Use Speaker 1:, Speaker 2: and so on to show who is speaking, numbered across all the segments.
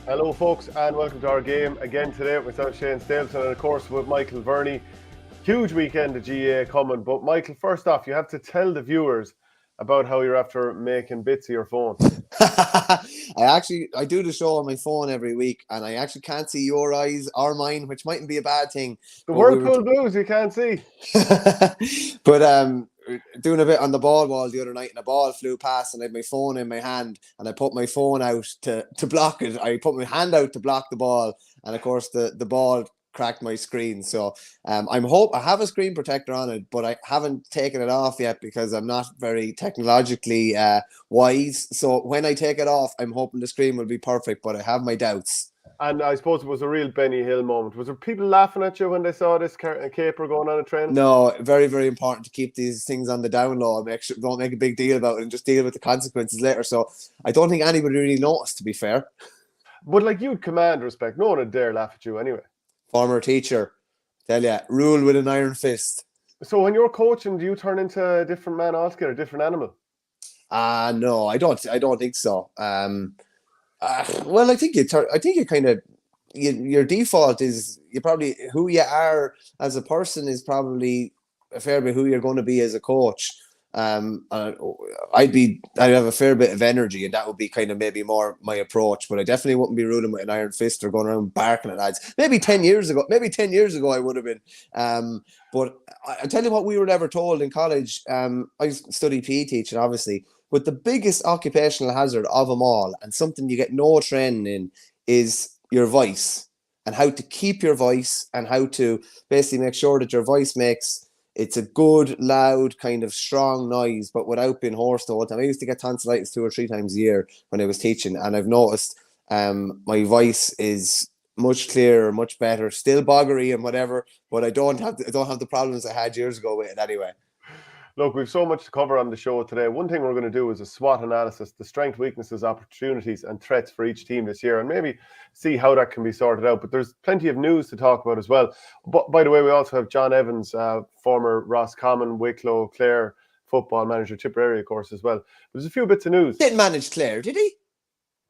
Speaker 1: Hello, folks, and welcome to our game again today with myself, Shane Stapleton, and of course with Michael Verney. Huge weekend of GA coming, but Michael, first off, you have to tell the viewers about how you're after making bits of your phone.
Speaker 2: I do the show on my phone every week, and I actually can't see your eyes or mine, which mightn't be a bad thing.
Speaker 1: The
Speaker 2: But we were,
Speaker 1: Whirlpool Blues, you can't see.
Speaker 2: but doing a bit on the ball wall the other night, and a ball flew past, and I had my phone in my hand, and I put my phone out to block it. I put my hand out to block the ball, and of course the ball cracked my screen. So I have a screen protector on it, but I haven't taken it off yet because I'm not very technologically wise. So when I take it off, I'm hoping the screen will be perfect, but I have my doubts.
Speaker 1: And I suppose it was a real Benny Hill moment. Was there people laughing at you when they saw this caper going on a trend?
Speaker 2: No, very, very important to keep these things on the down low and don't make a big deal about it and just deal with the consequences later. So I don't think anybody really noticed, to be fair.
Speaker 1: But like, you'd command respect. No one would dare laugh at you anyway.
Speaker 2: Former teacher, tell ya, rule with an iron fist.
Speaker 1: So when you're coaching, do you turn into a different man altogether, a different animal?
Speaker 2: No, I don't think so. Well, I think you kind of your default is you probably who you are as a person is probably a fair bit who you're going to be as a coach. I'd have a fair bit of energy, and that would be kind of maybe more my approach. But I definitely wouldn't be ruling with an iron fist or going around barking at lads. Maybe 10 years ago I would have been. But I tell you what, we were never told in college. I studied PE teaching, obviously, but the biggest occupational hazard of them all, and something you get no training in, is your voice and how to keep your voice and how to basically make sure that your voice makes it's a good, loud, kind of strong noise, but without being hoarse the whole time. I used to get tonsillitis 2 or 3 times a year when I was teaching, and I've noticed my voice is much clearer, much better, still boggery and whatever, but I don't have the problems I had years ago with it anyway.
Speaker 1: Look, we've so much to cover on the show today. One thing we're going to do is a SWOT analysis, the strength, weaknesses, opportunities, and threats for each team this year, and maybe see how that can be sorted out. But there's plenty of news to talk about as well. But by the way, we also have John Evans, former Roscommon, Wicklow, Clare football manager, Tipperary, of course, as well. But there's a few bits of news.
Speaker 2: Didn't manage Clare, did he?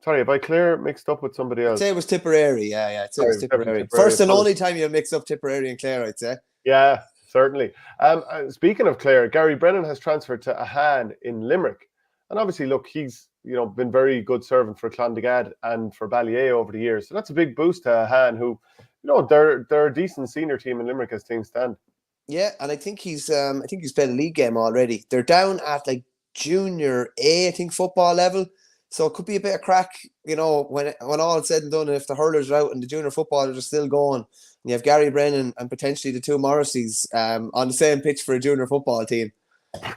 Speaker 1: Sorry, have I Clare mixed up with somebody else?
Speaker 2: I'd say it was Tipperary. Yeah. I'd say it was Tipperary. First and only time you mix up Tipperary and Clare, I'd say.
Speaker 1: Yeah. Certainly. Speaking of Clare, Gary Brennan has transferred to Ahan in Limerick. And obviously, look, he's been very good servant for Clondegad and for Ballyea over the years. So that's a big boost to Ahan, who, they're a decent senior team in Limerick as things stand.
Speaker 2: Yeah, and I think he's played a league game already. They're down at like junior A, I think, football level. So it could be a bit of crack, when all is said and done, if the hurlers are out and the junior footballers are still going. You have Gary Brennan and potentially the two Morrisseys on the same pitch for a junior football team.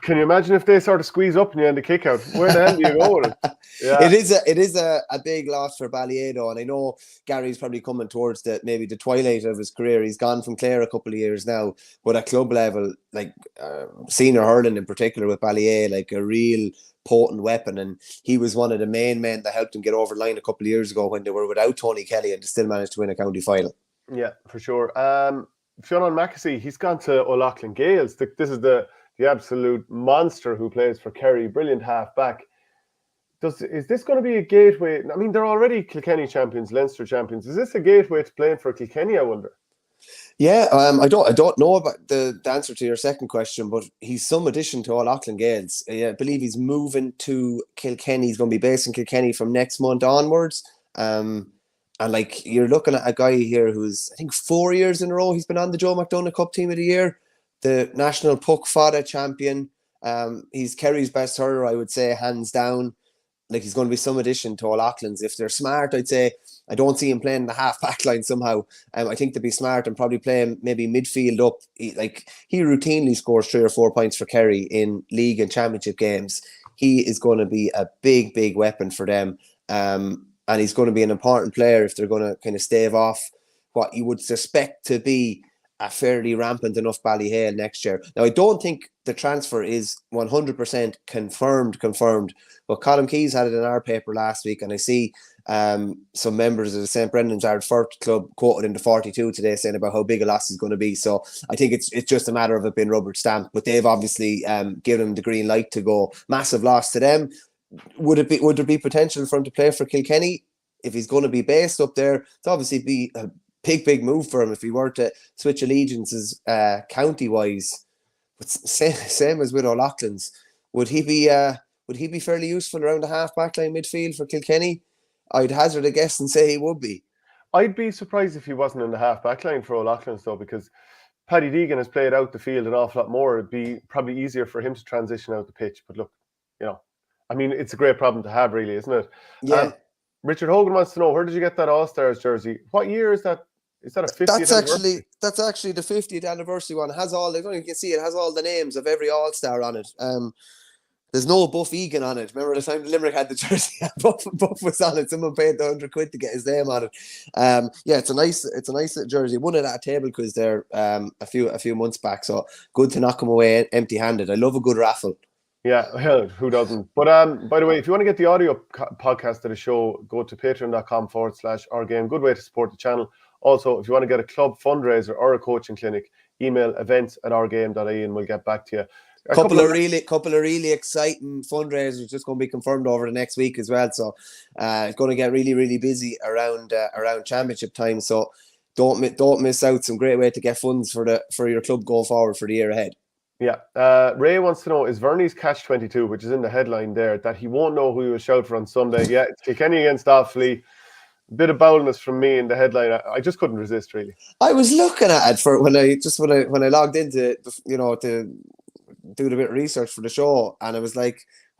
Speaker 1: Can you imagine if they sort of squeeze up and you end the kick out? Where the hell do you go with it?
Speaker 2: Yeah. It is a big loss for Ballyea, though, and I know Gary's probably coming towards maybe the twilight of his career. He's gone from Clare a couple of years now, but at club level, like senior hurling in particular with Ballyea, like a real potent weapon, and he was one of the main men that helped him get over the line a couple of years ago when they were without Tony Kelly and they still managed to win a county final.
Speaker 1: Yeah, for sure. Fionn McAsee, he's gone to O'Loughlin Gales. This is the absolute monster who plays for Kerry, brilliant half-back. Is this going to be a gateway? I mean, they're already Kilkenny champions, Leinster champions. Is this a gateway to playing for Kilkenny, I wonder?
Speaker 2: Yeah, I don't know about the answer to your second question, but he's some addition to O'Loughlin Gales. I believe he's moving to Kilkenny. He's going to be based in Kilkenny from next month onwards. And like you're looking at a guy here who's, I think, 4 years in a row he's been on the Joe McDonagh Cup Team of the Year, the National Puck Fada champion. He's Kerry's best hurler, I would say, hands down. Like, he's going to be some addition to O'Loughlin's. If they're smart, I'd say, I don't see him playing the half-back line somehow. I think they'd be smart and probably play him maybe midfield up. He routinely scores 3 or 4 points for Kerry in league and championship games. He is going to be a big, big weapon for them. And he's going to be an important player if they're going to kind of stave off what you would suspect to be a fairly rampant enough Ballyhale next year. Now, I don't think the transfer is 100% confirmed, but Colin Keys had it in our paper last week, and I see some members of the St. Brendan's Ard First Club quoted in the 42 today saying about how big a loss he's going to be. So I think it's just a matter of it being rubber stamped, but they've obviously given him the green light to go. Massive loss to them. Would there be potential for him to play for Kilkenny? if he's going to be based up there, it's obviously be a big move for him if he were to switch allegiances county wise. But same as with O'Loughlin's, would he be fairly useful around the half back line midfield for Kilkenny? I'd hazard a guess and say he would be.
Speaker 1: I'd be surprised if he wasn't in the half back line for O'Loughlin's though, because Paddy Deegan has played out the field an awful lot more. It'd be probably easier for him to transition out the pitch. But look, I mean, it's a great problem to have, really, isn't it?
Speaker 2: Yeah.
Speaker 1: Richard Hogan wants to know, where did you get that All-Stars jersey? What year is that? Is that a 50th anniversary?
Speaker 2: That's actually the 50th anniversary one. It has all, I don't know if you can see, it has all the names of every All-Star on it. There's no Buff Egan on it. Remember the time Limerick had the jersey? Buff was on it. Someone paid the £100 to get his name on it. It's a nice jersey. Won it at a table quiz there a few months back. So good to knock him away empty-handed. I love a good raffle.
Speaker 1: Yeah, hell, who doesn't? But by the way, if you want to get the audio podcast of the show, go to patreon.com/OurGame. Good way to support the channel. Also, if you want to get a club fundraiser or a coaching clinic, email events@ourgame.ie and we'll get back to you. A
Speaker 2: couple of really exciting fundraisers just going to be confirmed over the next week as well. So it's going to get really busy around championship time. So don't miss out. Some great way to get funds for your club going forward for the year ahead.
Speaker 1: Yeah. Ray wants to know, is Verney's catch-22, which is in the headline there, that he won't know who he will shout for on Sunday? Yeah, it's Kilkenny against Offaly. Bit of boldness from me in the headline. I just couldn't resist, really.
Speaker 2: I was looking at it for when I logged into to do a bit of research for the show, and I was like,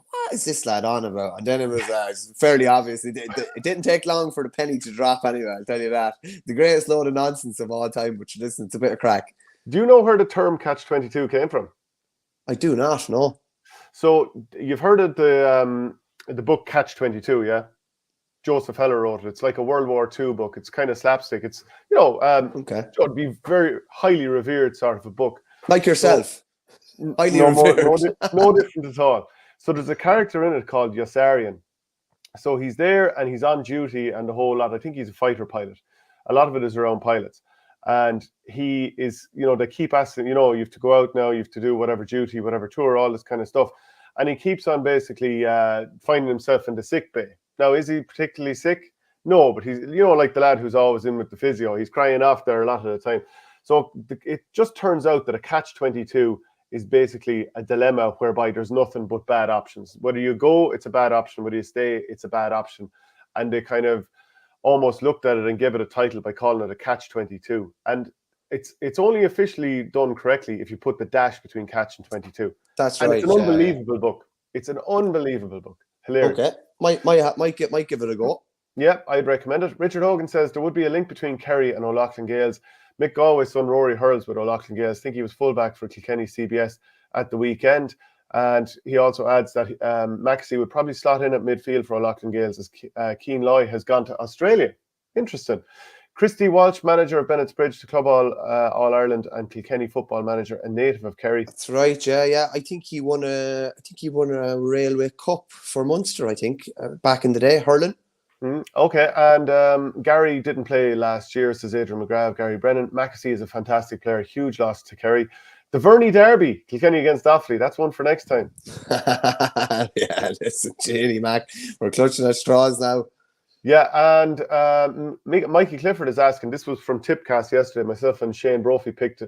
Speaker 2: what is this lad on about? And then it was fairly obvious. It didn't take long for the penny to drop anyway, I'll tell you that. The greatest load of nonsense of all time, but listen, it's a bit of crack.
Speaker 1: Do you know where the term catch-22 came from?
Speaker 2: I do not, no.
Speaker 1: So you've heard of the book Catch-22, yeah? Joseph Heller wrote it. It's like a World War II book. It's kind of slapstick. It's,
Speaker 2: okay.
Speaker 1: It would be very highly revered sort of a book.
Speaker 2: Like yourself. Highly
Speaker 1: revered. No different at all. So there's a character in it called Yossarian. So he's there and he's on duty and the whole lot. I think he's a fighter pilot. A lot of it is around pilots. And he is, they keep asking, you have to go out now, you have to do whatever duty, whatever tour, all this kind of stuff. And he keeps on basically finding himself in the sick bay. Now, is he particularly sick? No, but he's, like the lad who's always in with the physio. He's crying off there a lot of the time. So it just turns out that a catch-22 is basically a dilemma whereby there's nothing but bad options. Whether you go, it's a bad option. Whether you stay, it's a bad option. And they kind of almost looked at it and gave it a title by calling it a catch-22. And it's only officially done correctly if you put the dash between catch and 22.
Speaker 2: That's
Speaker 1: and
Speaker 2: right.
Speaker 1: It's an unbelievable book. It's an unbelievable book. Hilarious.
Speaker 2: Okay. Might give it a go.
Speaker 1: Yeah, I'd recommend it. Richard Hogan says there would be a link between Kerry and O'Loughlin Gales. Mick Galway's son Rory hurls with O'Loughlin Gales. I think he was fullback for Kilkenny CBS at the weekend. And he also adds that Maxey would probably slot in at midfield for O'Loughlin Gales as Keane Loy has gone to Australia. Interesting. Christy Walsh, manager of Bennett's Bridge, the club All Ireland, and Kilkenny football manager, a native of Kerry.
Speaker 2: That's right. Yeah. I think he won a Railway Cup for Munster. I think back in the day, hurling.
Speaker 1: Okay, and Gary didn't play last year, says Adrian McGrath. Gary Brennan. Mackesy is a fantastic player. Huge loss to Kerry. The Verney Derby, Kilkenny against Offaly. That's one for next time.
Speaker 2: Yeah, listen, Jenny Mac, we're clutching at straws now.
Speaker 1: Yeah, and Mikey Clifford is asking, this was from Tipcast yesterday, myself and Shane Brophy picked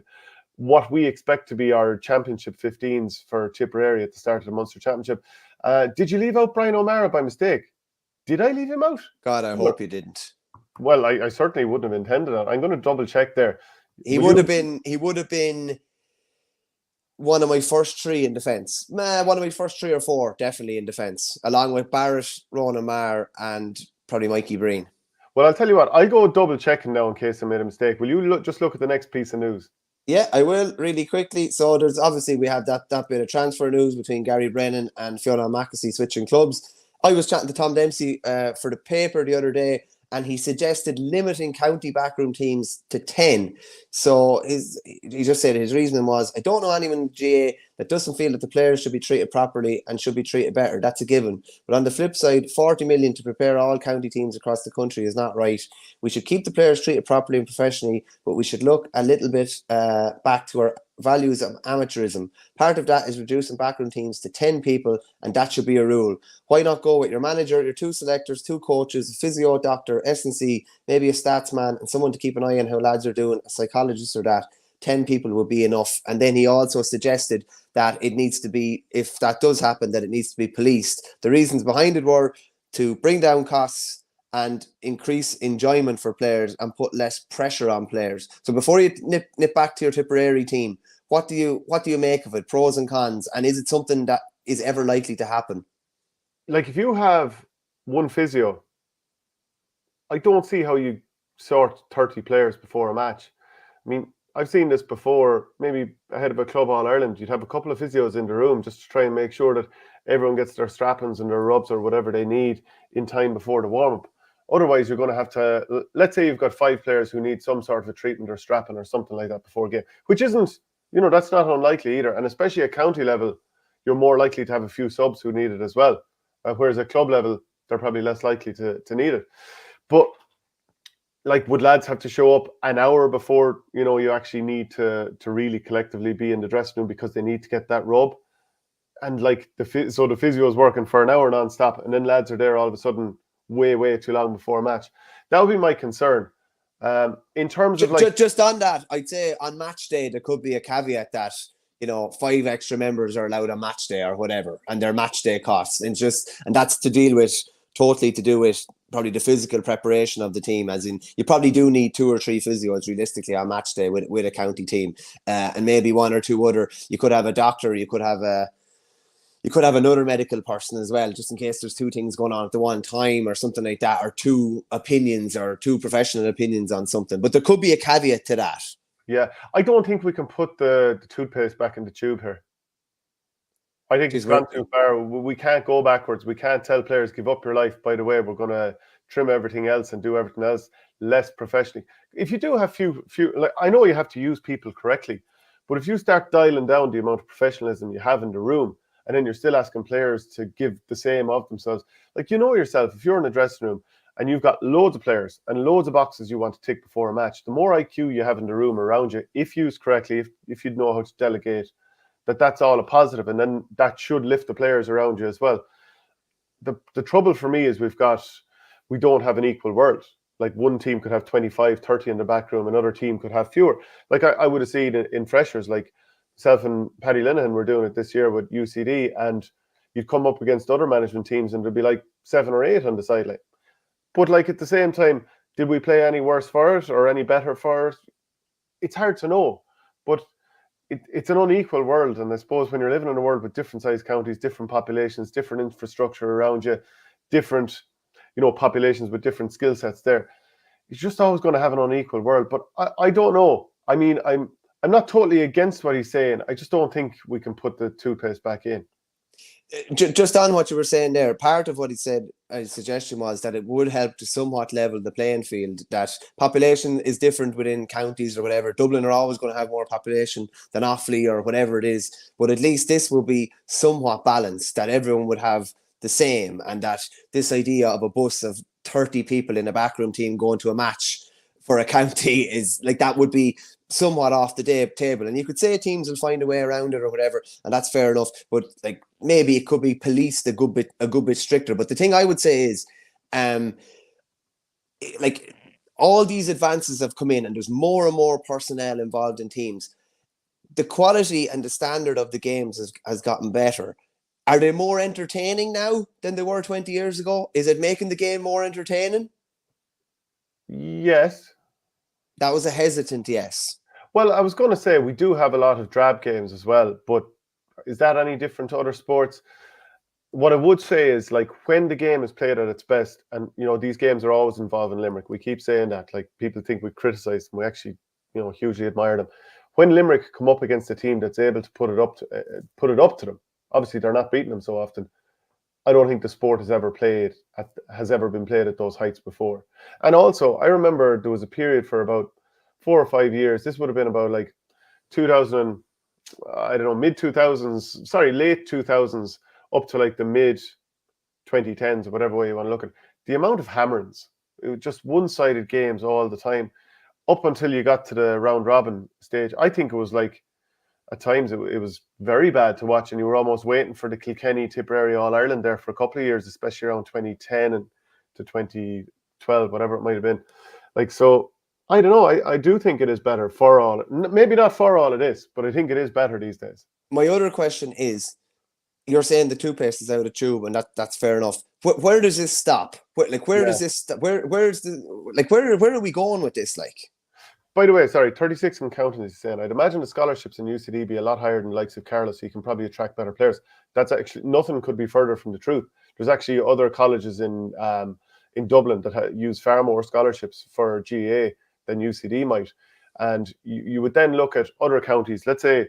Speaker 1: what we expect to be our championship 15s for Tipperary at the start of the Munster Championship. Did you leave out Brian O'Mara by mistake? Did I leave him out?
Speaker 2: God, I hope you didn't.
Speaker 1: Well, I certainly wouldn't have intended it. I'm going to double check there.
Speaker 2: He would have been one of my first three in defence. One of my first 3 or 4 definitely in defence, along with Barrett, Ronan Maher, and probably Mikey Breen.
Speaker 1: Well, I'll tell you what, I'll go double checking now in case I made a mistake. Will you just look at the next piece of news?
Speaker 2: Yeah, I will really quickly. So there's obviously we have that bit of transfer news between Gary Brennan and Fiona Mackesy switching clubs. I was chatting to Tom Dempsey for the paper the other day, and he suggested limiting county backroom teams to 10. So he just said his reasoning was, I don't know anyone in GA that doesn't feel that the players should be treated properly and should be treated better. That's a given. But on the flip side, 40 million to prepare all county teams across the country is not right. We should keep the players treated properly and professionally, but we should look a little bit back to our values of amateurism. Part of that is reducing backroom teams to 10 people, and that should be a rule. Why not go with your manager, your 2 selectors, 2 coaches, a physio, doctor, S&C, maybe a stats man, and someone to keep an eye on how lads are doing, a psychologist or that. 10 people would be enough. And then he also suggested that it needs to be, if that does happen, that it needs to be policed. The reasons behind it were to bring down costs and increase enjoyment for players and put less pressure on players. So before you nip back to your Tipperary team, what do you make of it? Pros and cons, and is it something that is ever likely to happen?
Speaker 1: Like, if you have one physio, I don't see how you sort 30 players before a match. I mean, I've seen this before, maybe ahead of a club All-Ireland. You'd have a couple of physios in the room just to try and make sure that everyone gets their strap-ins and their rubs or whatever they need in time before the warm-up. Otherwise, you're going to have to, let's say you've got 5 players who need some sort of a treatment or strap-in or something like that before a game, which isn't, that's not unlikely either. And especially at county level, you're more likely to have a few subs who need it as well. Whereas at club level, they're probably less likely to need it. But like, would lads have to show up an hour before, you actually need to really collectively be in the dressing room because they need to get that rub? And like, the physio is working for an hour non-stop, and then lads are there all of a sudden way too long before a match. That would be my concern. In terms of like...
Speaker 2: Just on that, I'd say on match day, there could be a caveat that, 5 extra members are allowed on match day or whatever, and their match day costs. And that's totally to do with probably the physical preparation of the team, as in you probably do need 2 or 3 physios realistically on match day with a county team, and maybe 1 or 2 other. You could have a doctor, you could have another medical person as well, just in case there's 2 things going on at the one time or something like that, or 2 opinions or 2 professional opinions on something. But there could be a caveat to that.
Speaker 1: Yeah, I don't think we can put the toothpaste back in the tube here. I think it's gone too far. We can't go backwards. We can't tell players, give up your life. By the way, we're going to trim everything else and do everything else less professionally. If you do have few, like, I know you have to use people correctly, but if you start dialing down the amount of professionalism you have in the room, and then you're still asking players to give the same of themselves, like, yourself, if you're in the dressing room and you've got loads of players and loads of boxes you want to tick before a match, the more IQ you have in the room around you, if used correctly, if you'd know how to delegate, that's all a positive, and then that should lift the players around you as well. The trouble for me is we don't have an equal world. Like, one team could have 25, 30 in the back room, another team could have fewer. Like, I would have seen in freshers, like myself and Paddy Linehan were doing it this year with UCD, and you'd come up against other management teams and there'd be like 7 or 8 on the sideline. But like, at the same time, did we play any worse for it or any better for it? It's hard to know. But it's an unequal world, and I suppose when you're living in a world with different size counties, different populations, different infrastructure around you, different, populations with different skill sets there, you're just always going to have an unequal world. But I don't know. I mean, I'm not totally against what he's saying. I just don't think we can put the toothpaste back in.
Speaker 2: Just on what you were saying there, part of what he said, his suggestion was that it would help to somewhat level the playing field, that population is different within counties or whatever. Dublin are always going to have more population than Offaly or whatever it is, but at least this will be somewhat balanced, that everyone would have the same, and that this idea of a bus of 30 people in a backroom team going to a match for a county is like, that would be somewhat off the table. And you could say teams will find a way around it or whatever, and that's fair enough, but like, maybe it could be policed a good bit stricter. But the thing I would say is, like, all these advances have come in and there's more and more personnel involved in teams. The quality and the standard of the games has gotten better. Are they more entertaining now than they were 20 years ago? Is it making the game more entertaining?
Speaker 1: Yes.
Speaker 2: That was a hesitant yes.
Speaker 1: Well, I was going to say we do have a lot of drab games as well, but is that any different to other sports? What I would say is, like, when the game is played at its best, and these games are always involving Limerick. We keep saying that, like, people think we criticise them. We actually, hugely admire them. When Limerick come up against a team that's able to put it up to them, obviously they're not beating them so often. I don't think the sport has ever been played at those heights before. And also, I remember there was a period for about 4 or 5 years. This would have been about like 2000. I don't know, late 2000s up to like the mid 2010s, or whatever way you want to look at it, the amount of hammerings, it was just one-sided games all the time, up until you got to the round robin stage. I think it was like, at times it was very bad to watch, and you were almost waiting for the Kilkenny Tipperary All-Ireland there for a couple of years, especially around 2010 and to 2012, whatever it might have been. Like, so, I don't know, I do think it is better for all. Maybe not for all it is, but I think it is better these days.
Speaker 2: My other question is, you're saying the toothpaste is out of tube, and that's fair enough. Where does this stop? Where does this stop? Where are we going with this? Like,
Speaker 1: by the way, sorry, 36 and counting, as you're saying. I'd imagine the scholarships in UCD be a lot higher than the likes of Carlow, so you can probably attract better players. That's actually, nothing could be further from the truth. There's actually other colleges in Dublin that use far more scholarships for GAA than UCD might. And you would then look at other counties, let's say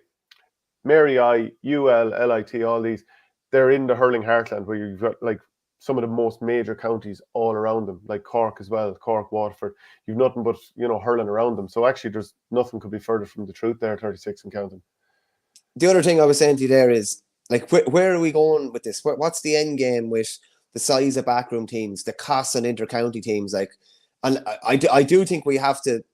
Speaker 1: Mary I, UL, LIT, all these, they're in the hurling heartland, where you've got like some of the most major counties all around them, like Cork as well, Cork, Waterford. You've nothing but, hurling around them. So actually there's nothing could be further from the truth there, 36 and counting.
Speaker 2: The other thing I was saying to you there is, like, where are we going with this? What's the end game with the size of backroom teams, the costs on inter-county teams? Like, and I do think we have to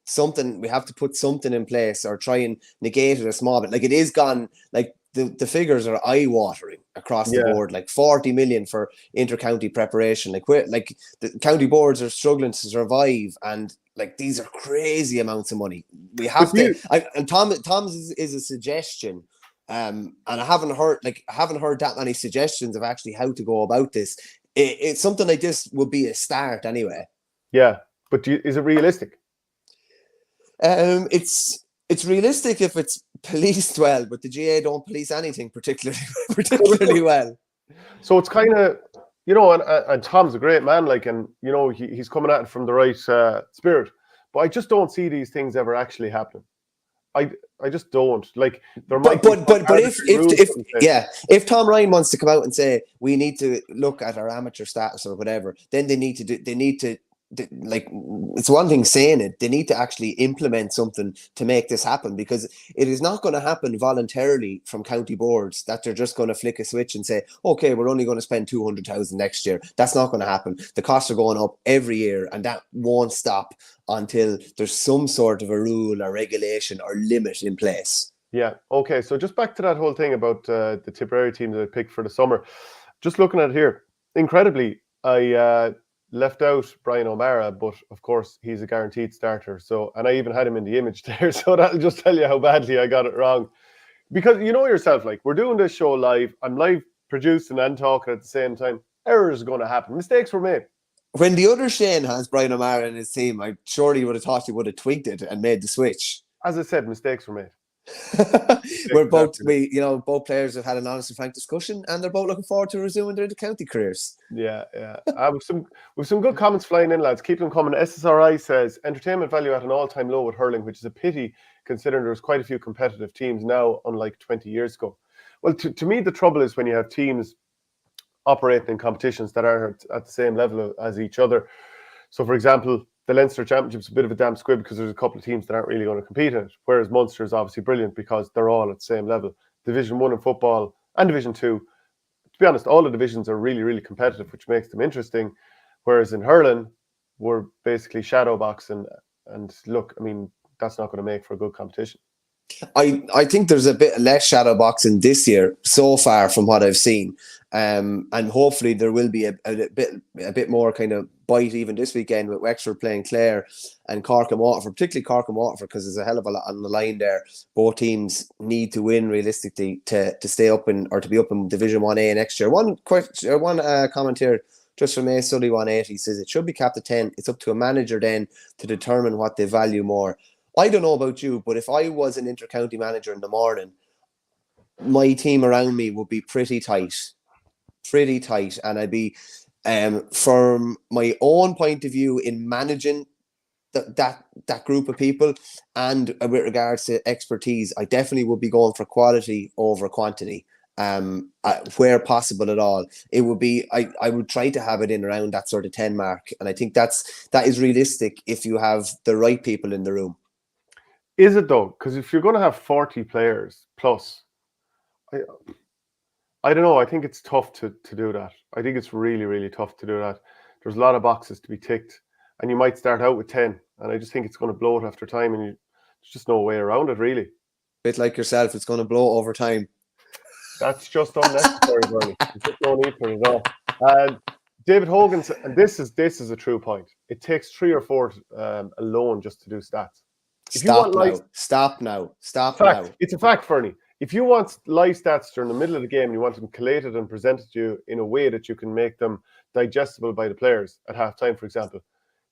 Speaker 2: put something in place, or try and negate it a small bit. Like, it is gone, like the figures are eye-watering across the board, like 40 million for inter-county preparation. Like, the county boards are struggling to survive, and like, these are crazy amounts of money. We have and Tom's is a suggestion. And I haven't heard that many suggestions of actually how to go about this. It's something like this would be a start anyway.
Speaker 1: Yeah, but is it realistic?
Speaker 2: It's realistic if it's policed well, but the GA don't police anything particularly well.
Speaker 1: So it's kind of, and Tom's a great man, like, and he's coming at it from the right spirit, but I just don't see these things ever actually happening. I just don't, like, there might
Speaker 2: but if Tom Ryan wants to come out and say we need to look at our amateur status or whatever, then they need to like, it's one thing saying it, they need to actually implement something to make this happen, because it is not going to happen voluntarily from county boards, that they're just going to flick a switch and say, okay, we're only going to spend 200,000 next year. That's not going to happen. The costs are going up every year, and that won't stop until there's some sort of a rule or regulation or limit in place.
Speaker 1: Yeah. Okay. So just back to that whole thing about the Tipperary team that I picked for the summer. Just looking at it here, incredibly, I left out Brian O'Mara, but of course he's a guaranteed starter. So, and I even had him in the image there. So that'll just tell you how badly I got it wrong. Because you know yourself, like, we're doing this show live. I'm live producing and talking at the same time. Errors are going to happen. Mistakes were made.
Speaker 2: When the other Shane has Brian O'Mara in his team, I surely would have thought he would have tweaked it and made the switch.
Speaker 1: As I said, mistakes were made.
Speaker 2: Both players have had an honest and frank discussion, and they're both looking forward to resuming their county careers.
Speaker 1: Yeah. With some good comments flying in, lads. Keep them coming. SSRI says entertainment value at an all-time low with hurling, which is a pity considering there's quite a few competitive teams now, unlike 20 years ago. Well, to me, the trouble is when you have teams operating in competitions that aren't at the same level as each other. So, for example, the Leinster Championship's a bit of a damn squib because there's a couple of teams that aren't really going to compete in it, whereas Munster is obviously brilliant because they're all at the same level. Division 1 in football and Division 2, to be honest, all the divisions are really, really competitive, which makes them interesting, whereas in hurling, we're basically shadow boxing, and look, I mean, that's not going to make for a good competition.
Speaker 2: I think there's a bit less shadow boxing this year so far from what I've seen, and hopefully there will be a bit more kind of bite even this weekend with Wexford playing Clare and Cork and Waterford, particularly Cork and Waterford, because there's a hell of a lot on the line there. Both teams need to win realistically to stay up or to be up in Division 1A next year. One comment here just from A Sully 180 says it should be capped at 10. It's up to a manager then to determine what they value more. I don't know about you, but if I was an inter-county manager in the morning, my team around me would be pretty tight, and I'd be, from my own point of view in managing that group of people, and with regards to expertise, I definitely would be going for quality over quantity. Where possible at all, it would be. I would try to have it in around that sort of 10 mark, and I think that is realistic if you have the right people in the room.
Speaker 1: Is it though? Because if you're going to have 40 players plus, I, I don't know. I think it's tough to do that. I think it's really, really tough to do that. There's a lot of boxes to be ticked, and you might start out with 10, and I just think it's going to blow it after time, and there's just no way around it, really.
Speaker 2: Bit like yourself, it's going to blow over time.
Speaker 1: That's just unnecessary, Bernie. There's just no need for it at all. And David Hogan, and this is a true point. It takes 3 or 4 alone just to do stats.
Speaker 2: Stop now.
Speaker 1: It's a fact, Fernie. If you want live stats during the middle of the game, and you want them collated and presented to you in a way that you can make them digestible by the players at halftime, for example,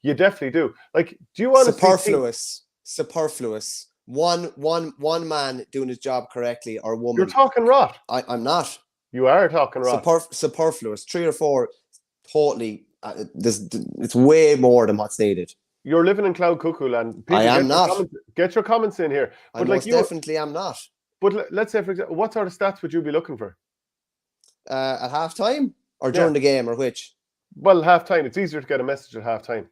Speaker 1: you definitely do. Like, do you want
Speaker 2: superfluous? One man doing his job correctly, or woman.
Speaker 1: You're talking rot.
Speaker 2: I'm not.
Speaker 1: You are talking rot.
Speaker 2: Superfluous. 3 or 4, totally. It's way more than what's needed.
Speaker 1: You're living in cloud cuckoo land.
Speaker 2: I am not.
Speaker 1: Get your comments in here.
Speaker 2: But I definitely am not.
Speaker 1: But let's say, for example, what sort of stats would you be looking for?
Speaker 2: At halftime or during the game, or which?
Speaker 1: Well, halftime. It's easier to get a message at halftime.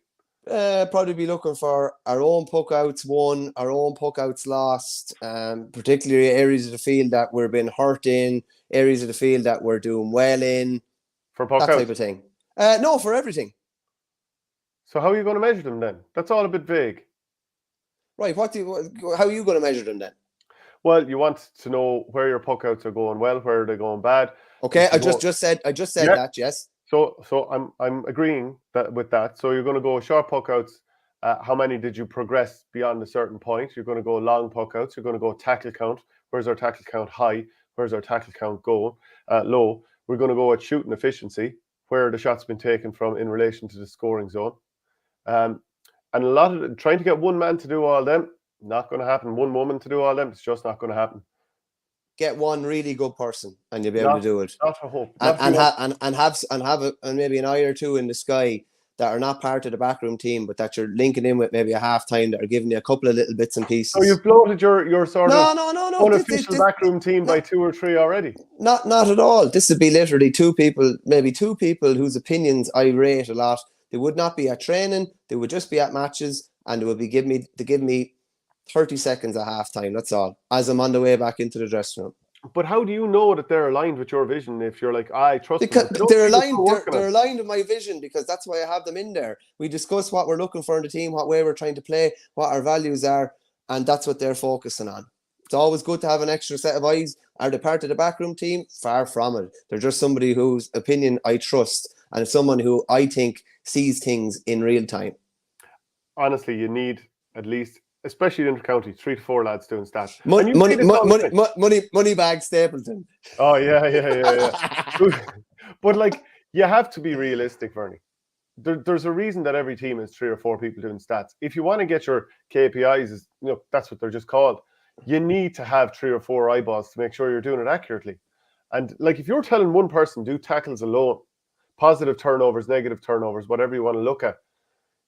Speaker 2: Probably be looking for our own puck outs won, our own puck outs lost, particularly areas of the field that we're being hurt in, areas of the field that we're doing well in.
Speaker 1: For puck outs?
Speaker 2: That type of thing. No, for everything.
Speaker 1: So how are you going to measure them then? That's all a bit vague.
Speaker 2: Right. How are you going to measure them then?
Speaker 1: Well, you want to know where your puck outs are going well, where they're going bad.
Speaker 2: Okay, I just said that. Yes.
Speaker 1: So I'm agreeing with that. So you're going to go short puck outs. How many did you progress beyond a certain point? You're going to go long puck outs. You're going to go tackle count. Where's our tackle count high? Where's our tackle count low? We're going to go at shooting efficiency. Where are the shots been taken from in relation to the scoring zone? And a lot of trying to get one man to do all them, not going to happen. One woman to do all them, it's just not going to happen.
Speaker 2: Get one really good person, and you'll be able to do it.
Speaker 1: Not a hope.
Speaker 2: And have maybe an eye or two in the sky that are not part of the backroom team, but that you're linking in with maybe a halftime that are giving you a couple of little bits and pieces.
Speaker 1: So you've bloated your sort of unofficial backroom team by 2 or 3 already.
Speaker 2: Not at all. This would be literally maybe two people whose opinions I rate a lot. They would not be at training. They would just be at matches, and they would be give me 30 seconds at halftime. That's all. As I'm on the way back into the dressing room.
Speaker 1: But how do you know that they're aligned with your vision? If you're like, I trust
Speaker 2: them. They're aligned with my vision, because that's why I have them in there. We discuss what we're looking for in the team, what way we're trying to play, what our values are, and that's what they're focusing on. It's always good to have an extra set of eyes. Are they part of the backroom team? Far from it. They're just somebody whose opinion I trust, and it's someone who I think sees things in real time.
Speaker 1: Honestly, you need at least, especially in intercounty, 3 to 4 lads doing stats.
Speaker 2: Money bag Stapleton.
Speaker 1: Oh yeah. But like, you have to be realistic, Verney. There's a reason that every team has 3 or 4 people doing stats. If you want to get your KPIs, that's what they're just called. You need to have 3 or 4 eyeballs to make sure you're doing it accurately. And like, if you're telling one person do tackles alone, positive turnovers, negative turnovers, whatever you want to look at,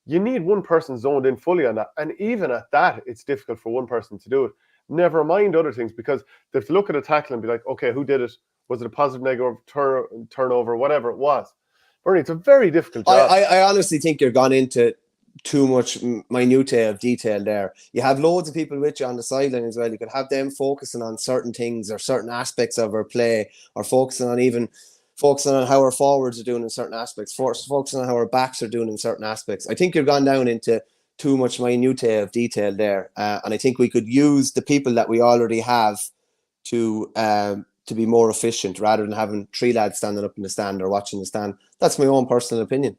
Speaker 1: you need one person zoned in fully on that. And even at that, it's difficult for one person to do it. Never mind other things, because they have to look at a tackle and be like, okay, who did it? Was it a positive, negative turnover, whatever it was? Bernie, it's a very difficult job.
Speaker 2: I honestly think you're gone into too much minutiae of detail there. You have loads of people with you on the sideline as well. You could have them focusing on certain things or certain aspects of our play, or focusing on how our forwards are doing in certain aspects, focusing on how our backs are doing in certain aspects. I think you're gone down into too much minutiae of detail there. And I think we could use the people that we already have to be more efficient, rather than having 3 lads standing up in the stand or watching the stand. That's my own personal opinion.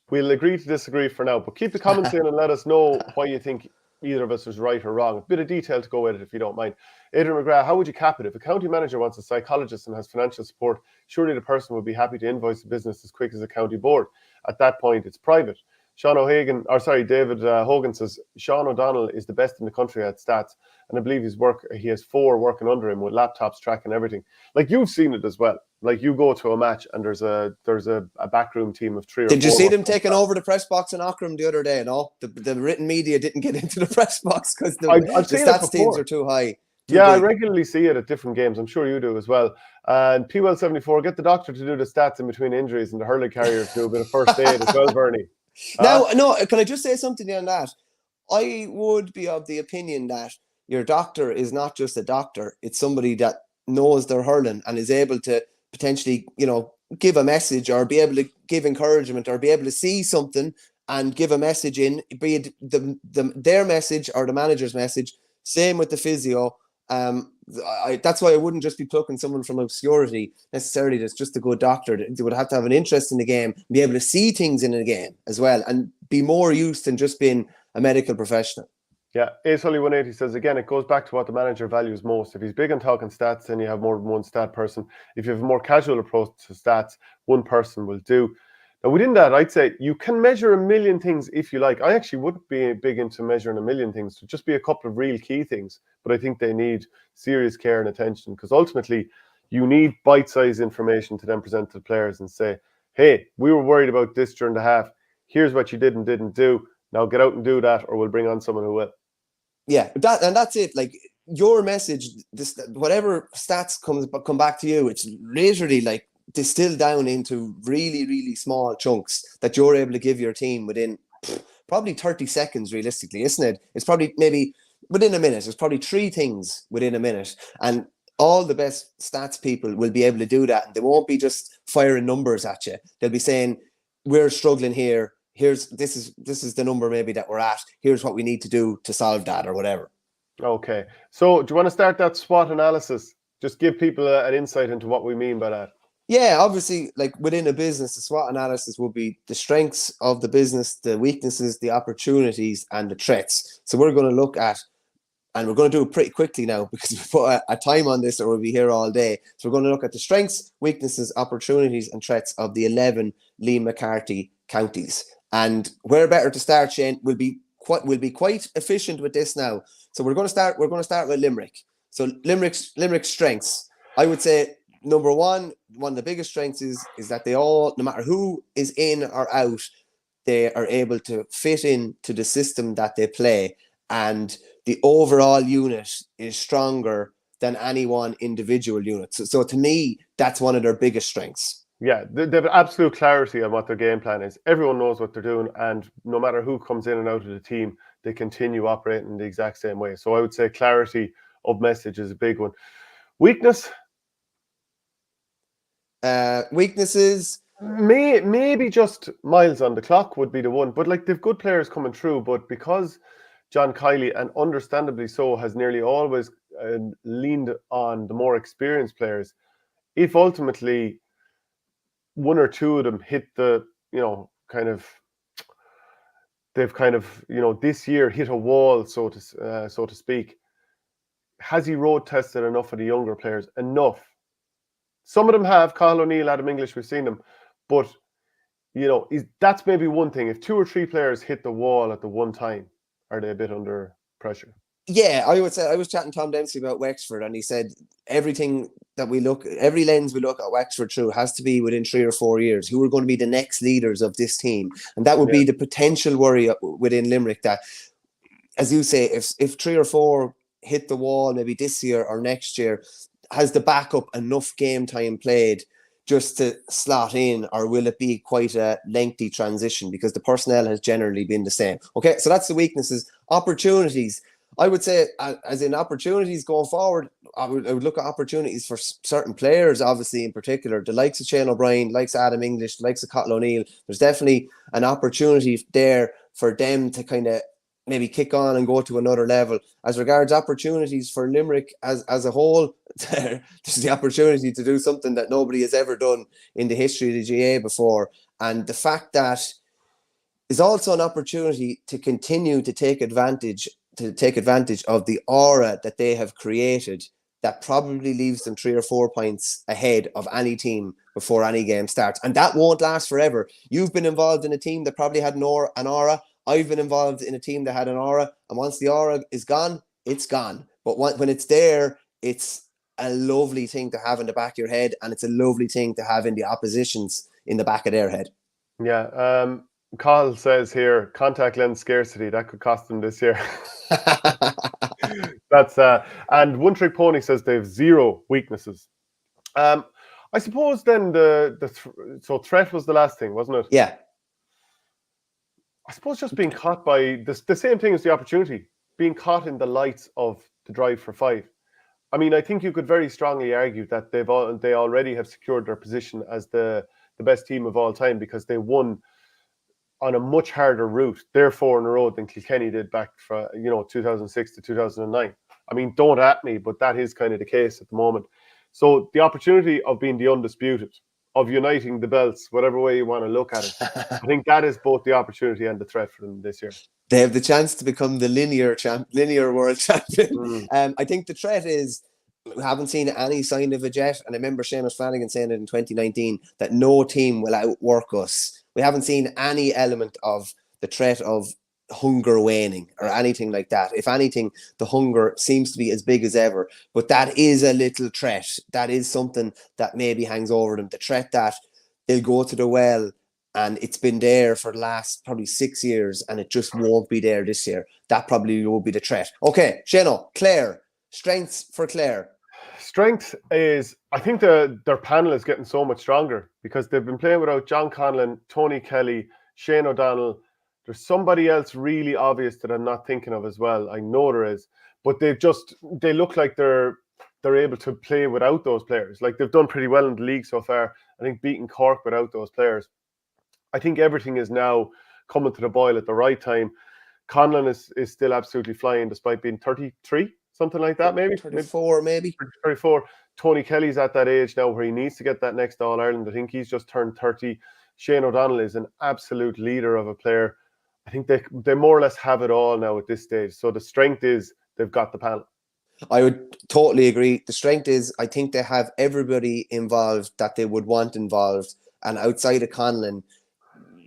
Speaker 1: We'll agree to disagree for now, but keep the comments in and let us know why you think either of us is right or wrong. A bit of detail to go with it, if you don't mind. Adrian McGrath, how would you cap it? If a county manager wants a psychologist and has financial support, surely the person would be happy to invoice the business as quick as a county board. At that point, it's private. David Hogan says, Sean O'Donnell is the best in the country at stats, and I believe he has 4 working under him with laptops tracking everything. Like, you've seen it as well. Like, you go to a match and there's a backroom team of 3 or 4.
Speaker 2: Did you see them taking over the press box in Auckland the other day? No, the written media didn't get into the press box because the stats teams are too high.
Speaker 1: I regularly see it at different games. I'm sure you do as well. And P-Well74, get the doctor to do the stats in between injuries, and the hurling carriers do a bit of first aid as well, Verney.
Speaker 2: Now, can I just say something on that? I would be of the opinion that your doctor is not just a doctor; it's somebody that knows their hurling and is able to potentially, give a message or be able to give encouragement or be able to see something and give a message in, be it their message or the manager's message. Same with the physio. That's why I wouldn't just be plucking someone from obscurity necessarily. That's just a good doctor. They would have to have an interest in the game, be able to see things in the game as well, and be more used than just being a medical professional.
Speaker 1: Yeah, Ace180 says, again, it goes back to what the manager values most. If he's big on talking stats, then you have more than one stat person. If you have a more casual approach to stats, one person will do. Now, within that, I'd say you can measure a million things if you like. I actually wouldn't be big into measuring a million things. So just be a couple of real key things. But I think they need serious care and attention, because ultimately you need bite-sized information to then present to the players and say, hey, we were worried about this during the half. Here's what you did and didn't do. Now get out and do that, or we'll bring on someone who will.
Speaker 2: Yeah, that's it. Like, your message, this, whatever stats come back to you, it's literally like distilled down into really, really small chunks that you're able to give your team within probably 30 seconds, realistically, isn't it? It's probably maybe within a minute. There's probably 3 things within a minute. And all the best stats people will be able to do that. And they won't be just firing numbers at you. They'll be saying, we're struggling here. This is the number maybe that we're at. Here's what we need to do to solve that, or whatever.
Speaker 1: Okay. So do you want to start that SWOT analysis? Just give people an insight into what we mean by that.
Speaker 2: Yeah, obviously, like within a business, the SWOT analysis will be the strengths of the business, the weaknesses, the opportunities, and the threats. So we're going to look at, and we're going to do it pretty quickly now because we put a time on this or we'll be here all day. So we're going to look at the strengths, weaknesses, opportunities, and threats of the 11 Liam McCarthy counties. And where better to start, Shane? We'll be quite efficient with this now. So we're going to start with Limerick. So Limerick's strengths. I would say number one of the biggest strengths is that they all, no matter who is in or out, they are able to fit into the system that they play, and the overall unit is stronger than any one individual unit. So to me, that's one of their biggest strengths.
Speaker 1: Yeah, they have absolute clarity on what their game plan is. Everyone knows what they're doing, and no matter who comes in and out of the team, they continue operating in the exact same way. So I would say clarity of message is a big one. Weakness?
Speaker 2: Weaknesses?
Speaker 1: Maybe just miles on the clock would be the one. But like, they've good players coming through, but because John Kiley, and understandably so, has nearly always leaned on the more experienced players, if ultimately one or two of them hit the, they've kind of, this year hit a wall, so to speak. Has he road tested enough of the younger players? Enough. Some of them have. Cathal O'Neill, Adam English, we've seen them. But, that's maybe one thing. If 2 or 3 players hit the wall at the one time, are they a bit under pressure?
Speaker 2: Yeah, I would say, I was chatting to Tom Dempsey about Wexford, and he said every lens we look at Wexford through has to be within 3 or 4 years. Who are going to be the next leaders of this team? And that would be the potential worry within Limerick, that, as you say, if 3 or 4 hit the wall maybe this year or next year, has the backup enough game time played just to slot in, or will it be quite a lengthy transition because the personnel has generally been the same? Okay, so that's the weaknesses. Opportunities. I would say, as in opportunities going forward, I would look at opportunities for certain players, obviously, in particular. The likes of Shane O'Brien, likes of Adam English, the likes of Cathal O'Neill. There's definitely an opportunity there for them to kind of maybe kick on and go to another level. As regards opportunities for Limerick as a whole, there's the opportunity to do something that nobody has ever done in the history of the GA before. And the fact that is also an opportunity to continue to take advantage of the aura that they have created, that probably leaves them 3 or 4 points ahead of any team before any game starts. And that won't last forever. You've been involved in a team that probably had an aura. I've been involved in a team that had an aura. And once the aura is gone, it's gone. But when it's there, it's a lovely thing to have in the back of your head. And it's a lovely thing to have in the opposition's in the back of their head.
Speaker 1: Yeah. Carl says here, contact lens scarcity, that could cost them this year. That's and One Trick Pony says they have 0 weaknesses. I suppose then so threat was the last thing, wasn't it?
Speaker 2: Yeah.
Speaker 1: I suppose just being caught by the same thing as the opportunity, being caught in the lights of the drive for five. I mean, I think you could very strongly argue that they already have secured their position as the best team of all time because they won on a much harder route. They're 4 in a row than Kilkenny did back from 2006 to 2009. I mean, don't at me, but that is kind of the case at the moment. So the opportunity of being the undisputed, of uniting the belts, whatever way you want to look at it, I think that is both the opportunity and the threat for them this year.
Speaker 2: They have the chance to become the linear world champion. I think the threat is, we haven't seen any sign of it yet. And I remember Seamus Flanagan saying it in 2019 that no team will outwork us. We haven't seen any element of the threat of hunger waning or anything like that. If anything, the hunger seems to be as big as ever. But that is a little threat. That is something that maybe hangs over them. The threat that they'll go to the well and it's been there for the last probably 6 years and it just won't be there this year. That probably will be the threat. Okay, Shano, Clare. Strengths for Clare.
Speaker 1: Strength is, I think their panel is getting so much stronger because they've been playing without John Conlon, Tony Kelly, Shane O'Donnell. There's somebody else really obvious that I'm not thinking of as well. I know there is, but they look like they're able to play without those players. Like they've done pretty well in the league so far. I think beating Cork without those players. I think everything is now coming to the boil at the right time. Conlon is still absolutely flying despite being 33. Something like that, maybe
Speaker 2: 34, maybe
Speaker 1: 34. Tony Kelly's at that age now where he needs to get that next All Ireland. I think he's just turned 30. Shane O'Donnell is an absolute leader of a player. I think they more or less have it all now at this stage. So the strength is they've got the panel.
Speaker 2: I would totally agree. The strength is I think they have everybody involved that they would want involved, and outside of Conlon,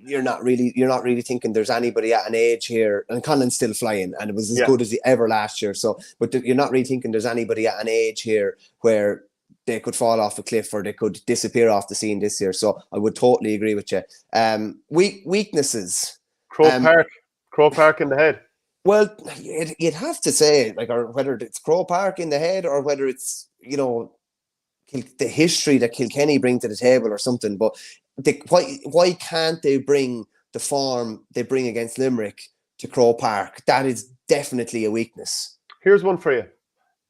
Speaker 2: you're not really thinking there's anybody at an age here, and Conlon's still flying and it was as good as he ever last year. So, but you're not really thinking there's anybody at an age here where they could fall off a cliff or they could disappear off the scene this year. So I would totally agree with you. Weaknesses.
Speaker 1: Croke Park in the head.
Speaker 2: Well, you'd have to say, like, or whether it's Croke Park in the head or whether it's, the history that Kilkenny bring to the table or something. But why can't they bring the form they bring against Limerick to Croke Park? That is definitely a weakness.
Speaker 1: Here's one for you.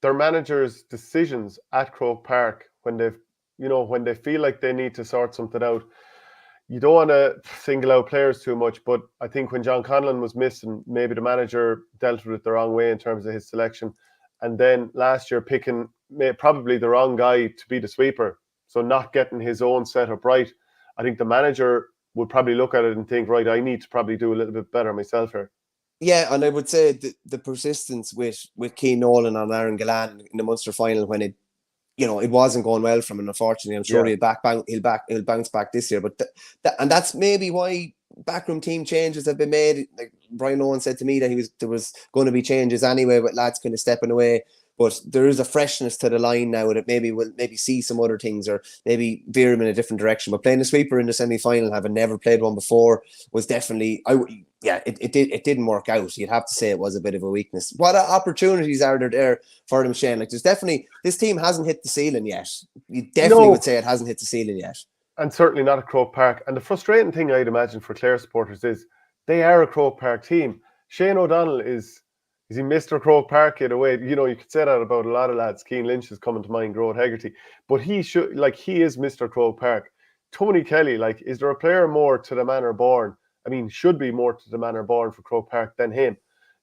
Speaker 1: Their managers' decisions at Croke Park when they feel like they need to sort something out. You don't want to single out players too much, but I think when John Conlon was missing, maybe the manager dealt with it the wrong way in terms of his selection. And then last year picking probably the wrong guy to be the sweeper, so not getting his own setup right. I think the manager would probably look at it and think, right, I need to probably do a little bit better myself here.
Speaker 2: Yeah, and I would say the persistence with Keane Nolan on Aaron Gillan in the Munster final when it wasn't going well from him, unfortunately. I'm sure he'll bounce back this year. But and that's maybe why backroom team changes have been made. Like Brian Owen said to me that there was going to be changes anyway, with lads kind of stepping away. But there is a freshness to the line now that maybe we'll see some other things or maybe veer him in a different direction. But playing a sweeper in the semi-final, having never played one before, was definitely it didn't work out. You'd have to say it was a bit of a weakness. What opportunities are there for them, Shane? Like, there's definitely, this team hasn't hit the ceiling yet. You definitely would say it hasn't hit the ceiling yet.
Speaker 1: And certainly not at Croke Park. And the frustrating thing I'd imagine for Clare supporters is they are a Croke Park team. Shane O'Donnell is he Mr. Croke Park in a way? You could say that about a lot of lads. Keane Lynch is coming to mind, Grode Hegarty. But he is Mr. Croke Park. Tony Kelly, is there a player more to the manor born? I mean, should be more to the manor born for Croke Park than him.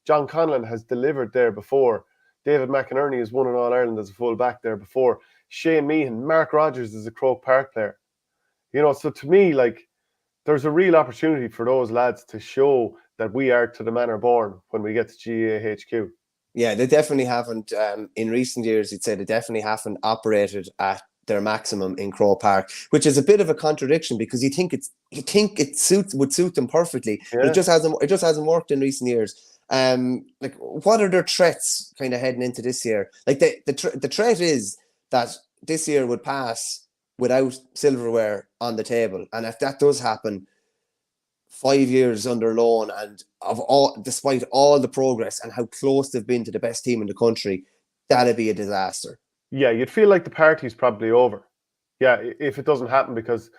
Speaker 1: John Conlon has delivered there before. David McInerney has won an All-Ireland as a full back there before. Shane Meehan, Mark Rogers is a Croke Park player. So to me, there's a real opportunity for those lads to show that we are to the manor born when we get to GAHQ.
Speaker 2: Yeah, they definitely haven't. In recent years, you'd say they definitely haven't operated at their maximum in Croke Park, which is a bit of a contradiction because you think it would suit them perfectly. Yeah. But it just hasn't worked in recent years. What are their threats kind of heading into this year? The threat is that this year would pass without silverware on the table, and if that does happen, 5 years under loan and despite all the progress and how close they've been to the best team in the country, that'd be a disaster.
Speaker 1: Yeah, you'd feel like the party's probably over. Yeah, if it doesn't happen, because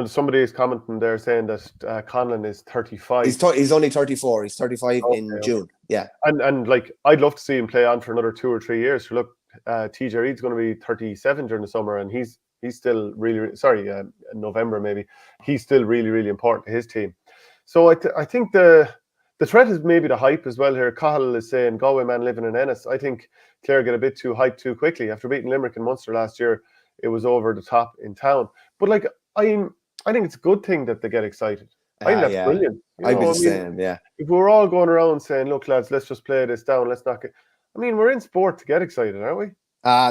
Speaker 1: somebody is commenting there saying that Conlon is 35.
Speaker 2: He's only 34. He's 35 in
Speaker 1: Okay.
Speaker 2: June. Yeah.
Speaker 1: And like, I'd love to see him play on for another 2 or 3 years. So look, TJ Reid's going to be 37 during the summer, and he's still really, sorry, November maybe. He's still really, really important to his team. So I think the threat is maybe the hype as well here. Cahill is saying Galway man living in Ennis. I think Clare get a bit too hyped too quickly. After beating Limerick and Munster last year, it was over the top in town. But like, I think it's a good thing that they get excited. I think that's brilliant.
Speaker 2: I'd be the same, yeah.
Speaker 1: If we're all going around saying, look, lads, let's just play this down, let's not get... I mean, we're in sport to get excited, aren't we?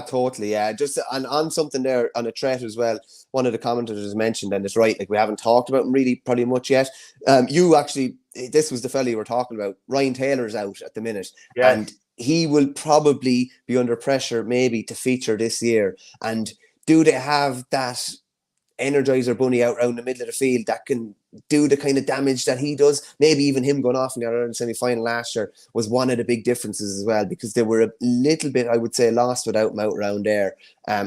Speaker 2: Totally, yeah. Just on something there, on a threat as well, one of the commenters mentioned, and it's right, like we haven't talked about him really probably much yet. You actually, this was the fella you were talking about. Ryan Taylor's out at the minute,
Speaker 1: yes.
Speaker 2: And he will probably be under pressure maybe to feature this year. And do they have that energizer bunny out around the middle of the field that can do the kind of damage that he does? Maybe even him going off in the Ireland semi-final last year was one of the big differences as well, because they were a little bit, I would say, lost without him out around there.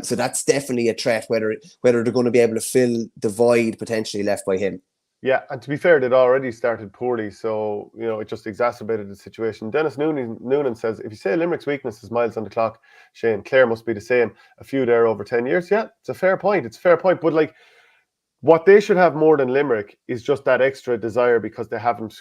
Speaker 2: So that's definitely a threat, whether they're going to be able to fill the void potentially left by him.
Speaker 1: Yeah, and to be fair, they'd already started poorly, so it just exacerbated the situation. Dennis Noonan says, if you say Limerick's weakness is miles on the clock, Shane, Clare must be the same. A few there over 10 years. Yeah, it's a fair point. But like, what they should have more than Limerick is just that extra desire, because they haven't,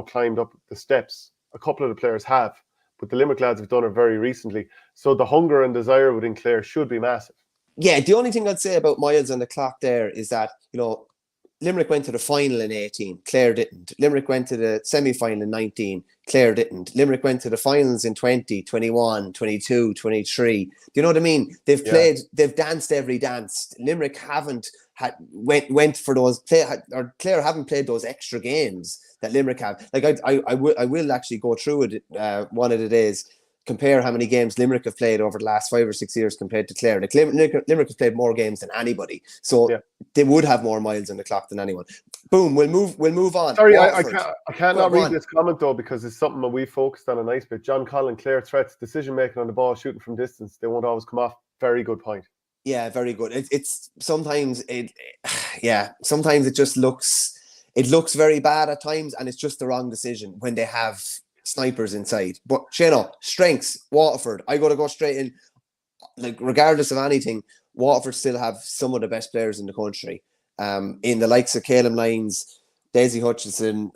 Speaker 1: climbed up the steps. A couple of the players have, but the Limerick lads have done it very recently. So the hunger and desire within Clare should be massive.
Speaker 2: Yeah, the only thing I'd say about miles on the clock there is that, Limerick went to the final in 18, Clare didn't. Limerick went to the semi-final in 19, Clare didn't. Limerick went to the finals in 20, 21, 22, 23. Do you know what I mean? They've played, they've danced every dance. Limerick haven't went for those, or Clare haven't played those extra games that Limerick have. Like I will actually go through it one of the days, compare how many games Limerick have played over the last 5 or 6 years compared to Clare. Like Limerick has played more games than anybody, so they would have more miles on the clock than anyone. Boom, we'll move on.
Speaker 1: Sorry, I can't not read this comment though, because it's something that we focused on a nice bit. John Collin, Clare threats, decision making on the ball, shooting from distance. They won't always come off. Very good point.
Speaker 2: Yeah, very good. It's sometimes it just looks very bad at times, and it's just the wrong decision when they have snipers inside. But strengths, Waterford, I gotta go straight in. Like, regardless of anything, Waterford still have some of the best players in the country. In the likes of Caleb Lyons, Daisy Hutchinson,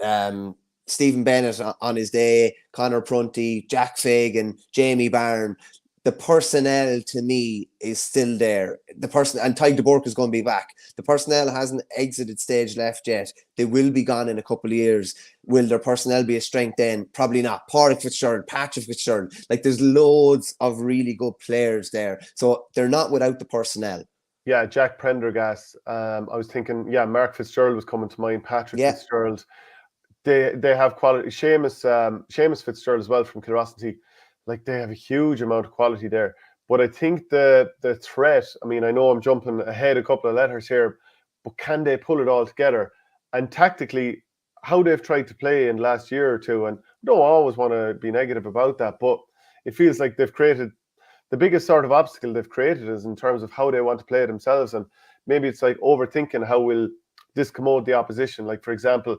Speaker 2: Stephen Bennett on his day, Conor Prunty, Jack Fagan, Jamie Byrne. The personnel to me is still there. And Tyg de Bourke is going to be back. The personnel hasn't exited stage left yet. They will be gone in a couple of years. Will their personnel be a strength then? Probably not. Pádraig Fitzgerald, Patrick Fitzgerald. Like, there's loads of really good players there. So they're not without the personnel.
Speaker 1: Yeah, Jack Prendergast. I was thinking, Mark Fitzgerald was coming to mind. Patrick Fitzgerald. They have quality. Seamus Fitzgerald as well from Kilrossity. Like, they have a huge amount of quality there. But I think the threat, I mean, I know I'm jumping ahead a couple of letters here, but can they pull it all together? And tactically, how they've tried to play in the last year or two, and I don't always want to be negative about that, but it feels like they've created, the biggest sort of obstacle they've created is in terms of how they want to play themselves. And maybe it's like overthinking how will this commode the opposition. Like, for example,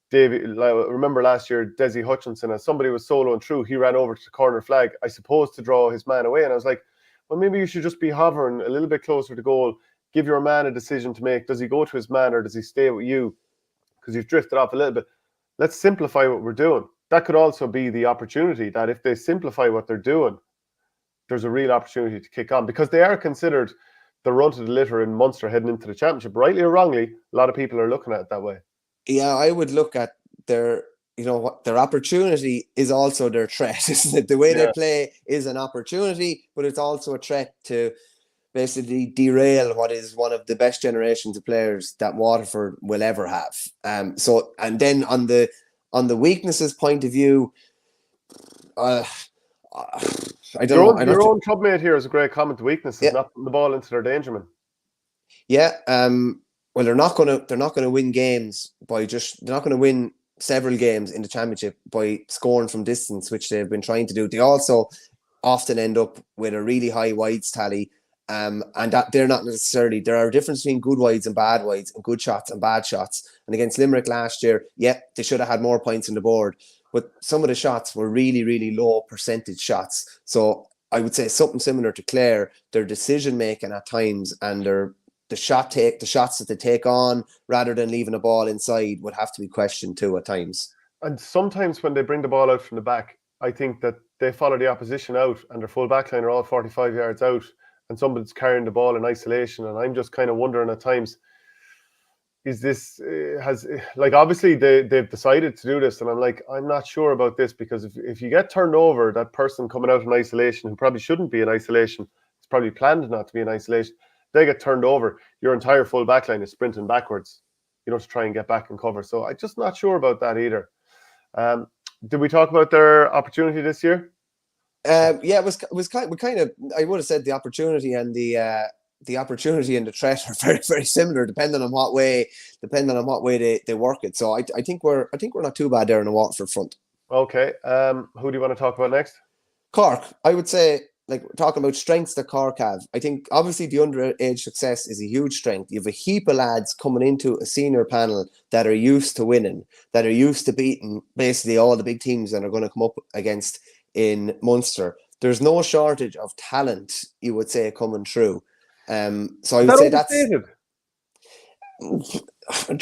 Speaker 1: Davy, remember last year, Desi Hutchinson, as somebody was soloing through, he ran over to the corner flag, I suppose, to draw his man away. And I was like, well, maybe you should just be hovering a little bit closer to goal, give your man a decision to make. Does he go to his man or does he stay with you? Because you've drifted off a little bit. Let's simplify what we're doing. That could also be the opportunity that if they simplify what they're doing, there's a real opportunity to kick on, because they are considered the runt of the litter in Munster heading into the championship. Rightly or wrongly, a lot of people are looking at it that way.
Speaker 2: Yeah, I would look at their opportunity is also their threat, isn't it? The way they play is an opportunity, but it's also a threat to basically derail what is one of the best generations of players that Waterford will ever have. So, and then on the weaknesses point of view, I don't know.
Speaker 1: Your own clubmate here is a great comment. The weakness is not putting the ball into their danger man.
Speaker 2: Yeah. Well, they're not going to win games they're not going to win several games in the championship by scoring from distance, which they've been trying to do. They also often end up with a really high wides tally And that they're not necessarily, there are a difference between good wides and bad wides, and good shots and bad shots. And against Limerick last year, they should have had more points on the board, but some of the shots were really, really low percentage shots. So I would say something similar to Clare, their decision making at times and the shots that they take on rather than leaving a ball inside would have to be questioned too at times.
Speaker 1: And sometimes when they bring the ball out from the back, I think that they follow the opposition out and their full back line are all 45 yards out and somebody's carrying the ball in isolation. And I'm just kind of wondering at times, is this, obviously they've decided to do this. And I'm not sure about this, because if you get turned over, that person coming out in isolation, who probably shouldn't be in isolation, it's probably planned not to be in isolation, they get turned over, your entire full back line is sprinting backwards, to try and get back and cover. So I'm just not sure about that either. Did we talk about their opportunity this year?
Speaker 2: It was kind of, I would have said the opportunity and the opportunity and the threat are very, very similar, depending on what way they work it. So I think we're not too bad there in the Waterford front.
Speaker 1: Okay. Who do you want to talk about next?
Speaker 2: Cork. I would say, we're talking about strengths that Cork have. I think obviously the underage success is a huge strength. You have a heap of lads coming into a senior panel that are used to winning, that are used to beating basically all the big teams that are going to come up against in Munster. There's no shortage of talent, you would say, coming through. So I would say that's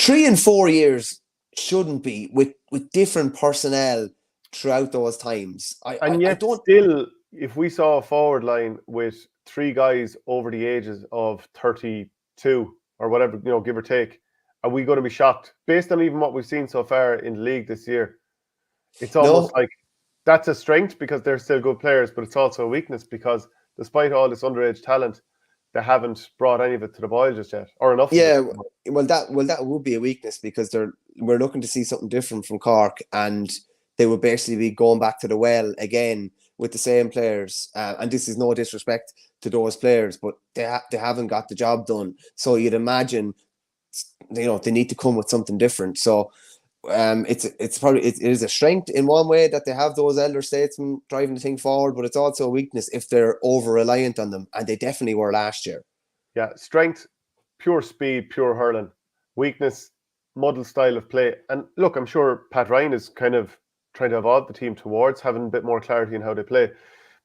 Speaker 2: 3 and 4 years shouldn't be with different personnel throughout those times.
Speaker 1: Still, if we saw a forward line with 3 guys over the ages of 32 or whatever, give or take, are we going to be shocked based on even what we've seen so far in the league this year? It's almost like that's a strength because they're still good players, but it's also a weakness because despite all this underage talent, they haven't brought any of it to the boil just yet, or enough.
Speaker 2: Well, that would be a weakness because we're looking to see something different from Cork, and they would basically be going back to the well again with the same players. And this is no disrespect to those players, but they haven't got the job done. So you'd imagine, they need to come with something different. So it is a strength in one way that they have those elder statesmen driving the thing forward, but it's also a weakness if they're over reliant on them, and they definitely were last year.
Speaker 1: Yeah, strength, pure speed, pure hurling. Weakness, muddled style of play. And look, I'm sure Pat Ryan is kind of trying to evolve the team towards having a bit more clarity in how they play.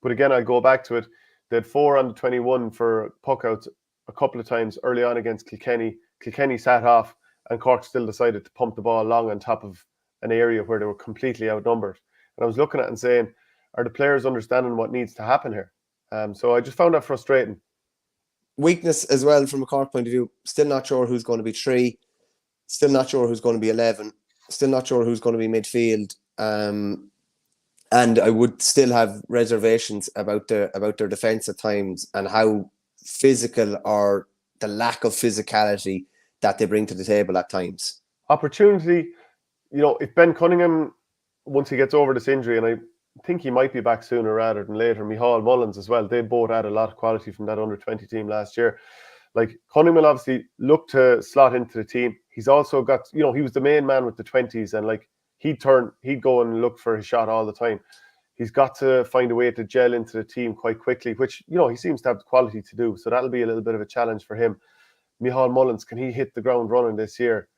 Speaker 1: But again, I'll go back to it. They had 4 under 21 for puck outs a couple of times early on against Kilkenny. Kilkenny sat off, and Cork still decided to pump the ball long on top of an area where they were completely outnumbered. And I was looking at it and saying, are the players understanding what needs to happen here? So I just found that frustrating.
Speaker 2: Weakness as well from a Cork point of view. Still not sure who's going to be 3. Still not sure who's going to be 11. Still not sure who's going to be midfield. And I would still have reservations about their defence at times and how physical or the lack of physicality that they bring to the table at times.
Speaker 1: Opportunity, if Ben Cunningham, once he gets over this injury, and I think he might be back sooner rather than later, Micheál Mullins as well, they both had a lot of quality from that under-20 team last year. Cunningham will obviously look to slot into the team. He's also got, he was the main man with the 20s, and he'd go and look for his shot all the time. He's got to find a way to gel into the team quite quickly, which, he seems to have the quality to do. So that'll be a little bit of a challenge for him. Micheál Mullins, can he hit the ground running this year?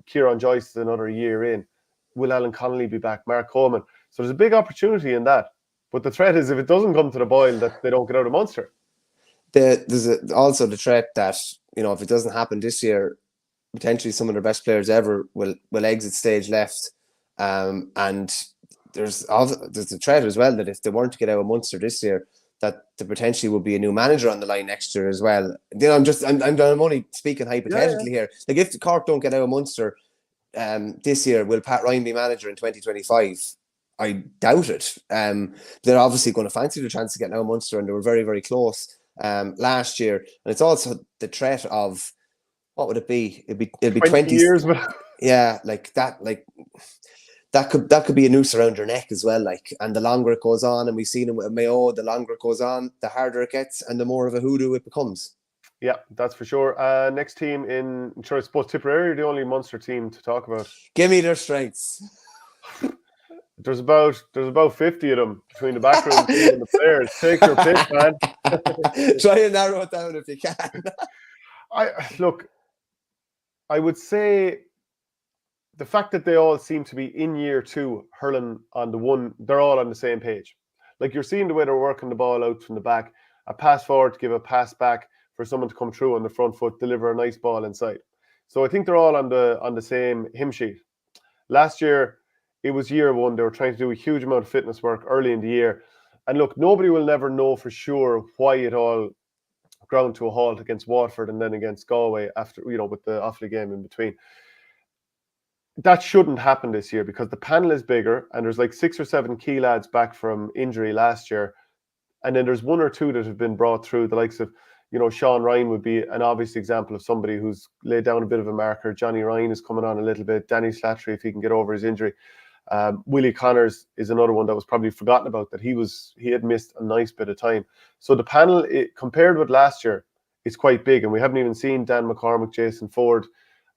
Speaker 1: Kieran Joyce is another year in. Will Alan Connolly be back? Mark Coleman. So there's a big opportunity in that. But the threat is if it doesn't come to the boil, that they don't get out of Munster.
Speaker 2: There's also the threat that, if it doesn't happen this year, potentially some of their best players ever will exit stage left. And there's a threat as well that if they weren't to get out of Munster this year, that there potentially would be a new manager on the line next year as well. I'm only speaking hypothetically here. If the Cork don't get out of Munster this year, will Pat Ryan be manager in 2025? I doubt it. They're obviously going to fancy the chance of getting out of Munster, and they were very, very close last year. And it's also the threat of, what would it be? It'd be 20
Speaker 1: years.
Speaker 2: Yeah, that could be a noose around your neck as well. And the longer it goes on, and we've seen it with Mayo, the longer it goes on, the harder it gets, and the more of a hoodoo it becomes.
Speaker 1: Yeah, that's for sure. Next team I'm sure I suppose Tipperary are the only Munster team to talk about.
Speaker 2: Give me their strengths.
Speaker 1: There's about 50 of them between the backroom team and the players. Take your pick, man.
Speaker 2: Try and narrow it down if you can.
Speaker 1: I would say the fact that they all seem to be in year 2 hurling on the one, they're all on the same page. Like you're seeing the way they're working the ball out from the back, a pass forward to give a pass back for someone to come through on the front foot, deliver a nice ball inside. So I think they're all on the same hymn sheet. Last year, it was year 1. They were trying to do a huge amount of fitness work early in the year. And look, nobody will never know for sure why it all ground to a halt against Watford and then against Galway after, with the Offaly game in between. That shouldn't happen this year because the panel is bigger and there's like 6 or 7 key lads back from injury last year. And then there's 1 or 2 that have been brought through. The likes of, Sean Ryan would be an obvious example of somebody who's laid down a bit of a marker. Johnny Ryan is coming on a little bit. Danny Slattery, if he can get over his injury. Willie Connors is another one that was probably forgotten about, that he had missed a nice bit of time. So the panel, compared with last year, is quite big. And we haven't even seen Dan McCormick, Jason Ford,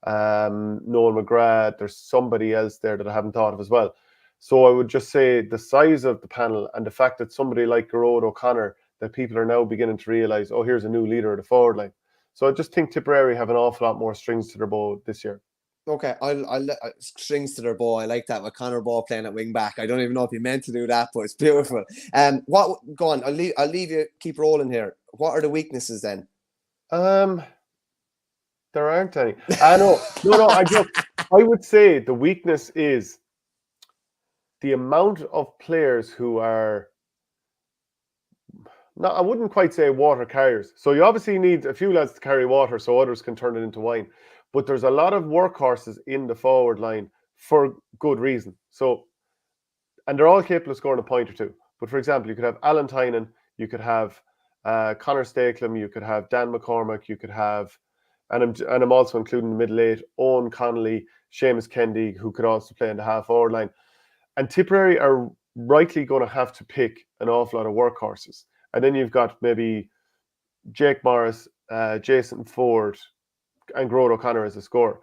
Speaker 1: Noel McGrath. There's somebody else there that I haven't thought of as well. So I would just say the size of the panel and the fact that somebody like Gerard O'Connor, that people are now beginning to realise, oh, here's a new leader of the forward line. So I just think Tipperary have an awful lot more strings to their bow this year.
Speaker 2: Okay, I'll strings to their bow. I like that with Conor Ball playing at wing back. I don't even know if he meant to do that, but it's beautiful. Go on. I'll leave you. Keep rolling here. What are the weaknesses then?
Speaker 1: There aren't any. No. I would say the weakness is the amount of players who are not. I wouldn't quite say water carriers. So you obviously need a few lads to carry water so others can turn it into wine. But there's a lot of workhorses in the forward line for good reason. So, and they're all capable of scoring a point or two. But for example, you could have Alan Tynan, you could have Conor Stakelum, you could have Dan McCormick, you could have, and I'm also including the middle 8, Owen Connolly, Seamus Kendi, who could also play in the half forward line. And Tipperary are rightly going to have to pick an awful lot of workhorses. And then you've got maybe Jake Morris, Jason Ford, and Gerard O'Connor as a scorer.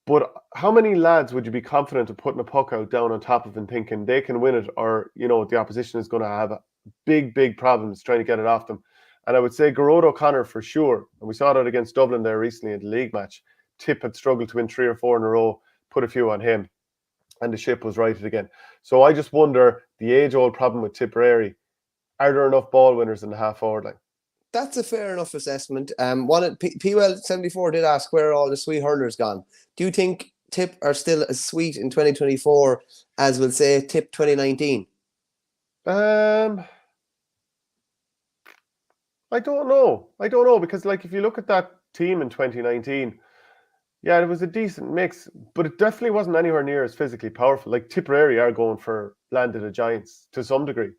Speaker 1: But how many lads would you be confident of putting a puck out down on top of and thinking they can win it, or the opposition is going to have big problems trying to get it off them? And I would say Gerard O'Connor for sure. And we saw that against Dublin there recently in the league match. Tip had struggled to win 3 or 4 in a row, put a few on him, and the ship was righted again. So I just wonder, the age-old problem with Tipperary, are there enough ball winners in the half-forward line?
Speaker 2: That's a fair enough assessment. PWell74 did ask, where are all the sweet hurlers gone? Do you think Tip are still as sweet in 2024 as we'll say Tip 2019?
Speaker 1: I don't know. Because if you look at that team in 2019, yeah, it was a decent mix, but it definitely wasn't anywhere near as physically powerful. Like Tipperary are going for landed the giants to some degree,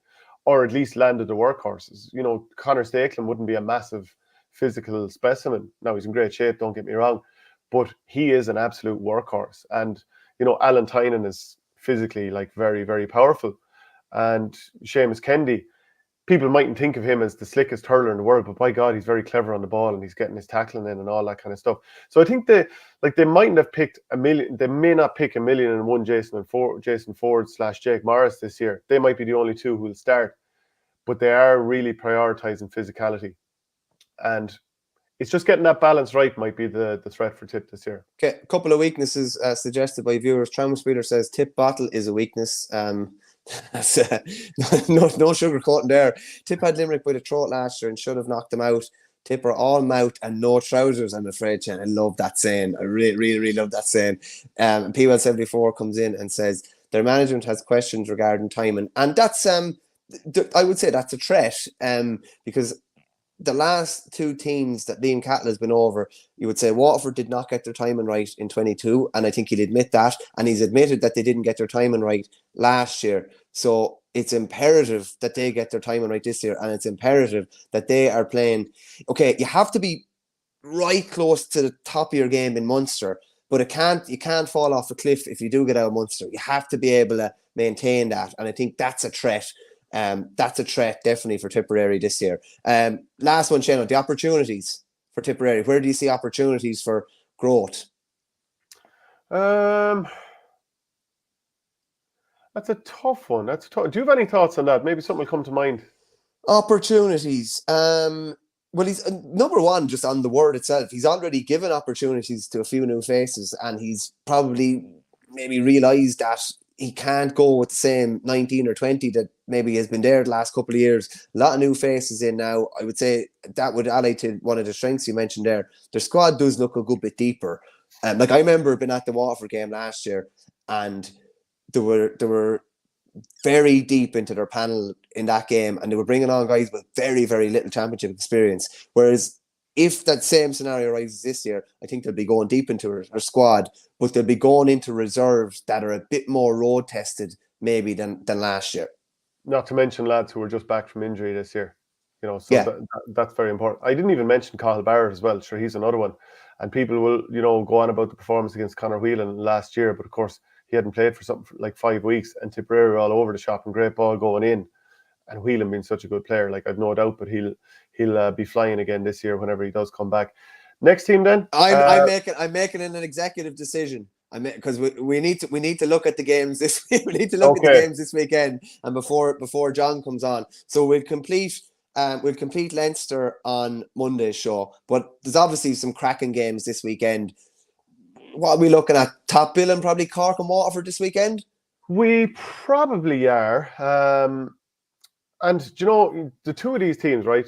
Speaker 1: or at least landed the workhorses. Conor Stakelum wouldn't be a massive physical specimen. Now, he's in great shape, don't get me wrong, but he is an absolute workhorse. And, Alan Tynan is physically very, very powerful. And Seamus Kendi, people mightn't think of him as the slickest hurler in the world, but by God, he's very clever on the ball and he's getting his tackling in and all that kind of stuff. So I think they mightn't have picked a million. They may not pick 1,000,001 Jason Ford / Jake Morris this year. They might be the only 2 who will start, but they are really prioritizing physicality. And it's just getting that balance right might be the threat for Tip this year.
Speaker 2: Okay, a couple of weaknesses suggested by viewers. Trauma Speeder says Tip bottle is a weakness. That's no sugarcoating there. Tip had Limerick by the throat last year and should have knocked them out. Tip are all mouth and no trousers, I'm afraid, Chen. I love that saying. I really love that saying. And PWell74 comes in and says their management has questions regarding timing. And that's I would say that's a threat, because the last 2 teams that Liam Cattell has been over, you would say Waterford did not get their timing right in 22, and I think he'd admit that, and he's admitted that they didn't get their timing right last year. So it's imperative that they get their timing right this year, and it's imperative that they are playing. Okay, you have to be right close to the top of your game in Munster, but you can't fall off a cliff if you do get out of Munster. You have to be able to maintain that, and I think that's a threat. That's a threat definitely for Tipperary this year. Last one, Shane, the opportunities for Tipperary. Where do you see opportunities for growth?
Speaker 1: That's a tough one. Do you have any thoughts on that? Maybe something will come to mind.
Speaker 2: Opportunities. Well, he's number one just on the word itself. He's already given opportunities to a few new faces, and he's probably maybe realised that he can't go with the same 19 or 20 that maybe has been there the last couple of years. A lot of new faces in now. I would say that would ally to one of the strengths you mentioned there. Their squad does look a good bit deeper. Like I remember being at the Waterford game last year, and there were very deep into their panel in that game, and they were bringing on guys with very, very little championship experience. Whereas if that same scenario arises this year, I think they'll be going deep into their squad, but they'll be going into reserves that are a bit more road tested maybe than last year.
Speaker 1: Not to mention lads who are just back from injury this year. So
Speaker 2: Yeah.
Speaker 1: that's very important. I didn't even mention Cathal Barrett as well. Sure, he's another one. And people will, go on about the performance against Conor Whelan last year, but of course he hadn't played for something like 5 weeks, and Tipperary all over the shop and great ball going in. And Whelan being such a good player, like I've no doubt, but he'll be flying again this year whenever he does come back. Next team then.
Speaker 2: I'm making an executive decision. Because we need to look at the games this week. We need to look at the games this weekend, and before John comes on. So we'll complete Leinster on Monday's show. But there's obviously some cracking games this weekend. What are we looking at? Top billing probably Cork and Waterford this weekend?
Speaker 1: We probably are. And the two of these teams, right?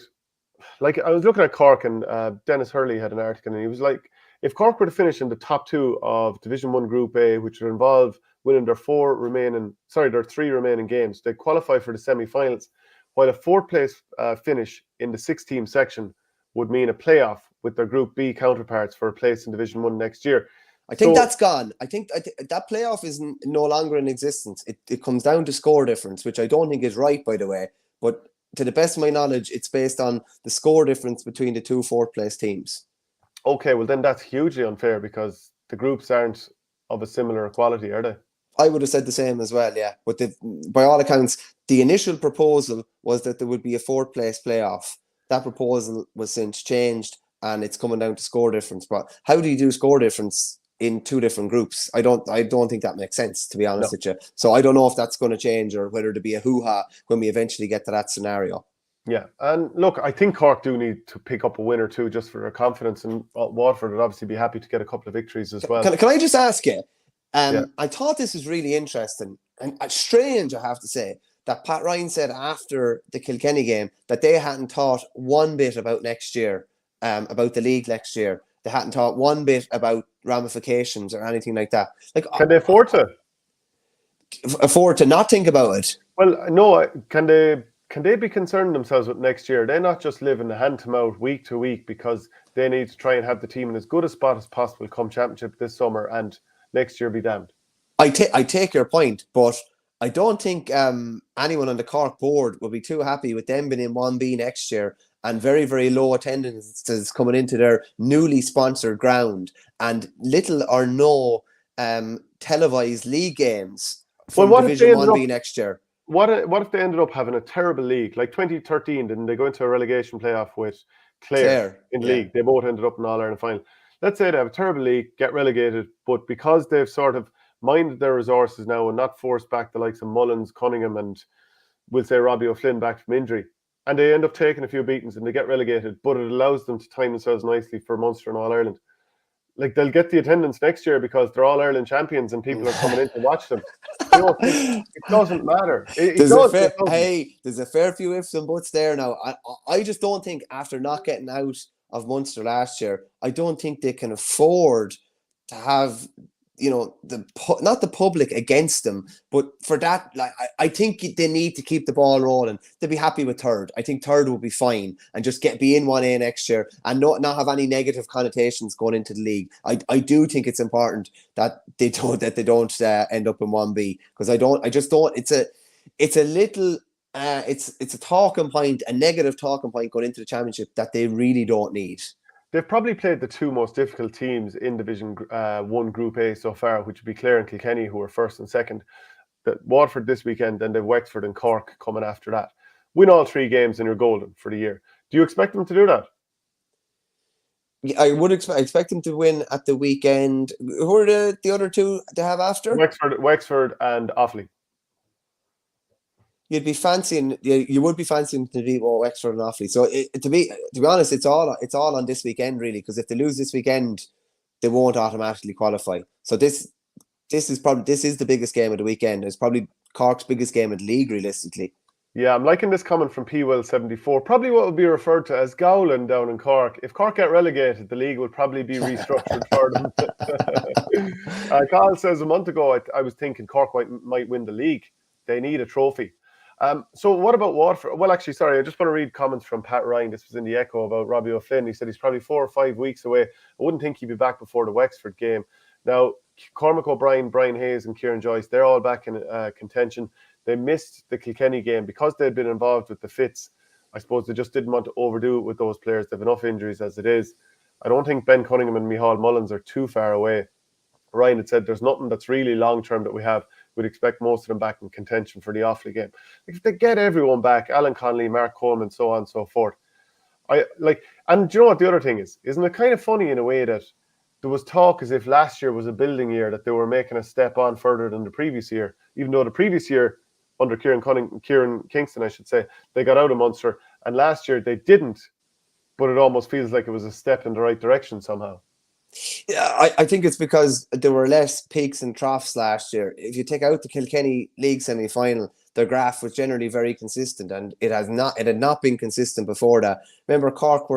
Speaker 1: Like I was looking at Cork, and Dennis Hurley had an article, and he was like, if Cork were to finish in the top two of Division 1 Group A, which would involve winning their three remaining games, they qualify for the semi-finals, while a fourth place finish in the 6-team section would mean a playoff with their Group B counterparts for a place in Division 1 next year.
Speaker 2: I think that's gone. I think that playoff is no longer in existence. It comes down to score difference, which I don't think is right, by the way. But to the best of my knowledge, it's based on the score difference between the two fourth-place teams.
Speaker 1: Okay, well then that's hugely unfair because the groups aren't of a similar quality, are they?
Speaker 2: I would have said the same as well, yeah. But by all accounts, the initial proposal was that there would be a fourth-place playoff. That proposal was since changed, and it's coming down to score difference. But how do you do score difference in two different groups? I don't think that makes sense, to be honest with you. So I don't know if that's going to change or whether to be a hoo-ha when we eventually get to that scenario.
Speaker 1: Yeah, and look, I think Cork do need to pick up a win or two just for their confidence, and Waterford would obviously be happy to get a couple of victories as well.
Speaker 2: Can I just ask you? I thought this was really interesting and strange, I have to say, that Pat Ryan said after the Kilkenny game that they hadn't thought one bit about next year, about the league next year. They hadn't thought one bit about ramifications or anything like that. Like,
Speaker 1: can they afford to?
Speaker 2: Afford to not think about it?
Speaker 1: Well, no. Can they be concerned themselves with next year? They're not just living hand to mouth week to week because they need to try and have the team in as good a spot as possible come championship this summer, and next year be damned.
Speaker 2: I take your point, but I don't think anyone on the Cork board will be too happy with them being in 1B next year and very, very low attendances coming into their newly sponsored ground and little or no televised league games from Division 1B next year.
Speaker 1: What if they ended up having a terrible league? Like 2013, didn't they go into a relegation playoff with Clare in the league? They both ended up in All-Ireland final. Let's say they have a terrible league, get relegated, but because they've sort of minded their resources now and not forced back the likes of Mullins, Cunningham, and we'll say Robbie O'Flynn back from injury, and they end up taking a few beatings and they get relegated, but it allows them to time themselves nicely for Munster and All-Ireland. Like, they'll get the attendance next year because they're All-Ireland champions and people are coming in to watch them. It doesn't matter. There's
Speaker 2: a fair few ifs and buts there now. I just don't think after not getting out of Munster last year, I don't think they can afford to have, not the public against them, but for that, like I think they need to keep the ball rolling. They'll be happy with third. I think third will be fine and just be in 1A next year and not have any negative connotations going into the league. I do think it's important that they don't end up in 1B because it's a talking point, a negative talking point going into the championship that they really don't need.
Speaker 1: They've probably played the two most difficult teams in Division 1 Group A so far, which would be Clare and Kilkenny, who are first and second. Waterford this weekend, and they've Wexford and Cork coming after that. Win all 3 games and you're golden for the year. Do you expect them to do that?
Speaker 2: Yeah, I would expect them to win at the weekend. Who are the other two they have after?
Speaker 1: Wexford and Offaly.
Speaker 2: you'd be fancying, you would be fancying to beat Wexford and Offaly. So to be honest, it's all on this weekend really, because if they lose this weekend, they won't automatically qualify. So this is the biggest game of the weekend. It's probably Cork's biggest game of the league, realistically.
Speaker 1: Yeah, I'm liking this comment from PWell74. Probably what would be referred to as Gowland down in Cork. If Cork get relegated, the league will probably be restructured for them. Carl says a month ago, I was thinking Cork might win the league. They need a trophy. So what about Waterford? Well, actually, sorry, I just want to read comments from Pat Ryan. This was in the Echo about Robbie O'Flynn. He said he's probably 4 or 5 weeks away. I wouldn't think he'd be back before the Wexford game. Now, Cormac O'Brien, Brian Hayes and Kieran Joyce, they're all back in contention. They missed the Kilkenny game because they'd been involved with the fits. I suppose they just didn't want to overdo it with those players. They have enough injuries as it is. I don't think Ben Cunningham and Micheál Mullins are too far away. Ryan had said there's nothing that's really long-term that we have. We'd expect most of them back in contention for the Offaly game. If they get everyone back, Alan Connolly, Mark Coleman, so on and so forth. And do you know what the other thing is? Isn't it kind of funny in a way that there was talk as if last year was a building year, that they were making a step on further than the previous year, even though the previous year, under Kieran Kingston, I should say, they got out of Munster, and last year they didn't, but it almost feels like it was a step in the right direction somehow.
Speaker 2: Yeah, I think it's because there were less peaks and troughs last year. If you take out the Kilkenny League semi-final, their graph was generally very consistent, and it had not been consistent before that. Remember, Cork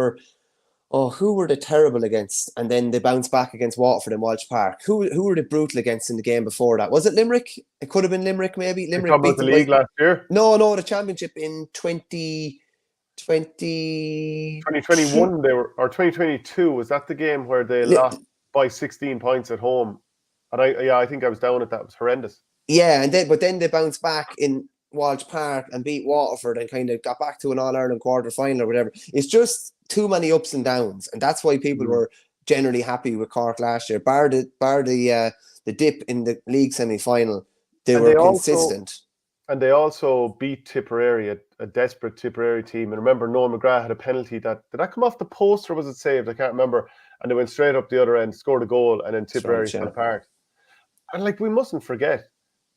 Speaker 2: who were they terrible against? And then they bounced back against Waterford in Walsh Park. Who were they brutal against in the game before that? Was it Limerick? It could have been Limerick, maybe. Limerick
Speaker 1: beat the league last year?
Speaker 2: No, the championship in 2021
Speaker 1: they were, or 2022. Was that the game where they lost by 16 points at home? And I think I was down at that. It was horrendous.
Speaker 2: Yeah, but then they bounced back in Walsh Park and beat Waterford and kind of got back to an All-Ireland quarter-final or whatever. It's just too many ups and downs, and that's why people were generally happy with Cork last year. Bar the dip in the league semi-final, they were consistent.
Speaker 1: And they also beat Tipperary, a desperate Tipperary team. And remember, Noel McGrath had a penalty did that come off the post or was it saved? I can't remember. And they went straight up the other end, scored a goal, and then Tipperary fell apart. And we mustn't forget,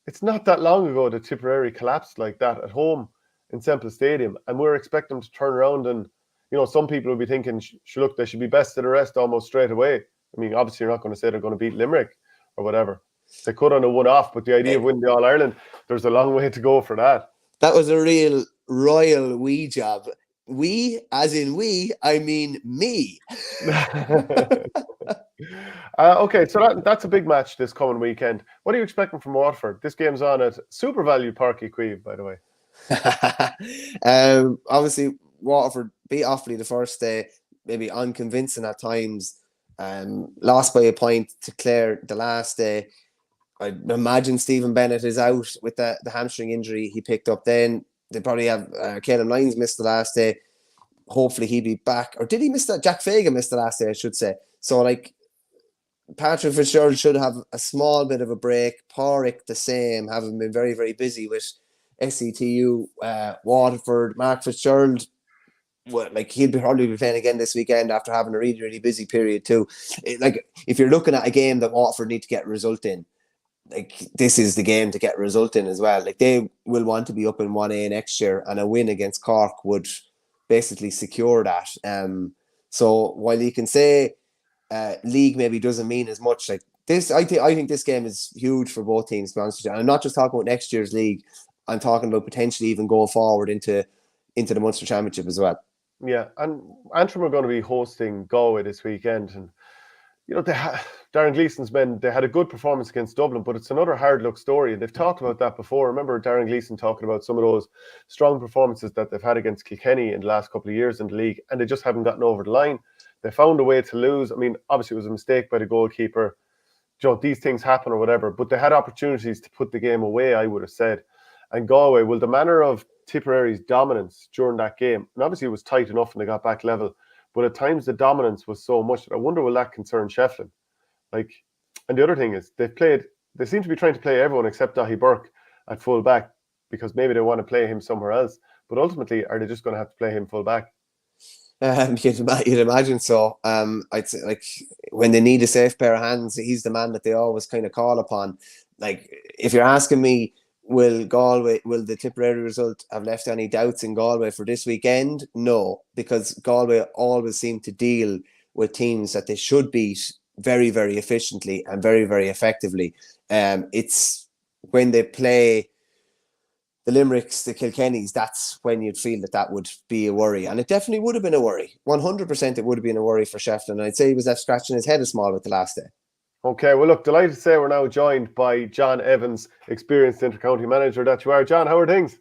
Speaker 1: it's not that long ago that Tipperary collapsed like that at home in Semple Stadium, and we're expecting them to turn around. And some people will be thinking, look, they should be best of the rest almost straight away. I mean, obviously you're not going to say they're going to beat Limerick or whatever. They could on a one-off, but the idea of winning the All-Ireland, there's a long way to go for that.
Speaker 2: That was a real royal we job. We, as in we, I mean me.
Speaker 1: Okay, so that's a big match this coming weekend. What are you expecting from Waterford? This game's on at Super Value Park Equive, by the way.
Speaker 2: Obviously, Waterford beat Offaly the first day, maybe unconvincing at times. Lost by a point to Clare the last day. I imagine Stephen Bennett is out with the hamstring injury he picked up then. They probably have Caleb Lyons missed the last day. Hopefully he'll be back. Or did he miss that? Jack Fagan missed the last day, I should say. So, Patrick Fitzgerald should have a small bit of a break. Porrick the same, having been very, very busy with SCTU, Waterford. Mark Fitzgerald, he'll probably be playing again this weekend after having a really, really busy period too. If you're looking at a game that Waterford need to get a result in, this is the game to get a result in as well. They will want to be up in 1A next year, and a win against Cork would basically secure that. So while you can say league maybe doesn't mean as much, this, I think this game is huge for both teams, to be honest with you. And I'm not just talking about next year's league. I'm talking about potentially even going forward into the Munster Championship as well.
Speaker 1: Yeah, and Antrim are going to be hosting Galway this weekend, and Darren Gleeson's men, they had a good performance against Dublin, but it's another hard luck story. And they've talked about that before. Remember Darren Gleeson talking about some of those strong performances that they've had against Kilkenny in the last couple of years in the league, and they just haven't gotten over the line. They found a way to lose. I mean, obviously it was a mistake by the goalkeeper. These things happen or whatever, but they had opportunities to put the game away, I would have said. And Galway, well, the manner of Tipperary's dominance during that game, and obviously it was tight enough and they got back level, but at times the dominance was so much that I wonder will that concern Shefflin? And the other thing is they seem to be trying to play everyone except Dahi Burke at full back because maybe they want to play him somewhere else. But ultimately, are they just going to have to play him full back?
Speaker 2: You'd imagine so. I'd say, when they need a safe pair of hands, he's the man that they always kind of call upon. If you're asking me, will the Tipperary result have left any doubts in Galway for this weekend? No, because Galway always seem to deal with teams that they should beat very, very efficiently and very, very effectively. It's when they play the Limericks, the Kilkennys, that's when you'd feel that would be a worry. And it definitely would have been a worry. 100% it would have been a worry for Shefflin. And I'd say he was left scratching his head a small with the last day.
Speaker 1: Okay, well, look, delighted to say we're now joined by John Evans, experienced intercounty manager that you are. John, how are things?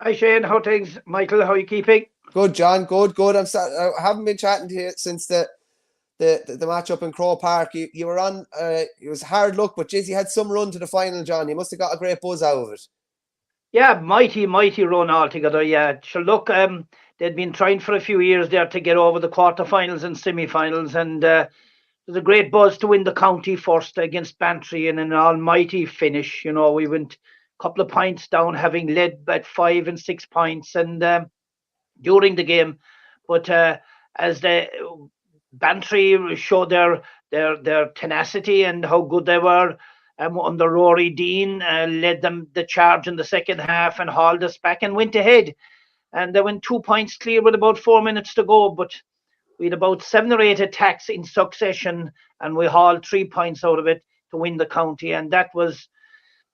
Speaker 3: Hi, Shane. How are things? Michael, how are you keeping?
Speaker 2: Good, John. Good. I haven't been chatting to you since the match up in Crow Park. You were on, it was hard luck, but geez, you had some run to the final, John. You must have got a great buzz out of it.
Speaker 3: Yeah, mighty run altogether. Yeah, sure. Look, they'd been trying for a few years there to get over the quarterfinals and semi-finals, and there's a great buzz to win the county first against Bantry in an almighty finish. You know, we went a couple of points down, having led at 5 and 6 points, and during the game, but as the Bantry showed their tenacity and how good they were. Under Rory Dean, led them the charge in the second half and hauled us back and went ahead. And they went 2 points clear with about 4 minutes to go. But we had about 7 or 8 attacks in succession, and we hauled 3 points out of it to win the county. And that was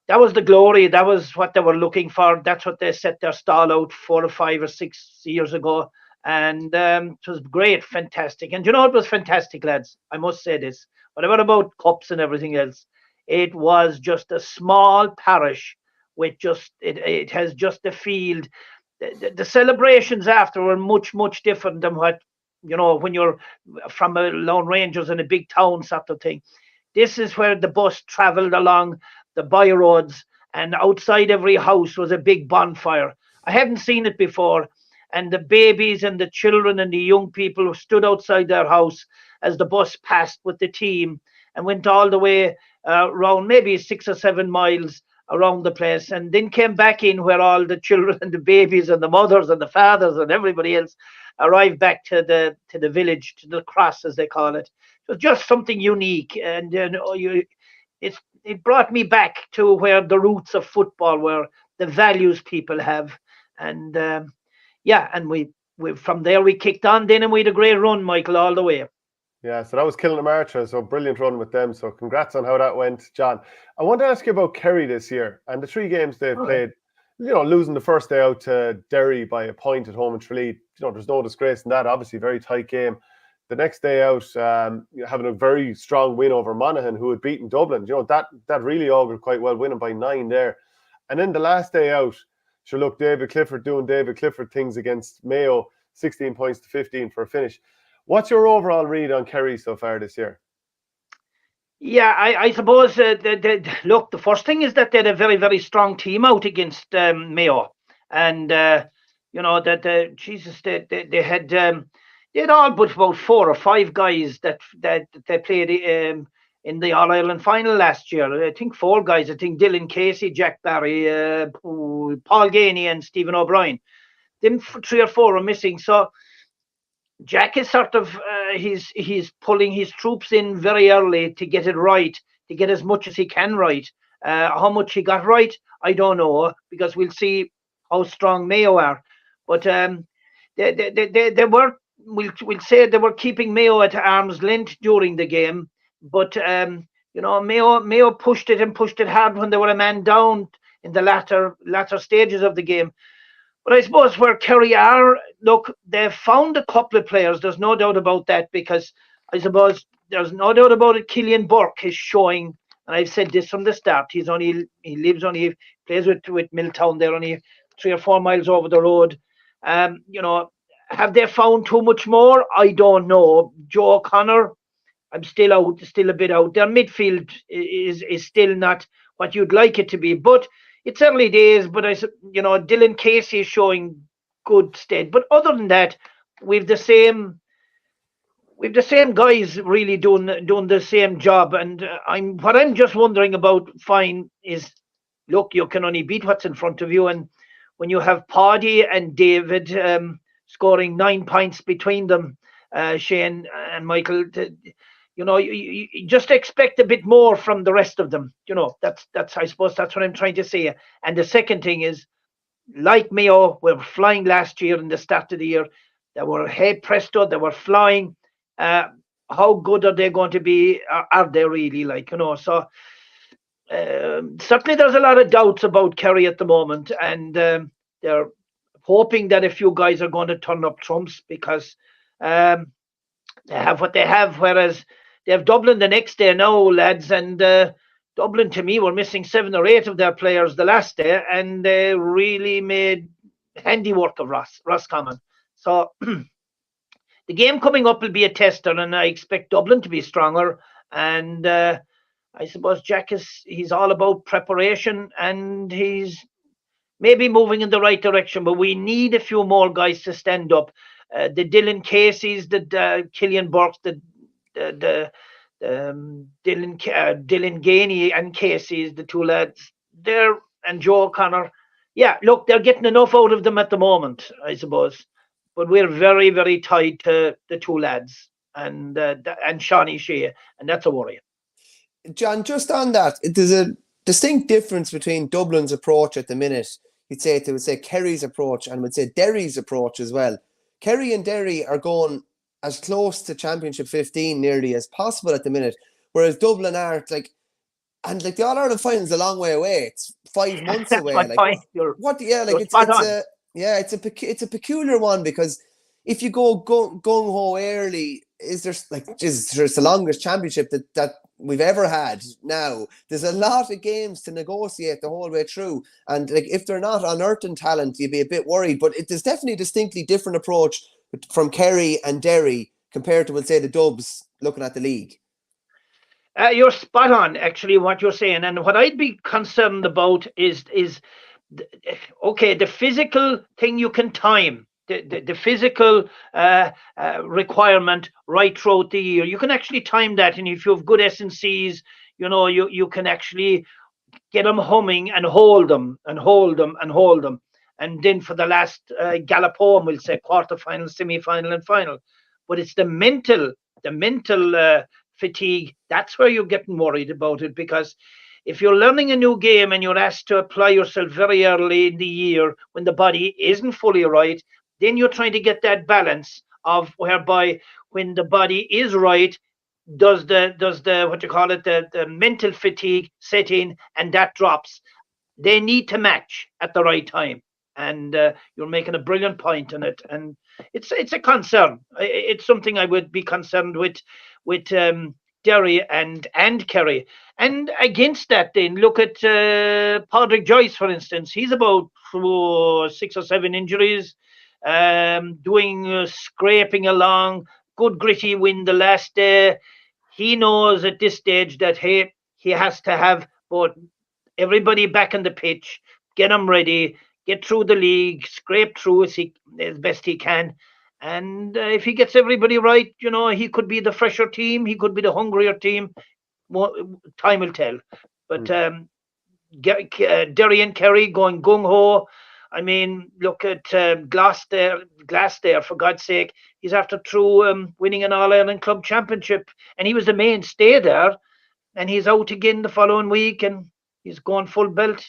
Speaker 3: the glory. That was what they were looking for. That's what they set their stall out 4 or 5 or 6 years ago. And it was great, fantastic. And you know, it was fantastic, lads. I must say this. Whatever about cups and everything else, it was just a small parish with just, it has just a field. The celebrations after were much different than what, you know, when you're from a Lone Rangers in a big town sort of thing. This is where the bus travelled along the by roads, and outside every house was a big bonfire. I haven't seen it before. And the babies and the children and the young people stood outside their house as the bus passed with the team and went all the way around maybe 6 or 7 miles around the place, and then came back in where all the children and the babies and the mothers and the fathers and everybody else arrived back to the village, to the cross as they call it. It was just something unique, and it brought me back to where the roots of football were, the values people have, and and we from there we kicked on then, and we had a great run, Michael, all the way.
Speaker 1: Yeah, so that was Killing Marcha, so brilliant run with them. So congrats on how that went, John. I want to ask you about Kerry this year and the 3 games they've played. You know, losing the first day out to Derry by a point at home in Tralee. You know, there's no disgrace in that. Obviously, very tight game. The next day out, having a very strong win over Monaghan, who had beaten Dublin. You know, that really augured quite well, winning by 9 there. And then the last day out, sure, look, David Clifford doing David Clifford things against Mayo, 16 points to 15 for a finish. What's your overall read on Kerry so far this year?
Speaker 3: Yeah, I suppose, look, the first thing is that they had a very, very strong team out against Mayo. And, you know, that, Jesus, they had all but about 4 or 5 guys that they played in the All-Ireland final last year. I think 4 guys. I think Dylan Casey, Jack Barry, Paul Gainey and Stephen O'Brien. Them 3 or 4 are missing. So Jack is sort of, he's pulling his troops in very early to get it right, to get as much as he can right. How much he got right, I don't know, because we'll see how strong Mayo are. But they were, we'll say they were keeping Mayo at arm's length during the game. But, you know, Mayo pushed it hard when they were a man down in the latter stages of the game. But I suppose where Kerry are, look, they've found a couple of players. There's no doubt about that, because I suppose there's no doubt about it. Killian Burke is showing, and I've said this from the start, he plays with Milltown. They're only 3 or 4 miles over the road. You know, have they found too much more? I don't know. Joe O'Connor, I'm still a bit out. Their midfield is still not what you'd like it to be, but it's early days. But you know, Dylan Casey is showing good stead. But other than that, we've the same guys really doing the same job. And what I'm just wondering about, fine, is, look, you can only beat what's in front of you, and when you have Paddy and David scoring 9 points between them, Shane and Michael, you know, you just expect a bit more from the rest of them. You know, that's I suppose that's what I'm trying to say. And the second thing is, like Mayo, we were flying last year in the start of the year. They were, hey presto, they were flying. How good are they going to be? Are they really, like, you know? So certainly there's a lot of doubts about Kerry at the moment, and they're hoping that a few guys are going to turn up trumps, because they have what they have, whereas they have Dublin the next day now, lads, and Dublin, to me, were missing 7 or 8 of their players the last day, and they really made handiwork of Roscommon. So the game coming up will be a tester, and I expect Dublin to be stronger. And I suppose he's all about preparation, and he's maybe moving in the right direction, but we need a few more guys to stand up. The Dylan Casey's, the Killian Burke, the Dylan Ganey and Casey's, the 2 lads there, and Joe O'Connor. Yeah, look, they're getting enough out of them at the moment, I suppose. But we're very, very tied to the 2 lads and Shawnee Shea, and that's a worry.
Speaker 2: John, just on that, there's a distinct difference between Dublin's approach at the minute. They would say Kerry's approach, and would say Derry's approach as well. Kerry and Derry are going as close to Championship 15 nearly as possible at the minute, whereas Dublin are the All-Ireland final is a long way away. It's 5 months away. It's a peculiar one, because if you go gung-ho early, it's the longest championship that we've ever had now. There's a lot of games to negotiate the whole way through, and if they're not unearthing talent, you'd be a bit worried. But there's definitely a distinctly different approach from Kerry and Derry compared to, we'll say, the Dubs looking at the league.
Speaker 3: You're spot on, actually, what you're saying. And what I'd be concerned about is okay, the physical thing you can time. The physical requirement right throughout the year, you can actually time that, and if you have good S&Cs, you know, you can actually get them humming and hold them and hold them and hold them, and then for the last gallop home, we'll say quarter-final, semi-final, and final. But it's the mental fatigue. That's where you're getting worried about it, because if you're learning a new game and you're asked to apply yourself very early in the year when the body isn't fully right, then you're trying to get that balance of whereby when the body is right, does the the mental fatigue set in, and that drops. They need to match at the right time, and you're making a brilliant point on it, and it's a concern. It's something I would be concerned with Derry and Kerry. And against that, then look at Padraig Joyce, for instance. He's about 6 or 7 injuries. Scraping along, good gritty win the last day. He knows at this stage that he has to have both everybody back on the pitch, get them ready, get through the league, scrape through as best he can. And if he gets everybody right, you know, he could be the fresher team, he could be the hungrier team. Time will tell. But Derry and Kerry going gung-ho. I mean, look at Glassdale, for God's sake. He's after winning an All-Ireland Club Championship, and he was the mainstay there, and he's out again the following week, and he's going full belt.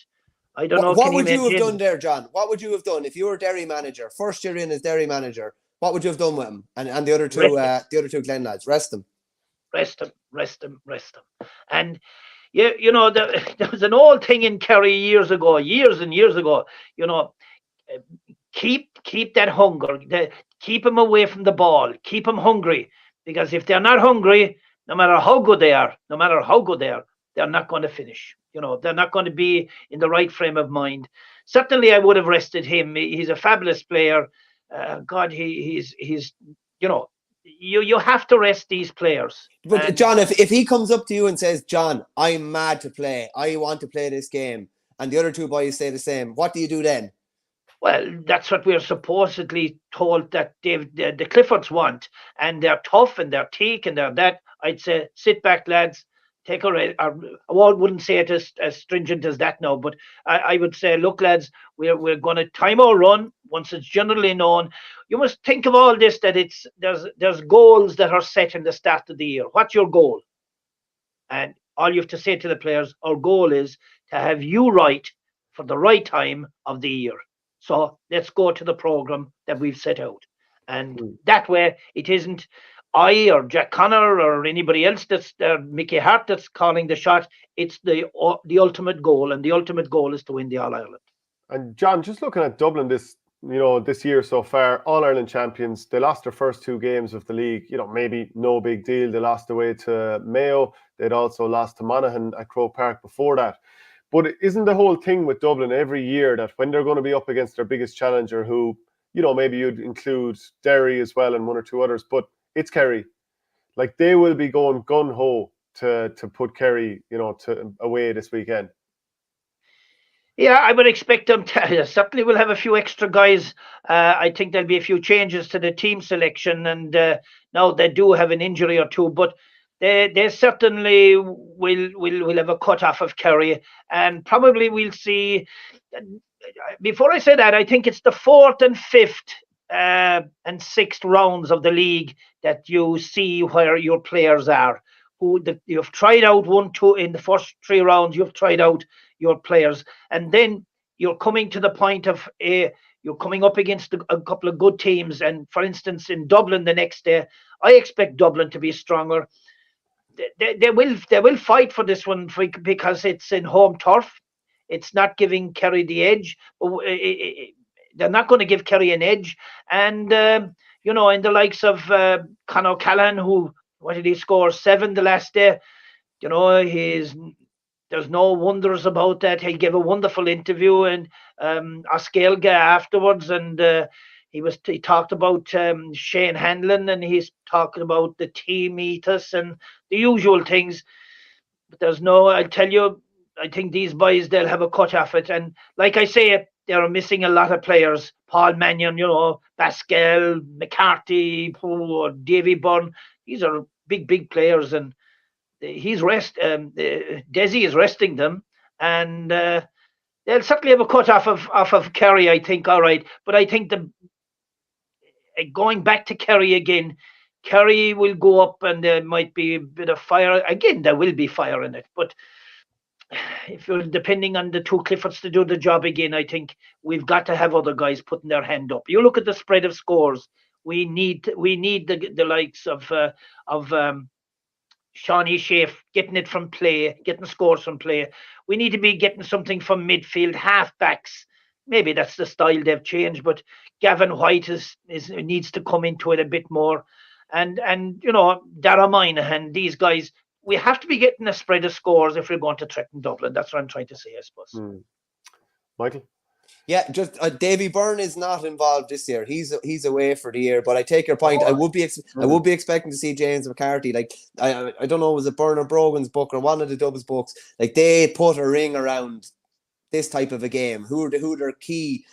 Speaker 3: I don't know.
Speaker 2: What would you have done there, John? What would you have done if you were Derry manager, first year in as Derry manager? What would you have done with him and the other two Glen lads? Rest them. And you know, there was an old thing in Kerry years and years ago. You know, keep that hunger. Keep them away from the ball. Keep them hungry, because if they're not hungry, no matter how good they are, they're not going to finish. You know, they're not going to be in the right frame of mind. Certainly, I would have rested him. He's a fabulous player. God, he's you know. You have to rest these players. But John, if he comes up to you and says, John, I'm mad to play, I want to play this game, and the other 2 boys say the same, what do you do then?
Speaker 3: Well, that's what we're supposedly told that the Cliffords want, and they're tough and they're teak and they're that. I'd say, sit back, lads, take a rest. I wouldn't say it as stringent as that now, but I would say, look, lads, we're going to time our run once it's generally known. You must think of all this, that there's goals that are set in the start of the year. What's your goal? And all you have to say to the players, our goal is to have you right for the right time of the year. So let's go to the program that we've set out. And that way, it isn't I or Jack Connor or anybody else that's Mickey Hart that's calling the shot. It's the ultimate goal, and the ultimate goal is to win the All-Ireland.
Speaker 1: And John, just looking at Dublin this year so far, All-Ireland champions, they lost their first 2 games of the league. Maybe no big deal. They lost away to Mayo. They'd also lost to Monaghan at Croke Park before that. But isn't the whole thing with Dublin every year that when they're going to be up against their biggest challenger, who, maybe you'd include Derry as well and 1 or 2 others, but it's Kerry. Like, they will be going gun-ho to put Kerry, away this weekend.
Speaker 3: Yeah, I would expect them to. Certainly will have a few extra guys. I think there'll be a few changes to the team selection, and now they do have an injury or two, but they certainly will have a cut-off of Kerry, and probably we'll see. Before I say that, I think it's the 4th and 5th and 6th rounds of the league that you see where your players are. You've tried out 1, 2 in the first 3 rounds. You've tried out your players, and then you're coming to the point of you're coming up against a couple of good teams. And for instance, in Dublin the next day, I expect Dublin to be stronger. They will fight for this one because it's in home turf. It's not giving Kerry the edge. They're not going to give Kerry an edge. And in the likes of Conor Callahan, who, what did he score? 7 the last day. There's no wonders about that. He gave a wonderful interview, and Oscailga afterwards, and he talked about Shane Hanlon, and he's talking about the team ethos and the usual things. But I'll tell you, I think these boys, they'll have a cut off it. And like I say, they're missing a lot of players. Paul Mannion, Pascal, McCarthy, Davy Byrne. These are big players, and Desi is resting them, and they'll certainly have a cut off of Kerry, I think. All right, but I think going back to Kerry again, Kerry will go up, and there might be a bit of fire again. There will be fire in it, but if you're depending on the 2 Cliffords to do the job again, I think we've got to have other guys putting their hand up. You look at the spread of scores. We need the likes of Shawnee Schaaf getting it from play, getting scores from play. We need to be getting something from midfield, halfbacks. Maybe that's the style they've changed, but Gavin White needs to come into it a bit more. And Dara Moynihan, these guys, we have to be getting a spread of scores if we're going to threaten Dublin. That's what I'm trying to say, I suppose.
Speaker 1: Michael?
Speaker 2: Yeah, just Davy Byrne is not involved this year. He's away for the year. But I take your point. I would be expecting to see James McCarthy. Like I don't know, was it Bernard Brogan's book or one of the Dubs books? Like, they put a ring around this type of a game. Who their key,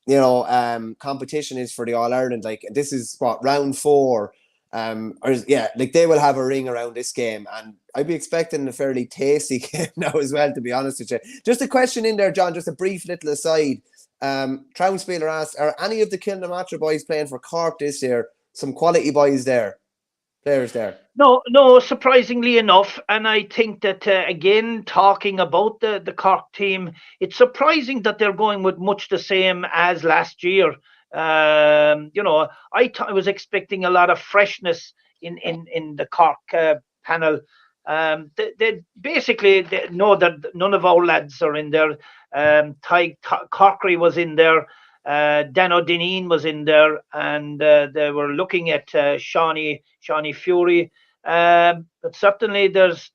Speaker 2: competition is for the All Ireland. Like, this is what, round 4. They will have a ring around this game, and I'd be expecting a fairly tasty game now as well, to be honest with you. Just a question in there, John, just a brief little aside. Trounspieler asked, are any of the Kilnamatra boys playing for Cork this year? Some quality players there.
Speaker 3: No, surprisingly enough, and I think that again, talking about the Cork team, it's surprising that they're going with much the same as last year. I was expecting a lot of freshness in the Cork panel. They basically know that none of our lads are in there. Ty Corkery was in there. Dan O'Dineen was in there, and they were looking at Shawnee Fury. But certainly there's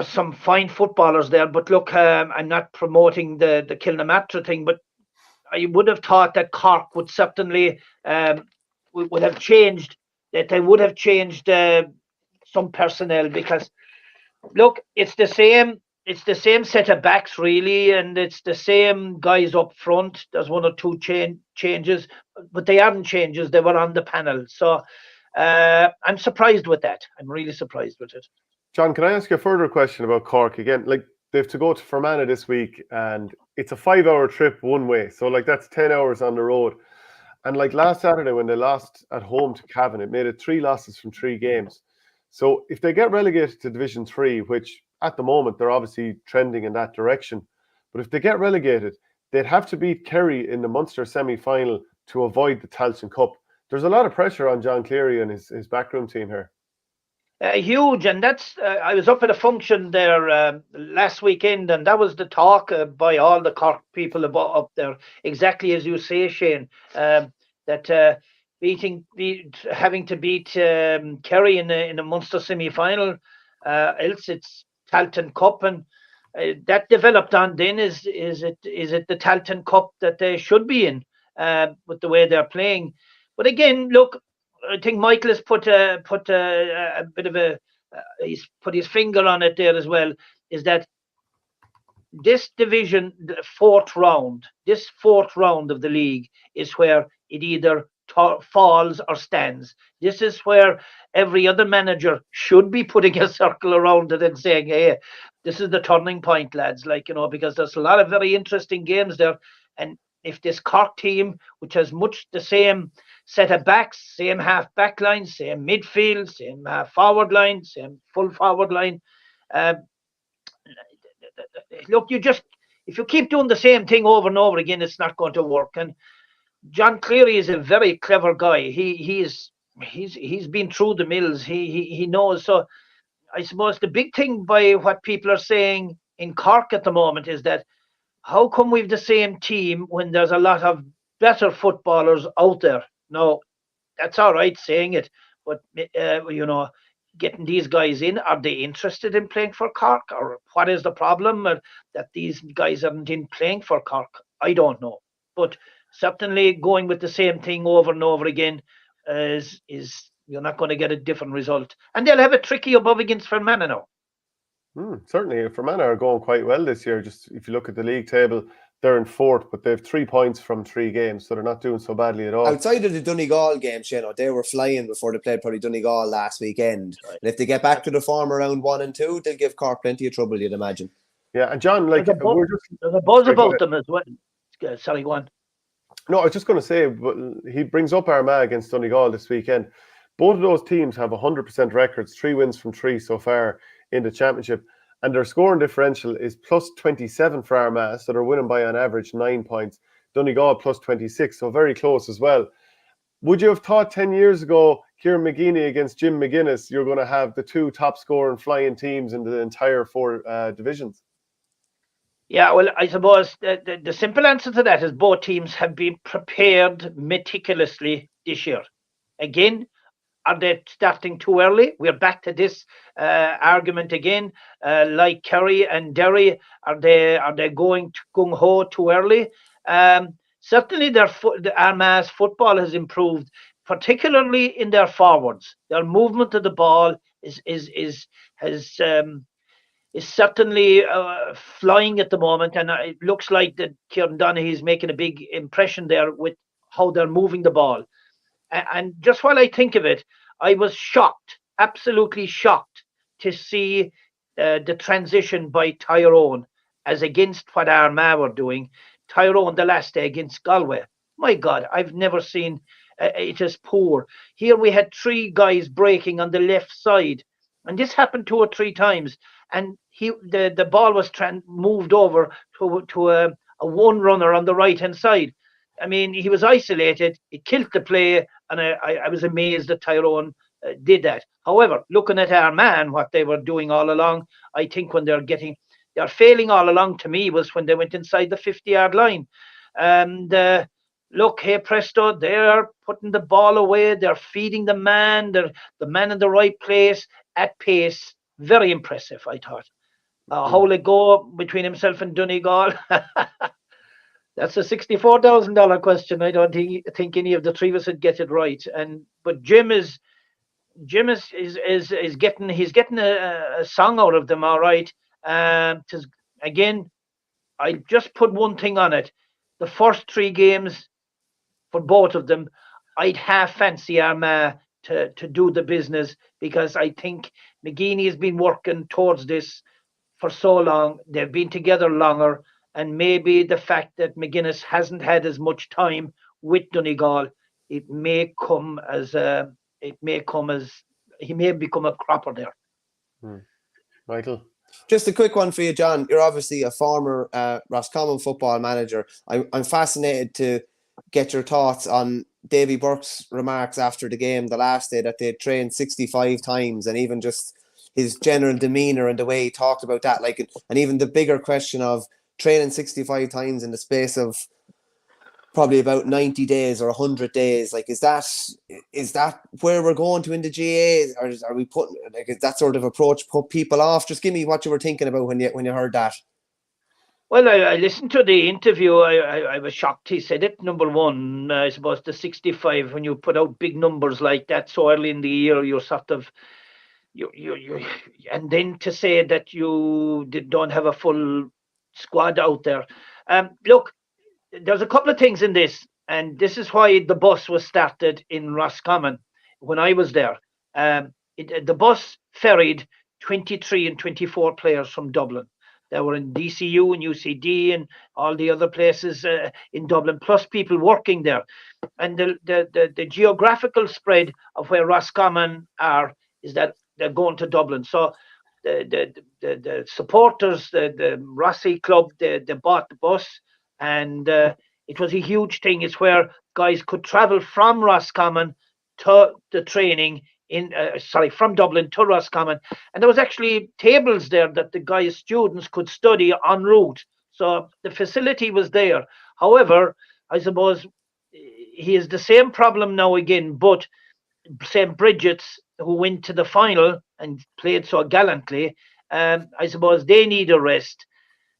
Speaker 3: some fine footballers there. But look, I'm not promoting the Kilnamatra thing, but I would have thought that Cork would certainly would have changed. That they would have changed some personnel, because look, it's the same set of backs really, and it's the same guys up front. There's 1 or 2 changes, but they aren't changes. They were on the panel. So I'm surprised with that. I'm really surprised with it.
Speaker 1: John, can I ask you a further question about Cork again? Like, they have to go to Fermanagh this week, and it's a 5-hour trip one way. So, like, that's 10 hours on the road. And like last Saturday, when they lost at home to Cavan, it made it 3 losses from 3 games. So if they get relegated to Division 3, which at the moment they're obviously trending in that direction, but if they get relegated, they'd have to beat Kerry in the Munster semi-final to avoid the Tailteann Cup. There's a lot of pressure on John Cleary and his backroom team here.
Speaker 3: Huge, and that's I was up at a function there last weekend, and that was the talk by all the Cork people up there, exactly as you say, Shane, that having to beat Kerry in the Munster semi-final, else it's Tailteann Cup, and that developed on then is it the Tailteann Cup that they should be in with the way they're playing. But again, look, I think Michael has put a bit of he's put his finger on it there as well, is that this division, the fourth round of the league is where it either falls or stands. This is where every other manager should be putting a circle around it and saying, hey, this is the turning point, lads, because there's a lot of very interesting games there. And if this Cork team, which has much the same set of backs, same half back line, same midfield, same forward line, same full forward line, look, if you keep doing the same thing over and over again, it's not going to work. And John Cleary is a very clever guy. He's been through the mills. He knows. So I suppose the big thing by what people are saying in Cork at the moment is that how come we've the same team when there's a lot of better footballers out there? No, that's all right saying it, but getting these guys in, are they interested in playing for Cork, or what is the problem that these guys aren't in playing for Cork? I don't know, but certainly going with the same thing over and over again is you're not going to get a different result, and they'll have a tricky above against Fermanagh now.
Speaker 1: Certainly, Fermanagh are going quite well this year. Just if you look at the league table, they're in 4th, but they have 3 points from 3 games, so they're not doing so badly at all.
Speaker 2: Outside of the Donegal game, they were flying before they played probably Donegal last weekend. Right. And if they get back to the form around 1 and 2, they'll give Cork plenty of trouble, you'd imagine.
Speaker 1: Yeah, and John,
Speaker 3: there's a buzz about them as well. Sorry, go on.
Speaker 1: No, I was just going to say, he brings up Armagh against Donegal this weekend. Both of those teams have 100% records, 3 wins from 3 so far in the championship, and their scoring differential is plus 27 for Armagh, so they're winning by on average 9 points. Donegal plus 26, so very close as well. Would you have thought 10 years ago, Kieran McGeeney against Jim McGuinness, you're going to have the 2 top scoring flying teams in the entire 4 divisions?
Speaker 3: Yeah, well, I suppose the simple answer to that is both teams have been prepared meticulously this year. Again, are they starting too early? We're back to this argument again. Like Kerry and Derry, are they going gung-ho too early? Certainly, the Armagh's football has improved, particularly in their forwards. Their movement of the ball is certainly flying at the moment, and it looks like that Kieran Donaghy is making a big impression there with how they're moving the ball. And just while I think of it, I was shocked, absolutely shocked, to see the transition by Tyrone as against what Armagh were doing. Tyrone the last day against Galway. My God, I've never seen it as poor. Here we had 3 guys breaking on the left side, and this happened 2 or 3 times. And the ball was moved over to a one runner on the right hand side. I mean, he was isolated. It killed the play, and I was amazed that Tyrone did that. However, looking at Armagh, what they were doing all along, I think when they're failing all along to me was when they went inside the 50-yard line. And look, hey presto, they're putting the ball away. They're feeding the man. They're the man in the right place at pace. Very impressive, I thought. How will it go between himself and Donegal? That's a $64,000 question. I don't think any of the 3 of us would get it right. But Jim is getting a song out of them, all right. Again, I just put one thing on it. The first 3 games for both of them, I'd half fancy Armagh to do the business, because I think McGeaney has been working towards this for so long. They've been together longer, and maybe the fact that McGuinness hasn't had as much time with Donegal, it may come as he may become a cropper there.
Speaker 1: Michael?
Speaker 2: Just a quick one for you, John. You're obviously a former Roscommon football manager. I'm fascinated to get your thoughts on Davy Burke's remarks after the game the last day, that they trained 65 times, and even just his general demeanour and the way he talked about that. Like, and even the bigger question of training 65 times in the space of probably about 90 days or 100 days. Like, is that where we're going to in the GA? Or are we putting, like, is that sort of approach put people off? Just give me what you were thinking about when you heard that.
Speaker 3: Well, I listened to the interview. I was shocked he said it. Number one, I suppose the 65, when you put out big numbers like that so early in the year, you're sort of, you and then to say that you don't have a full squad out there. Look, there's a couple of things in this, and this is why the bus was started in Roscommon when I was there. The bus ferried 23 and 24 players from Dublin. They were in DCU and UCD and all the other places in Dublin, plus people working there. And the geographical spread of where Roscommon are is that they're going to Dublin. So the supporters, the Rossi club, they bought the bus, and it was a huge thing. It's where guys could travel from Roscommon to the training from Dublin to Roscommon, and there was actually tables there that the guys, students, could study en route. So the facility was there. However, I suppose he has the same problem now again, but St. Bridget's, who went to the final and played so gallantly, I suppose they need a rest.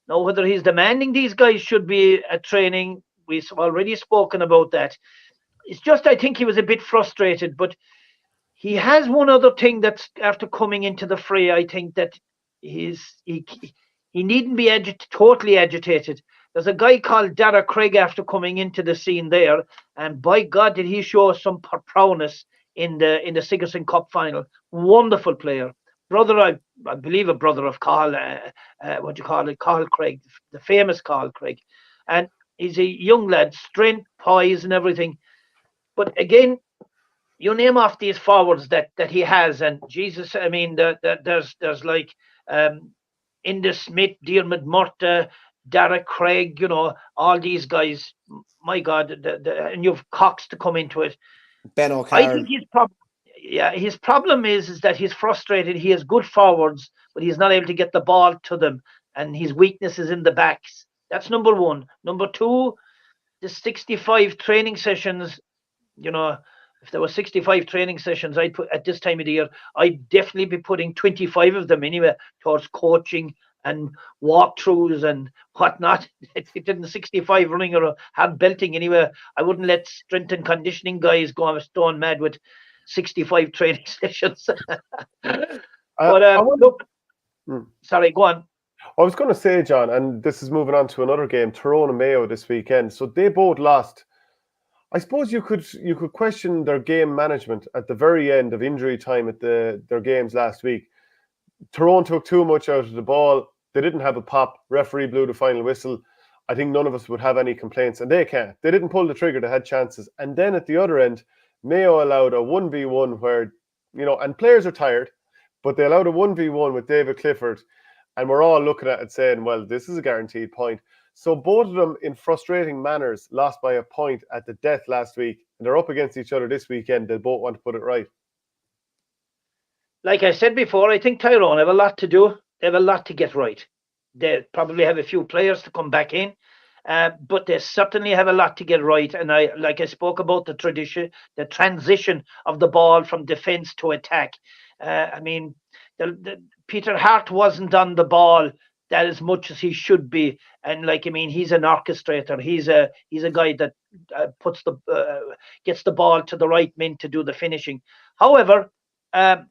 Speaker 3: Now, whether he's demanding these guys should be at training, we've already spoken about that. It's just, I think he was a bit frustrated, but he has one other thing that's after coming into the fray. I think that he needn't be totally agitated. There's a guy called Dara Craig after coming into the scene there, and by God, did he show some prowess in the Sigerson Cup final. Wonderful player. Brother, I believe a brother of Carl, Carl Craig, the famous Carl Craig. And he's a young lad, strength, poise and everything. But again, you name off these forwards that he has, and Jesus, I mean, there's like Inda Smith, Diarmid Murta, Dara Craig, all these guys. My God, and you've Cox to come into it.
Speaker 2: Ben O'Carroll.
Speaker 3: I think his problem is that he's frustrated. He has good forwards, but he's not able to get the ball to them, and his weakness is in the backs. That's number one. Number two, the 65 training sessions. If there were 65 training sessions, I'd put at this time of the year, I'd definitely be putting 25 of them anyway towards coaching and walkthroughs and whatnot. If it didn't 65 running or hard belting anyway, I wouldn't let strength and conditioning guys go stone mad with 65 training sessions. Look, sorry, go on.
Speaker 1: I was going to say, John, and this is moving on to another game, Tyrone and Mayo this weekend. So they both lost. I suppose you could question their game management at the very end of injury time at their games last week. Tyrone took too much out of the ball. They didn't have a pop. Referee blew the final whistle. I think none of us would have any complaints, and they can't. They didn't pull the trigger. They had chances. And then at the other end, Mayo allowed a 1v1 where, and players are tired, but they allowed a 1v1 with David Clifford, and we're all looking at it saying, well, this is a guaranteed point. So both of them, in frustrating manners, lost by a point at the death last week, and they're up against each other this weekend. They both want to put it right.
Speaker 3: Like I said before, I think Tyrone have a lot to do. They have a lot to get right. They probably have a few players to come back in, but they certainly have a lot to get right. And I spoke about the transition of the ball from defence to attack. Peter Hart wasn't on the ball that as much as he should be, and he's an orchestrator. He's a guy that gets the ball to the right men to do the finishing. However,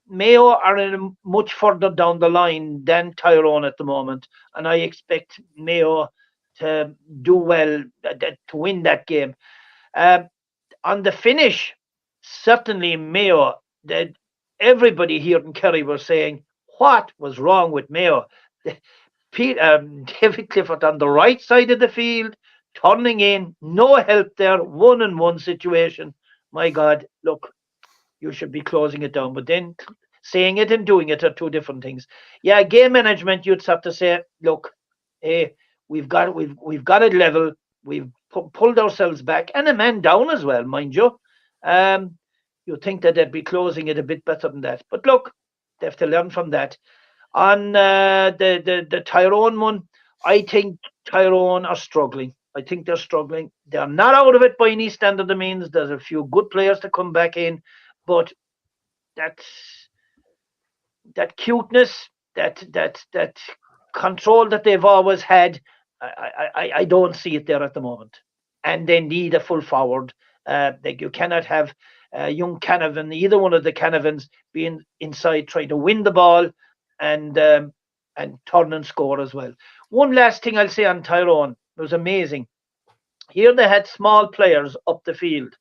Speaker 3: Mayo are much further down the line than Tyrone at the moment, and I expect Mayo to do well to win that game. On the finish, certainly Mayo, that everybody here in Kerry were saying, what was wrong with Mayo? David Clifford on the right side of the field, turning in, no help there, 1-on-1 situation. My God, look, you should be closing it down. But then saying it and doing it are two different things. Yeah, game management, you'd have to say, look, hey, we've got it level. We've pulled ourselves back and a man down as well, mind you. You'd think that they'd be closing it a bit better than that. But look, they have to learn from that. On the Tyrone one, I think Tyrone are struggling. I think they're struggling. They're not out of it by any standard of means. There's a few good players to come back in, but that cuteness, that control that they've always had, I don't see it there at the moment. And they need a full forward. You cannot have young Canavan, either one of the Canavans, being inside trying to win the ball and turn and score as well. One last thing I'll say on Tyrone, it was amazing. Here they had small players up the field.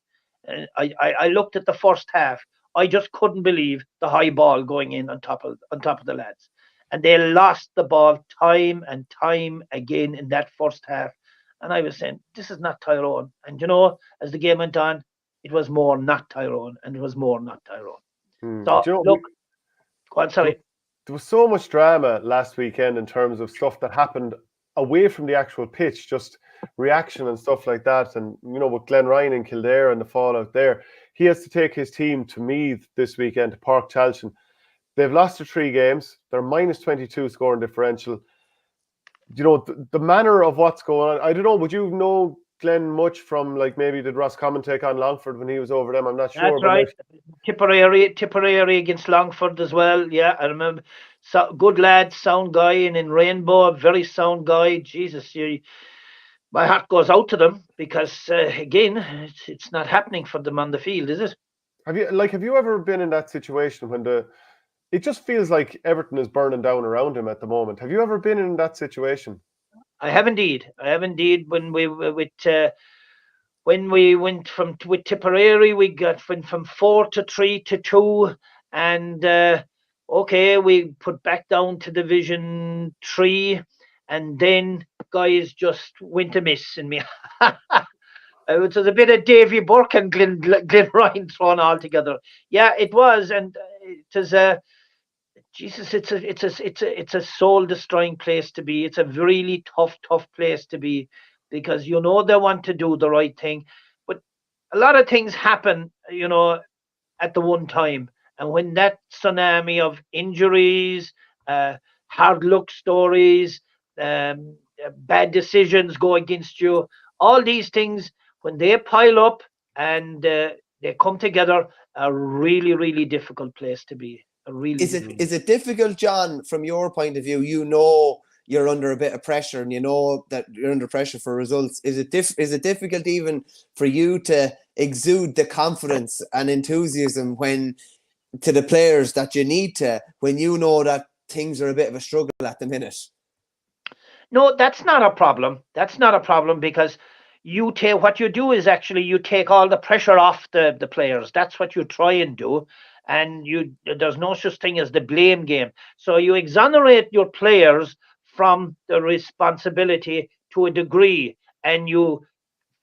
Speaker 3: I looked at the first half. I just couldn't believe the high ball going in on top of the lads, and they lost the ball time and time again in that first half. And I was saying, this is not Tyrone. And as the game went on, it was more not Tyrone, and it was more not Tyrone. So look, go on, sorry.
Speaker 1: There was so much drama last weekend in terms of stuff that happened away from the actual pitch, just reaction and stuff like that. And, with Glenn Ryan and Kildare and the fallout there, he has to take his team to Meath this weekend, to Park Chalchin. They've lost their 3 games. They're minus 22 scoring differential. The manner of what's going on, I don't know, would you know Glenn much from, maybe did Roscommon take on Longford when he was over them? I'm not sure.
Speaker 3: That's right. Tipperary against Longford as well. Yeah, I remember. So, good lad, sound guy, and in Rainbow, a very sound guy. Jesus, my heart goes out to them because, again, it's not happening for them on the field, is it?
Speaker 1: Have you ever been in that situation when it just feels like everything is burning down around him at the moment? Have you ever been in that situation?
Speaker 3: I have indeed. When we went with Tipperary, we went from 4-3 to 2, and we put back down to Division 3, and then guys just went amiss in me. It was a bit of Davy Burke and Glenn Ryan thrown all together. Yeah, it was, and it was Jesus, it's a soul destroying place to be. It's a really tough place to be, because they want to do the right thing, but a lot of things happen, at the one time. And when that tsunami of injuries, hard luck stories, bad decisions go against you, all these things, when they pile up and they come together, a really, really difficult place to be.
Speaker 2: Is it difficult, John, from your point of view? You're under a bit of pressure, and that you're under pressure for results. Is it difficult even for you to exude the confidence and enthusiasm to the players that you need to, when you know that things are a bit of a struggle at the minute?
Speaker 3: No, that's not a problem. That's not a problem, because what you do is actually you take all the pressure off the players. That's what you try and do. And there's no such thing as the blame game. So you exonerate your players from the responsibility to a degree, and you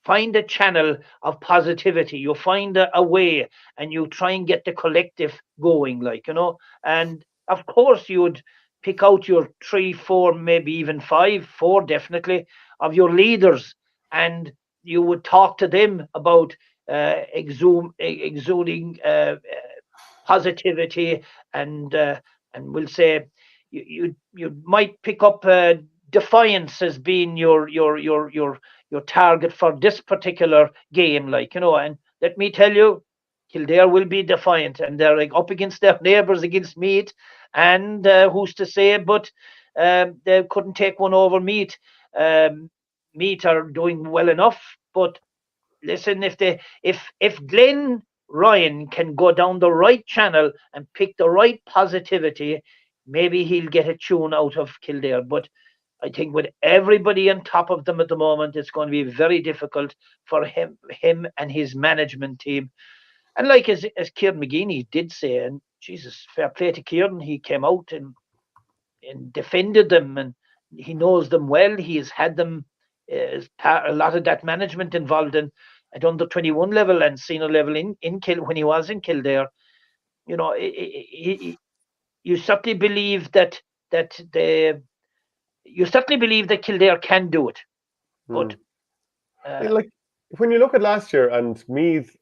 Speaker 3: find a channel of positivity. You find a way, and you try and get the collective going, And of course, you would pick out your 3, 4, maybe even 5, 4 definitely, of your leaders, and you would talk to them about exuding positivity, and we'll say you might pick up defiance as being your target for this particular game, and let me tell you, Kildare will be defiant, and they're up against their neighbours against Meath, and who's to say, but they couldn't take one over Meath. Meath are doing well enough, but listen, if Glenn Ryan can go down the right channel and pick the right positivity, maybe he'll get a tune out of Kildare. But I think with everybody on top of them at the moment, it's going to be very difficult for him and his management team. And like as Kieran McGeaney did say, and Jesus, fair play to Kieran, he came out and defended them, and he knows them well. He has had them as part, a lot of that management involved in at under 21 level and senior level in when he was in Kildare. You know, you certainly believe that you certainly believe that Kildare can do it, but
Speaker 1: like when you look at last year and Meath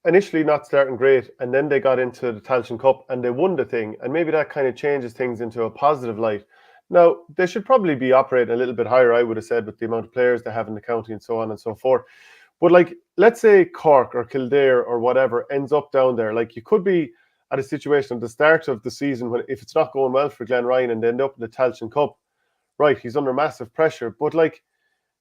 Speaker 1: initially not starting great, and then they got into the Tailteann Cup and they won the thing, and maybe that kind of changes things into a positive light. Now, they should probably be operating a little bit higher, I would have said, with the amount of players they have in the county and so on and so forth. But like, let's say Cork or Kildare or whatever ends up down there. Like, you could be at a situation at the start of the season when, if it's not going well for Glen Ryan and they end up in the Tailteann Cup, right, he's under massive pressure. But like,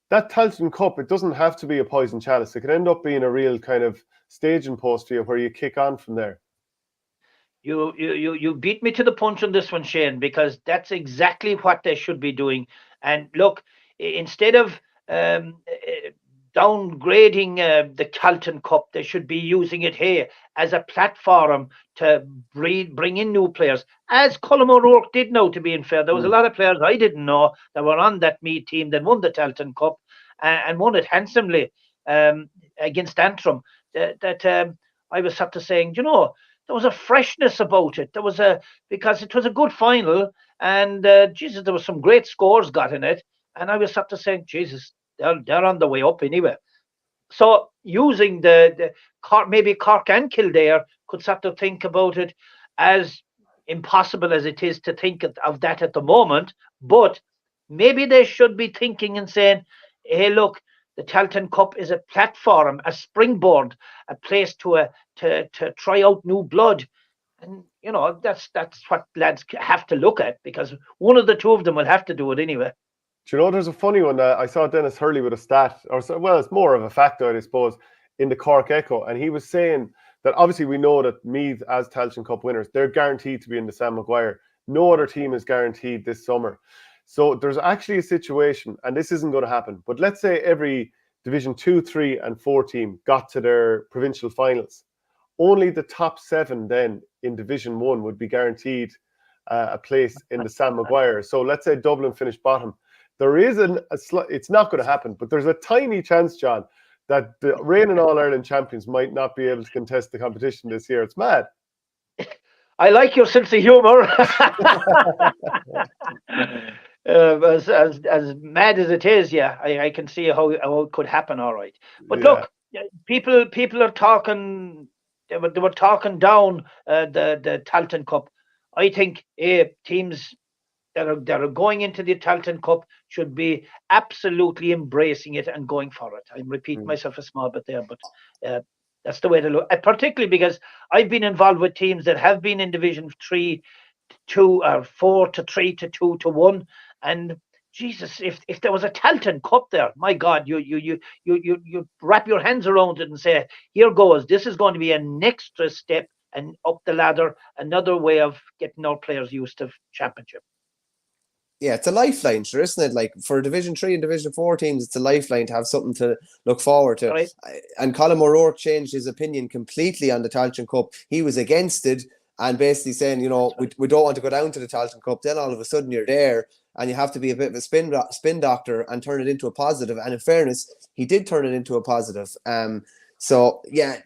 Speaker 1: that Tailteann Cup, it doesn't have to be a poison chalice. It could end up being a real kind of staging post for you where you kick on from there.
Speaker 3: You beat me to the punch on this one, Shane, because that's exactly what they should be doing. And look, instead of downgrading the Tailteann Cup, they should be using it here as a platform to bring in new players, as Colm O'Rourke did know, to be fair. There was a lot of players I didn't know that were on that Meath team that won the Tailteann Cup and won it handsomely against Antrim. That I was sort of saying, you know, there was a freshness about it. There was because it was a good final, and Jesus, there was some great scores got in it. And I was sort of saying, Jesus, they're on the way up anyway. So using the Cork, maybe Cork and Kildare could sort of think about it, as impossible as it is to think of that at the moment. But maybe they should be thinking and saying, hey, look, the Tailteann Cup is a platform, a springboard, a place to try out new blood. And, you know, that's what lads have to look at, because one of the two of them will have to do it anyway.
Speaker 1: Do you know, there's a funny one. I saw Dennis Hurley with a stat, well, it's more of a factoid, I suppose, in the Cork Echo. And he was saying that obviously we know that Meath, as Tailteann Cup winners, they're guaranteed to be in the Sam Maguire. No other team is guaranteed this summer. So there's actually a situation, and this isn't going to happen, but let's say every Division 2, 3 and 4 team got to their provincial finals. Only the top 7 then in Division 1 would be guaranteed a place in the Sam Maguire. So let's say Dublin finished bottom. There is it's not going to happen, but there's a tiny chance, John, that the reigning All-Ireland champions might not be able to contest the competition this year. It's mad.
Speaker 3: I like your sense of humour. As mad as it is, yeah, I can see how it could happen. All right, but look, people are talking. They were talking down the Tailteann Cup. I think teams that are going into the Tailteann Cup should be absolutely embracing it and going for it. I'm repeating myself a small bit there, but that's the way to look. Particularly because I've been involved with teams that have been in Division 3, 2 or 4 to 3 to 2 to 1, and Jesus, if there was a Tailteann Cup there, my God, you wrap your hands around it and say, here goes. This is going to be an extra step and up the ladder, another way of getting our players used to championship.
Speaker 2: Yeah, it's a lifeline, sure, isn't it? Like for Division 3 and Division 4 teams, it's a lifeline to have something to look forward to.
Speaker 3: Right.
Speaker 2: And Colm O'Rourke changed his opinion completely on the Tailteann Cup. He was against it and basically saying, you know, we don't want to go down to the Tailteann Cup. Then all of a sudden you're there and you have to be a bit of a spin doctor and turn it into a positive. And in fairness, he did turn it into a positive. So, yeah,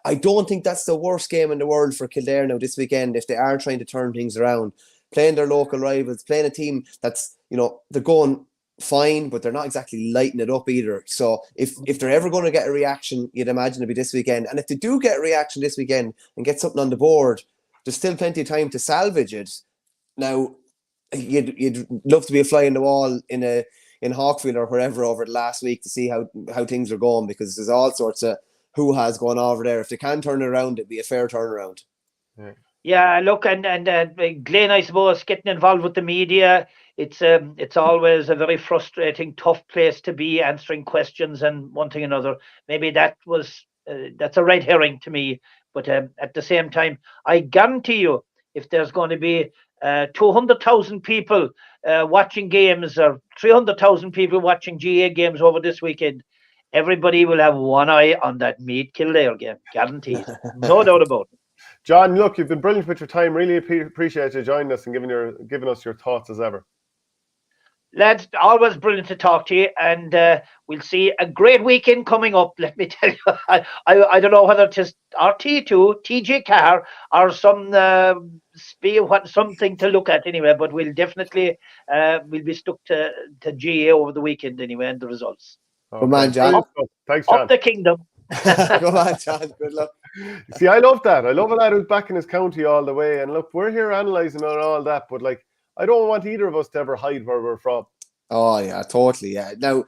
Speaker 2: I don't think that's the worst game in the world for Kildare now this weekend if they are trying to turn things around. Playing their local rivals, playing a team that's, you know, they're going fine, but they're not exactly lighting it up either. So if they're ever going to get a reaction, you'd imagine it'd be this weekend. And if they do get a reaction this weekend and get something on the board, there's still plenty of time to salvage it. Now, you'd love to be a fly in the wall in Hawkfield or wherever over the last week to see how things are going, because there's all sorts of hoo-has going over there. If they can turn it around, it'd be a fair turnaround.
Speaker 3: Yeah, look, and Glenn, I suppose, getting involved with the media, it's always a very frustrating, tough place to be, answering questions and one thing or another. Maybe that's a red herring to me, but at the same time, I guarantee you, if there's going to be 200,000 people watching games or 300,000 people watching GA games over this weekend, everybody will have one eye on that Meath Kildare game, guaranteed. No doubt about it.
Speaker 1: John, look, you've been brilliant with your time. Really appreciate you joining us and giving us your thoughts as ever.
Speaker 3: Lads, always brilliant to talk to you, and we'll see a great weekend coming up. Let me tell you, I don't know whether it's RT2, TJ Carr, or something to look at anyway. But we'll definitely we'll be stuck to GA over the weekend anyway, and the results.
Speaker 1: Okay.
Speaker 2: Good man, John.
Speaker 1: Thanks, John.
Speaker 3: Up the kingdom.
Speaker 2: Good man, John. Good luck.
Speaker 1: See, I love that. I love a lad who's back in his county all the way. And look, we're here analysing on all that, but like, I don't want either of us to ever hide where we're from.
Speaker 2: Oh yeah, totally. Yeah. Now,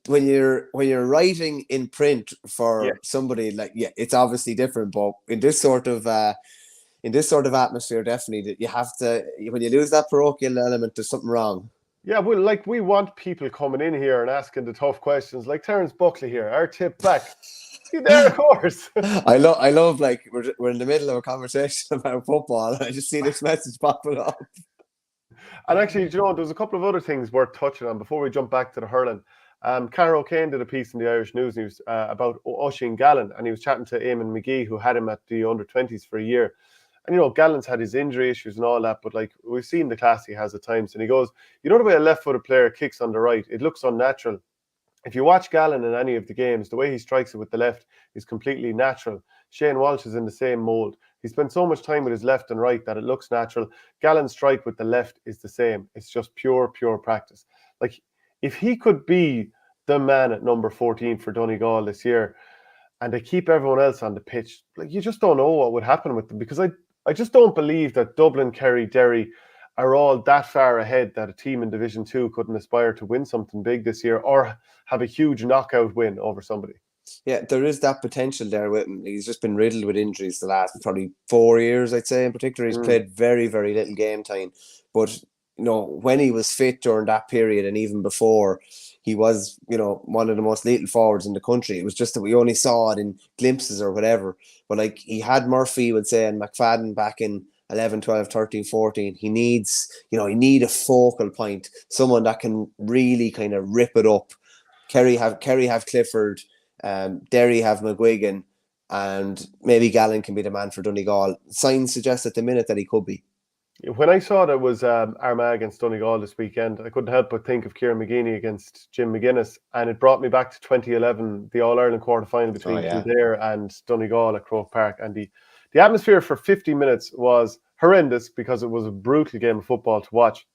Speaker 2: when you're writing in print for somebody like it's obviously different. But in this sort of atmosphere, definitely that you have to. When you lose that parochial element, there's something wrong.
Speaker 1: Yeah, well, we want people coming in here and asking the tough questions, like Terence Buckley here. Our tip back. See there, of course.
Speaker 2: I love like we're in the middle of a conversation about football, and I just see this message popping up.
Speaker 1: And actually, there's a couple of other things worth touching on before we jump back to the hurling. Cara O'Kane did a piece in the Irish News News about Oisín Gallen, and he was chatting to Eamon McGee, who had him at the under-20s for a year. And, Gallen's had his injury issues and all that, but, like, we've seen the class he has at times. And he goes, the way a left-footed player kicks on the right, it looks unnatural. If you watch Gallen in any of the games, the way he strikes it with the left is completely natural. Shane Walsh is in the same mould. He spent so much time with his left and right that it looks natural. Gallen's strike with the left is the same. It's just pure practice. Like, if he could be the man at number 14 for Donegal this year, and they keep everyone else on the pitch, like, you just don't know what would happen with them, because I just don't believe that Dublin, Kerry, Derry are all that far ahead that a team in Division 2 couldn't aspire to win something big this year or have a huge knockout win over somebody.
Speaker 2: Yeah, there is that potential there with him. He's just been riddled with injuries the last probably 4 years, I'd say. In particular, he's played very, very little game time. But, when he was fit during that period and even before, he was, one of the most lethal forwards in the country. It was just that we only saw it in glimpses or whatever. But, like, he had Murphy, would say, and McFadden back in 11, 12, 13, 14. He needs, he need a focal point, someone that can really kind of rip it up. Kerry have Clifford, Derry have McGuigan, and maybe Gallen can be the man for Donegal. Signs suggest at the minute that he could be.
Speaker 1: When I saw that it was Armagh against Donegal this weekend, I couldn't help but think of Kieran McGeeney against Jim McGuinness, and it brought me back to 2011, the All-Ireland quarter-final between Kildare and Donegal at Croke Park. And the atmosphere for 50 minutes was horrendous because it was a brutal game of football to watch,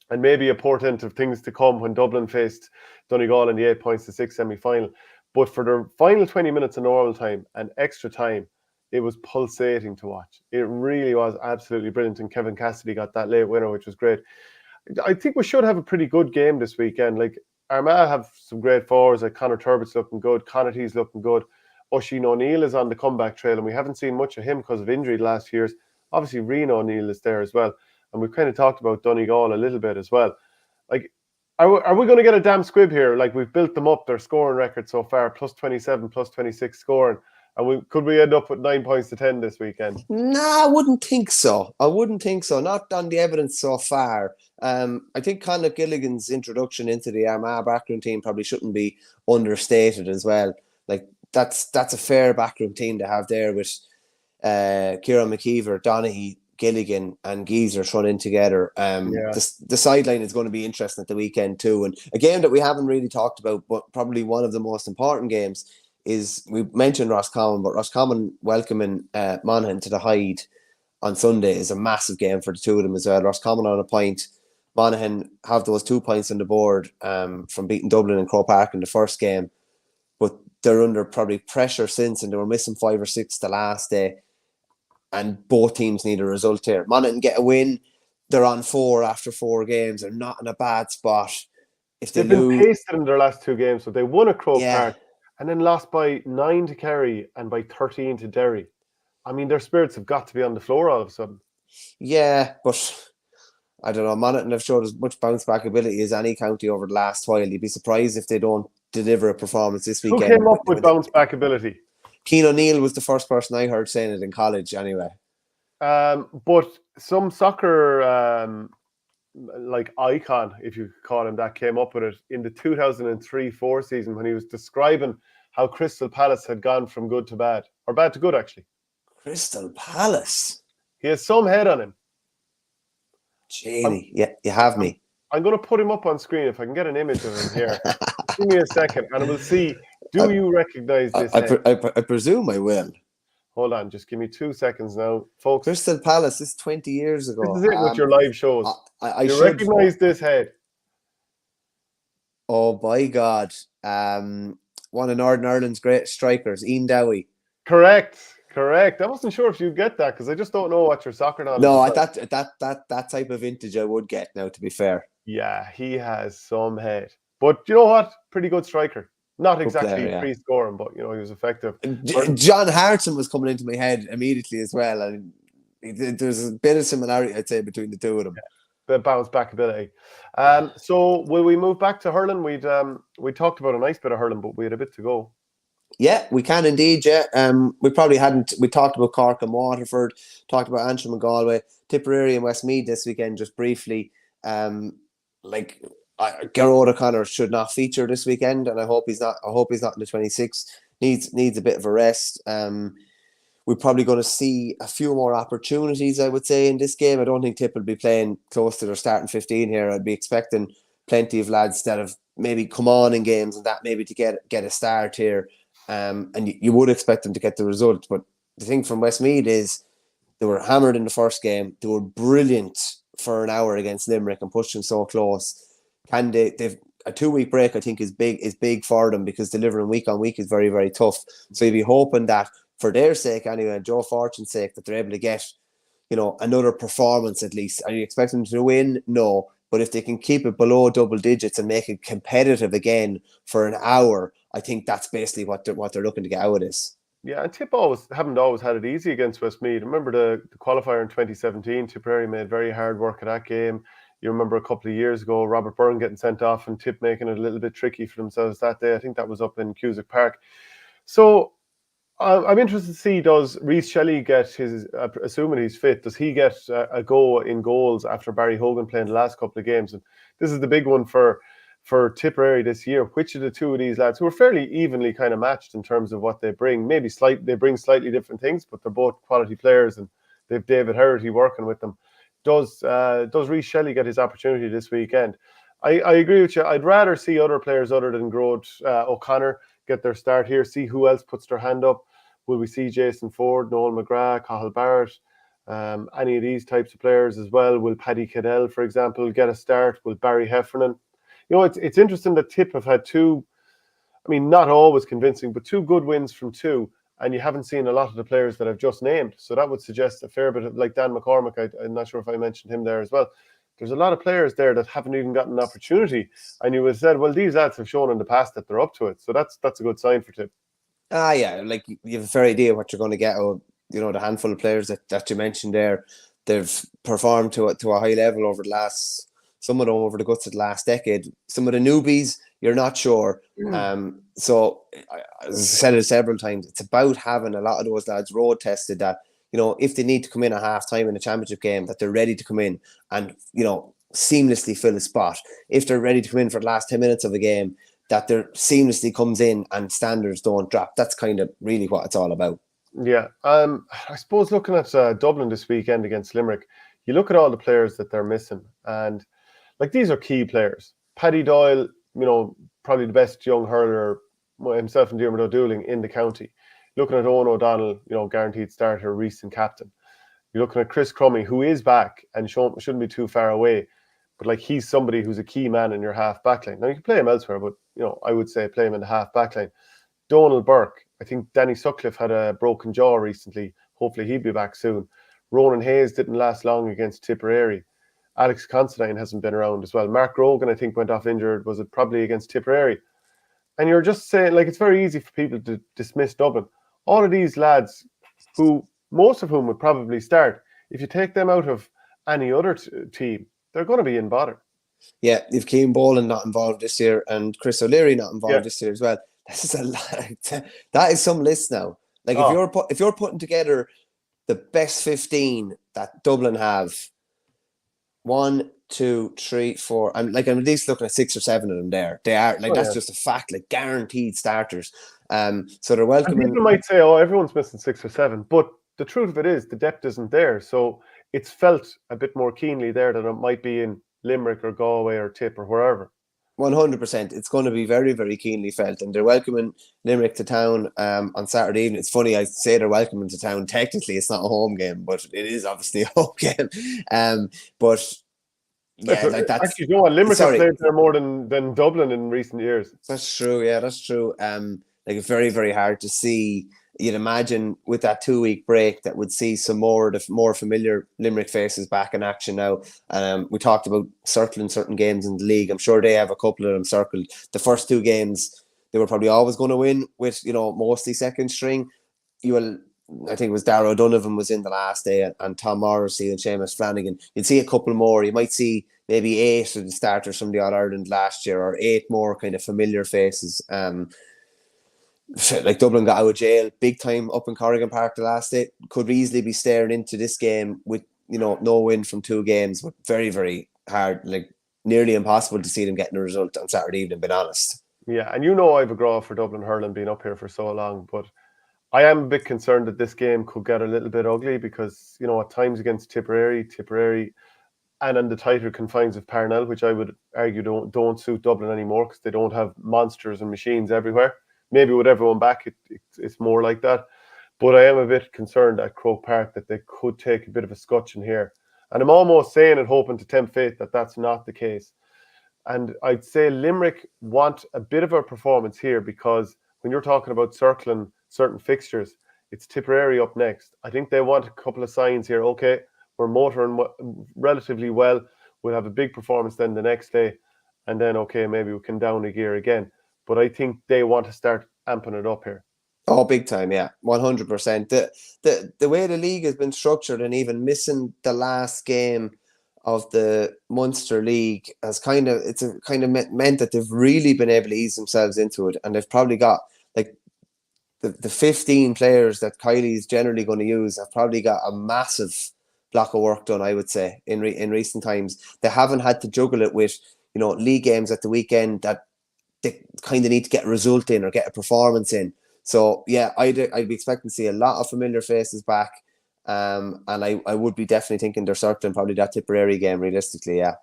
Speaker 1: and maybe a portent of things to come when Dublin faced Donegal in the 8 points to 6 semi-final. But for the final 20 minutes of normal time and extra time, it was pulsating to watch. It really was absolutely brilliant. And Kevin Cassidy got that late winner, which was great. I think we should have a pretty good game this weekend. Like, Armagh have some great forwards, like Conor Turbott's looking good, Connaughty's looking good. Oisín O'Neill is on the comeback trail, and we haven't seen much of him because of injury the last few years. Obviously, Reno O'Neill is there as well. And we've kind of talked about Donegal a little bit as well. Like, are we going to get a damn squib here? Like, we've built them up, their scoring record so far, plus 27, plus 26 scoring. And could we end up with 9 points to 10 this weekend?
Speaker 2: Nah, I wouldn't think so. Not on the evidence so far. I think Conor Gilligan's introduction into the Armagh backroom team probably shouldn't be understated as well. Like, that's a fair backroom team to have there with Kieran McKeever, Donaghy, Gilligan and Geezer thrown in together. The sideline is going to be interesting at the weekend too. And a game that we haven't really talked about, but probably one of the most important games, is we mentioned Roscommon, but Roscommon welcoming Monaghan to the Hyde on Sunday is a massive game for the two of them as well. Roscommon on a point. Monaghan have those 2 points on the board from beating Dublin and Croke Park in the first game, but they're under probably pressure since, and they were missing 5 or 6 the last day. And both teams need a result here. Monaghan get a win. They're on 4 after 4 games. They're not in a bad spot. If they've been
Speaker 1: pasted in their last 2 games, so they won at Croke Park and then lost by 9 to Kerry and by 13 to Derry. I mean, their spirits have got to be on the floor all of a sudden.
Speaker 2: Yeah, but I don't know. Monaghan have showed as much bounce back ability as any county over the last while. You'd be surprised if they don't deliver a performance this weekend.
Speaker 1: Who came up with bounce back ability?
Speaker 2: Cian O'Neill was the first person I heard saying it in college anyway.
Speaker 1: But some soccer like icon, if you could call him that, came up with it in the 2003-04 season when he was describing how Crystal Palace had gone from good to bad, or bad to good, actually.
Speaker 2: Crystal Palace.
Speaker 1: He has some head on him.
Speaker 2: Genie, yeah, you have me.
Speaker 1: I'm going to put him up on screen if I can get an image of him here. Give me a second, and we'll see. Do you recognize this head?
Speaker 2: I presume I will.
Speaker 1: Hold on, just give me 2 seconds now, folks.
Speaker 2: Crystal Palace, this is 20 years ago.
Speaker 1: This is it with your live shows.
Speaker 2: I
Speaker 1: you
Speaker 2: should
Speaker 1: recognize this head?
Speaker 2: Oh, by God. One of Northern Ireland's great strikers, Ian Dowie.
Speaker 1: Correct. I wasn't sure if you'd get that because I just don't know what your soccer knowledge
Speaker 2: No,
Speaker 1: is.
Speaker 2: that type of vintage I would get now, to be fair.
Speaker 1: Yeah, he has some head. But you know what? Pretty good striker. Not
Speaker 2: Good
Speaker 1: exactly
Speaker 2: player, yeah.
Speaker 1: free scoring, but he was effective.
Speaker 2: John Hartson was coming into my head immediately as well. And there's a bit of similarity, I'd say, between the two of them.
Speaker 1: The bounce back ability. So will we move back to hurling? We talked about a nice bit of hurling, but we had a bit to go.
Speaker 2: Yeah, we can indeed. Yeah, we probably hadn't. We talked about Cork and Waterford, talked about Antrim and Galway, Tipperary and Westmeath this weekend, just briefly. Gerard O'Connor should not feature this weekend, and I hope he's not. I hope he's not in the 26. Needs a bit of a rest. We're probably going to see a few more opportunities, I would say, in this game. I don't think Tip will be playing close to their starting 15 here. I'd be expecting plenty of lads that have maybe come on in games and that maybe to get a start here. And you would expect them to get the result. But the thing from Westmeath is they were hammered in the first game. They were brilliant for an hour against Limerick and pushed them so close. They've a 2-week break, I think, is big for them because delivering week on week is very, very tough. So you'd be hoping that for their sake anyway, and Joe Fortune's sake, that they're able to get, another performance at least. Are you expecting them to win? No. But if they can keep it below double digits and make it competitive again for an hour, I think that's basically what they're looking to get out of this.
Speaker 1: Yeah, and Tip haven't always had it easy against Westmeath. Remember the qualifier in 2017, Tipperary made very hard work of that game. You remember a couple of years ago, Robert Byrne getting sent off and Tip making it a little bit tricky for themselves that day. I think that was up in Cusack Park. So I'm interested to see, does Reece Shelley get his, assuming he's fit, does he get a go in goals after Barry Hogan playing the last couple of games? And this is the big one for Tipperary this year. Which of the two of these lads, who are fairly evenly kind of matched in terms of what they bring, they bring slightly different things, but they're both quality players and they've David Herity working with them. Does Reece Shelley get his opportunity this weekend? I agree with you. I'd rather see other players other than Gerard O'Connor get their start here, see who else puts their hand up. Will we see Jason Ford, Noel McGrath, Cathal Barrett, any of these types of players as well? Will Paddy Cadell, for example, get a start? Will Barry Heffernan? It's interesting that Tip have had two, not always convincing, but two good wins from two, and you haven't seen a lot of the players that I've just named. So that would suggest a fair bit of, like Dan McCormick, I'm not sure if I mentioned him there as well. There's a lot of players there that haven't even gotten an opportunity. And you would have said, well, these lads have shown in the past that they're up to it. So that's a good sign for Tip.
Speaker 2: Yeah, like you have a fair idea what you're going to get. The handful of players that you mentioned there, they've performed to a high level over the last, some of them over the guts of the last decade. Some of the newbies, you're not sure. So as I said it several times, it's about having a lot of those lads road tested that, if they need to come in at half time in a championship game, that they're ready to come in and, seamlessly fill a spot. If they're ready to come in for the last 10 minutes of a game, that they're seamlessly comes in and standards don't drop. That's kind of really what it's all about.
Speaker 1: Yeah. I suppose looking at Dublin this weekend against Limerick, you look at all the players that they're missing, and like these are key players. Paddy Doyle, probably the best young hurler, himself and Diarmuid O'Dooling in the county. Looking at Owen O'Donnell, guaranteed starter, recent captain. You're looking at Chris Crummy, who is back and shouldn't be too far away. But like he's somebody who's a key man in your half backline. Now you can play him elsewhere, but I would say play him in the half backline. Donald Burke, I think Danny Sutcliffe had a broken jaw recently. Hopefully he'll be back soon. Ronan Hayes didn't last long against Tipperary. Alex Considine hasn't been around as well. Mark Rogan, I think, went off injured. Was it probably against Tipperary? And you're just saying, like, it's very easy for people to dismiss Dublin. All of these lads, who most of whom would probably start, if you take them out of any other team, they're going to be in bother.
Speaker 2: Yeah, if Keane Boland not involved this year and Chris O'Leary not involved this year as well, this is a lot. That is some list now. Like if you're putting together the best 15 that Dublin have, 1, 2, 3, 4. I'm at least looking at 6 or 7 of them there. They are like that's just a fact, like guaranteed starters. So they're
Speaker 1: And
Speaker 2: welcoming.
Speaker 1: people might say, "Oh, everyone's missing 6 or 7," but the truth of it is, the depth isn't there. So it's felt a bit more keenly there than it might be in Limerick or Galway or Tip or wherever.
Speaker 2: 100%. It's going to be very, very keenly felt, and they're welcoming Limerick to town on Saturday evening. It's funny I say they're welcoming to town. Technically, it's not a home game, but it is obviously a home game. But yeah, like that's
Speaker 1: actually, you know what? Limerick have
Speaker 2: sorry.
Speaker 1: played there more than Dublin in recent years.
Speaker 2: That's true. Yeah, that's true. Like it's very, very hard to see. You'd imagine with that 2-week break that would see some more of the more familiar Limerick faces back in action now. We talked about circling certain games in the league. I'm sure they have a couple of them circled. The first 2 games they were probably always going to win with, mostly second string. I think it was Darragh Donovan was in the last day, and Tom Morrissey and Seamus Flanagan. You'd see a couple more. You might see maybe 8 of the starters from the All-Ireland last year, or 8 more kind of familiar faces. Like Dublin got out of jail big time up in Corrigan Park the last day. Could easily be staring into this game with no win from 2 games, but very, very hard, like nearly impossible to see them getting a result on Saturday evening, being honest.
Speaker 1: Yeah, and I have a graw for Dublin hurling being up here for so long, but I am a bit concerned that this game could get a little bit ugly because, at times against Tipperary, and in the tighter confines of Parnell, which I would argue don't suit Dublin anymore because they don't have monsters and machines everywhere. Maybe with everyone back, it's more like that. But I am a bit concerned at Croke Park that they could take a bit of a scutcheon here. And I'm almost saying it, hoping to tempt fate that that's not the case. And I'd say Limerick want a bit of a performance here because when you're talking about circling certain fixtures, it's Tipperary up next. I think they want a couple of signs here. Okay, we're motoring relatively well. We'll have a big performance then the next day. And then, okay, maybe we can down a gear again. But I think they want to start amping it up here.
Speaker 2: Oh, big time, yeah, 100%. The way the league has been structured, and even missing the last game of the Munster League has kind of meant that they've really been able to ease themselves into it, and they've probably got like the 15 players that Kylie's generally going to use have probably got a massive block of work done, I would say, in recent times. They haven't had to juggle it with league games at the weekend that they kind of need to get a result in or get a performance in. So yeah, I'd be expecting to see a lot of familiar faces back, and I would be definitely thinking they're circling probably that Tipperary game realistically. Yeah.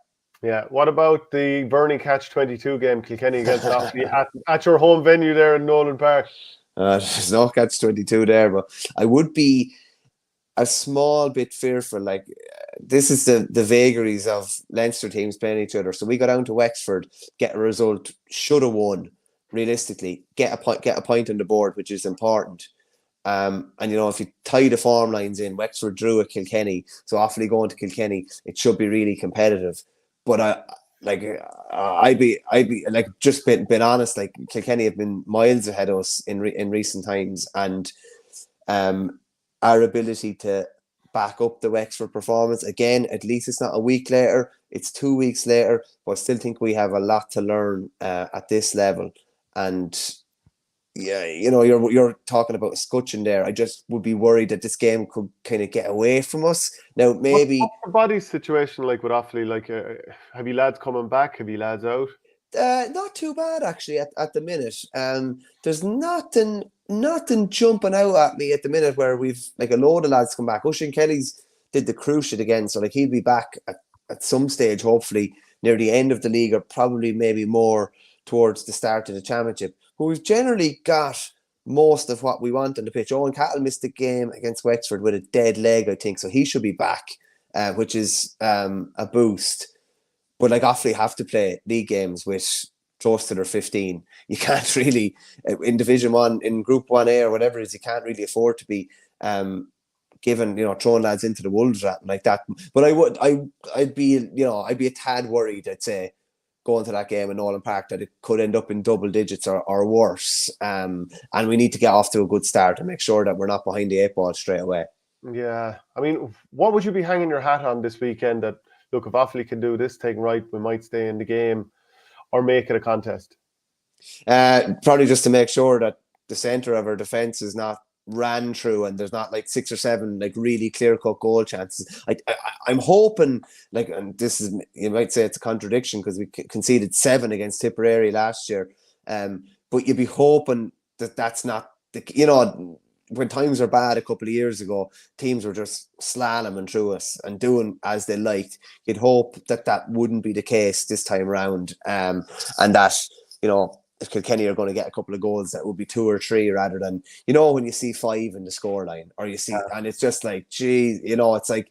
Speaker 1: Yeah. What about the Verney catch-22 game, Kilkenny against Offaly at your home venue there in Nolan Park?
Speaker 2: There's no catch-22 there, but I would be a small bit fearful. Like this is the vagaries of Leinster teams playing each other. So we go down to Wexford, get a result, should have won. Realistically, get a point on the board, which is important. And if you tie the form lines in, Wexford drew at Kilkenny, so Offaly going to Kilkenny, it should be really competitive. But I'd be like just been honest. Like Kilkenny have been miles ahead of us in recent times, and our ability to back up the Wexford performance again. At least it's not a week later; it's 2 weeks later. But I still think we have a lot to learn at this level. And yeah, you're talking about a scutcheon there. I just would be worried that this game could kind of get away from us. Now, maybe
Speaker 1: what's the body situation like with Offaly? Like, have you lads coming back? Have you lads out?
Speaker 2: Not too bad actually at the minute. There's nothing jumping out at me at the minute where we've like a load of lads come back. Oisin Kelly's did the cruciate again, so like he'll be back at some stage, hopefully near the end of the league, or probably maybe more towards the start of the championship. But we've generally got most of what we want on the pitch. Owen Cattle missed the game against Wexford with a dead leg, I think, so he should be back, which is a boost. But like Offaly have to play league games with close to their 15. You can't really, in Division 1, in Group 1A or whatever it is, you can't really afford to be given, throwing lads into the wolves like that. But I'd be a tad worried, I'd say, going to that game in Nolan Park, that it could end up in double digits or worse. And we need to get off to a good start and make sure that we're not behind the 8 ball straight away.
Speaker 1: Yeah. I mean, what would you be hanging your hat on this weekend that, look, if Offaly can do this thing right, we might stay in the game or make it a contest?
Speaker 2: Probably just to make sure that the centre of our defence is not ran through and there's not like 6 or 7 like really clear-cut goal chances. I'm hoping, like, and this is, you might say it's a contradiction because we conceded 7 against Tipperary last year, but you'd be hoping that that's not the, you know, when times are bad a couple of years ago, teams were just slaloming through us and doing as they liked. You'd hope that that wouldn't be the case this time around, and that, you know, if Kilkenny are going to get a couple of goals, that would be 2 or 3 rather than, you know, when you see 5 in the scoreline, or you see, and it's just like, gee, you know, it's like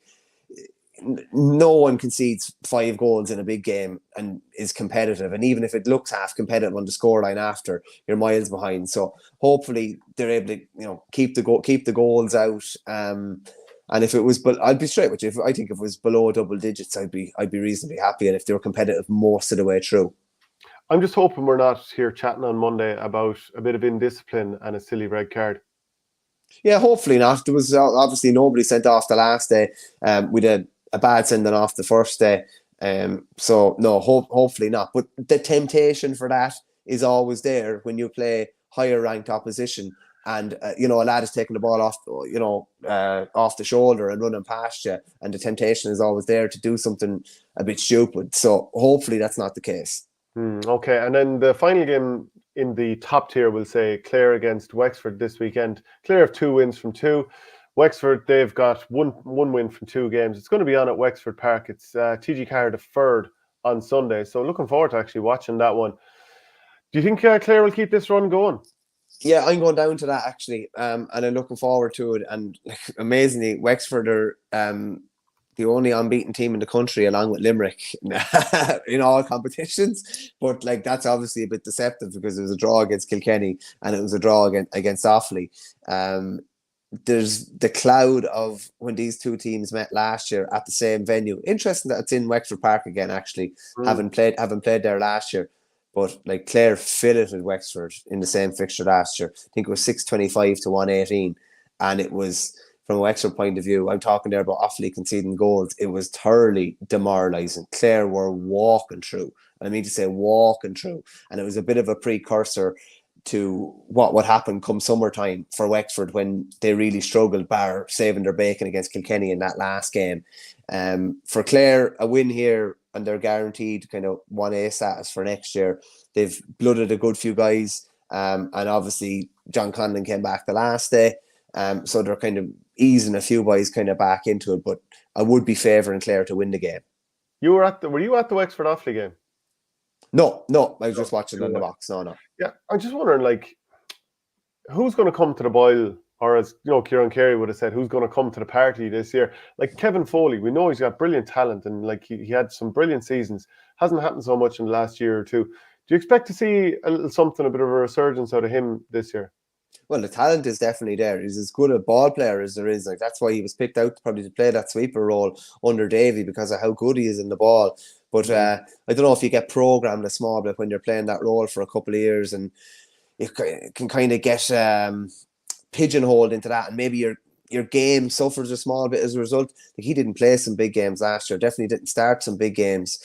Speaker 2: no one concedes 5 goals in a big game and is competitive. And even if it looks half competitive on the scoreline after, you're miles behind. So hopefully they're able to, you know, keep the goals out. And if it was, but I'd be straight with you. I think if it was below double digits, I'd be reasonably happy. And if they were competitive most of the way through.
Speaker 1: I'm just hoping we're not here chatting on Monday about a bit of indiscipline and a silly red card.
Speaker 2: Yeah, hopefully not. There was obviously nobody sent off the last day. We did a bad sending off the first day. So no, hopefully not. But the temptation for that is always there when you play higher ranked opposition, and you know, a lad is taking the ball off, you know, off the shoulder and running past you, and the temptation is always there to do something a bit stupid. So hopefully that's not the case.
Speaker 1: Okay, and then the final game in the top tier, we'll say Clare against Wexford this weekend. Clare have 2 wins from 2. Wexford, they've got one win from 2 games. It's going to be on at Wexford Park. It's TG Carr deferred on Sunday, so looking forward to actually watching that one. Do you think Clare will keep this run going?
Speaker 2: Yeah, I'm going down to that actually, and I'm looking forward to it. And amazingly, Wexford are the only unbeaten team in the country, along with Limerick, in all competitions. But like, that's obviously a bit deceptive because it was a draw against Kilkenny and it was a draw against Offaly. There's the cloud of when these 2 teams met last year at the same venue. Interesting that it's in Wexford Park again, actually, having played there last year. But like, Clare filleted Wexford in the same fixture last year. I think it was 625 to 118, and it was, from a Wexford point of view, I'm talking there about Offaly conceding goals, it was thoroughly demoralising. Clare were walking through. I mean to say walking through. And it was a bit of a precursor to what would happen come summertime for Wexford when they really struggled, bar saving their bacon against Kilkenny in that last game. For Clare, a win here, and they're guaranteed kind of 1A status for next year. They've blooded a good few guys, and obviously John Conlon came back the last day. So they're kind of easing a few boys kind of back into it, but I would be favouring Clare to win the game.
Speaker 1: Were you at the Wexford Offaly game?
Speaker 2: No, I was just watching on the box. No.
Speaker 1: Yeah, I'm just wondering, like, who's going to come to the boil, or as you know, Kieran Kerry would have said, who's going to come to the party this year? Like Kevin Foley, we know he's got brilliant talent, and like he had some brilliant seasons. Hasn't happened so much in the last year or two. Do you expect to see a little something, a bit of a resurgence out of him this year?
Speaker 2: Well, the talent is definitely there. He's as good a ball player as there is. Like, that's why he was picked out probably to play that sweeper role under Davy, because of how good he is in the ball. But I don't know if you get programmed a small bit when you're playing that role for a couple of years, and you can kind of get pigeonholed into that, and maybe your game suffers a small bit as a result. Like, he didn't play some big games last year. Definitely didn't start some big games.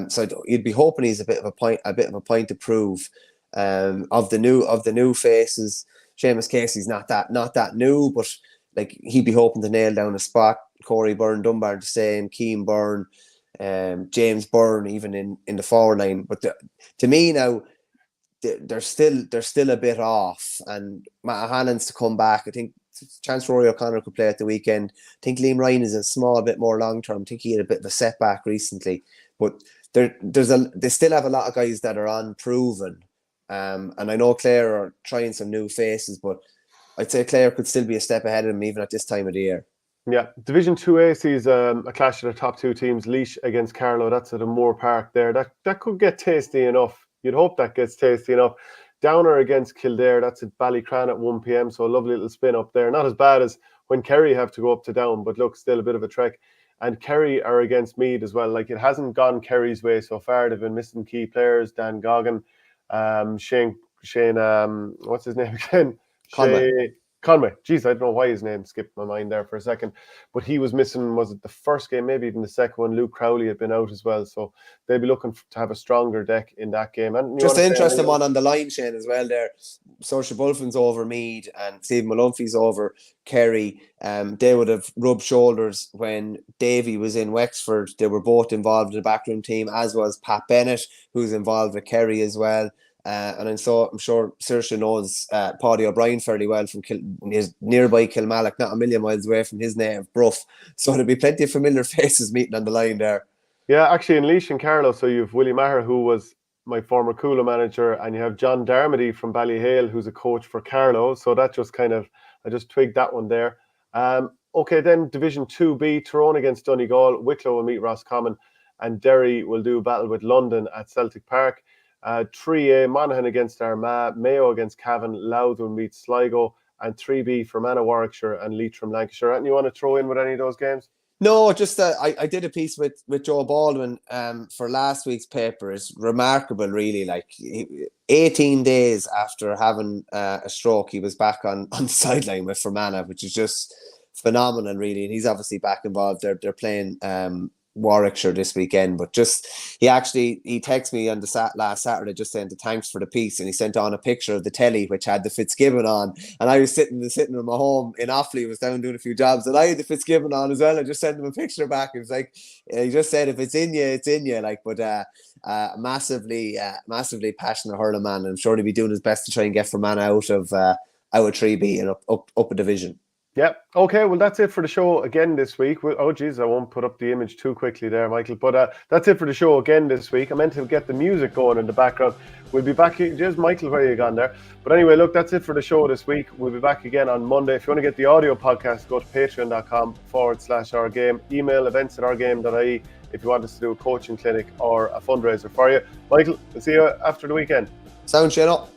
Speaker 2: So you'd be hoping he's a bit of a point to prove. Of the new faces, Seamus Casey's not that new, but like, he'd be hoping to nail down a spot. Corey Byrne, Dunbar the same, Keane Byrne, James Byrne, even in the forward line. But to me now, they're still a bit off. And Matt Hannon's to come back. I think chance Rory O'Connor could play at the weekend. I think Liam Ryan is a small bit more long term. I think he had a bit of a setback recently, but they still have a lot of guys that are unproven. And I know Clare are trying some new faces, but I'd say Clare could still be a step ahead of them even at this time of the year.
Speaker 1: Yeah, Division 2A sees a clash of the top 2 teams, Laois against Carlow. That's at the Moore Park there. That could get tasty enough. You'd hope that gets tasty enough. Downer against Kildare. That's at Ballycran at 1 p.m. So a lovely little spin up there. Not as bad as when Kerry have to go up to Down, but look, still a bit of a trek. And Kerry are against Meath as well. Like, it hasn't gone Kerry's way so far. They've been missing key players. Dan Goggin, Shane, what's his name again?
Speaker 2: Conway.
Speaker 1: Conway. Jeez, I don't know why his name skipped my mind there for a second. But he was missing, was it the first game, maybe even the second one? Luke Crowley had been out as well. So they'll be looking to have a stronger deck in that game. And
Speaker 2: just an interesting one on the line, Shane, as well there. Saoirse Bulfin's over Meath and Stephen Malumphey's over Kerry. They would have rubbed shoulders when Davy was in Wexford. They were both involved in the backroom team, as was Pat Bennett, who's involved with Kerry as well. And I'm sure Saoirse knows Paddy O'Brien fairly well from nearby Kilmallock, not a million miles away from his native Bruff. So there'll be plenty of familiar faces meeting on the line there.
Speaker 1: Yeah, actually in Laois and Carlow, so you've Willie Maher, who was my former Coola manager, and you have John Dermody from Ballyhale, who's a coach for Carlow. So that just kind of, I just twigged that one there. Okay, then Division 2B, Tyrone against Donegal, Wicklow will meet Roscommon, and Derry will do battle with London at Celtic Park. 3A, Monaghan against Armagh, Mayo against Cavan, Louth will meet Sligo, and 3B, Fermanagh Warwickshire and Leitrim Lancashire. And you want to throw in with any of those games?
Speaker 2: No, just I did a piece with Joe Baldwin for last week's paper. It's remarkable, really. Like 18 days after having a stroke, he was back on the sideline with Fermanagh, which is just phenomenal, really. And he's obviously back involved. They're playing Warwickshire this weekend, but just he texted me on the last Saturday just saying thanks for the piece, and he sent on a picture of the telly which had the Fitzgibbon on, and I was sitting in my home in Offaly, was down doing a few jobs, and I had the Fitzgibbon on as well. I just sent him a picture back. It was like, he just said, if it's in you, it's in you. Like, but massively passionate hurling man, and I'm sure he'll be doing his best to try and get Fermanagh out of 3B and up a division.
Speaker 1: Yeah. Okay. Well, that's it for the show again this week. Oh, geez, I won't put up the image too quickly there, Michael. But that's it for the show again this week. I meant to get the music going in the background. We'll be back. Just Michael, where are you gone there? But anyway, look, that's it for the show this week. We'll be back again on Monday. If you want to get the audio podcast, go to patreon.com/OurGame. Email events@OurGame.ie if you want us to do a coaching clinic or a fundraiser for you. Michael, we'll see you after the weekend.
Speaker 2: Sound, Shane up.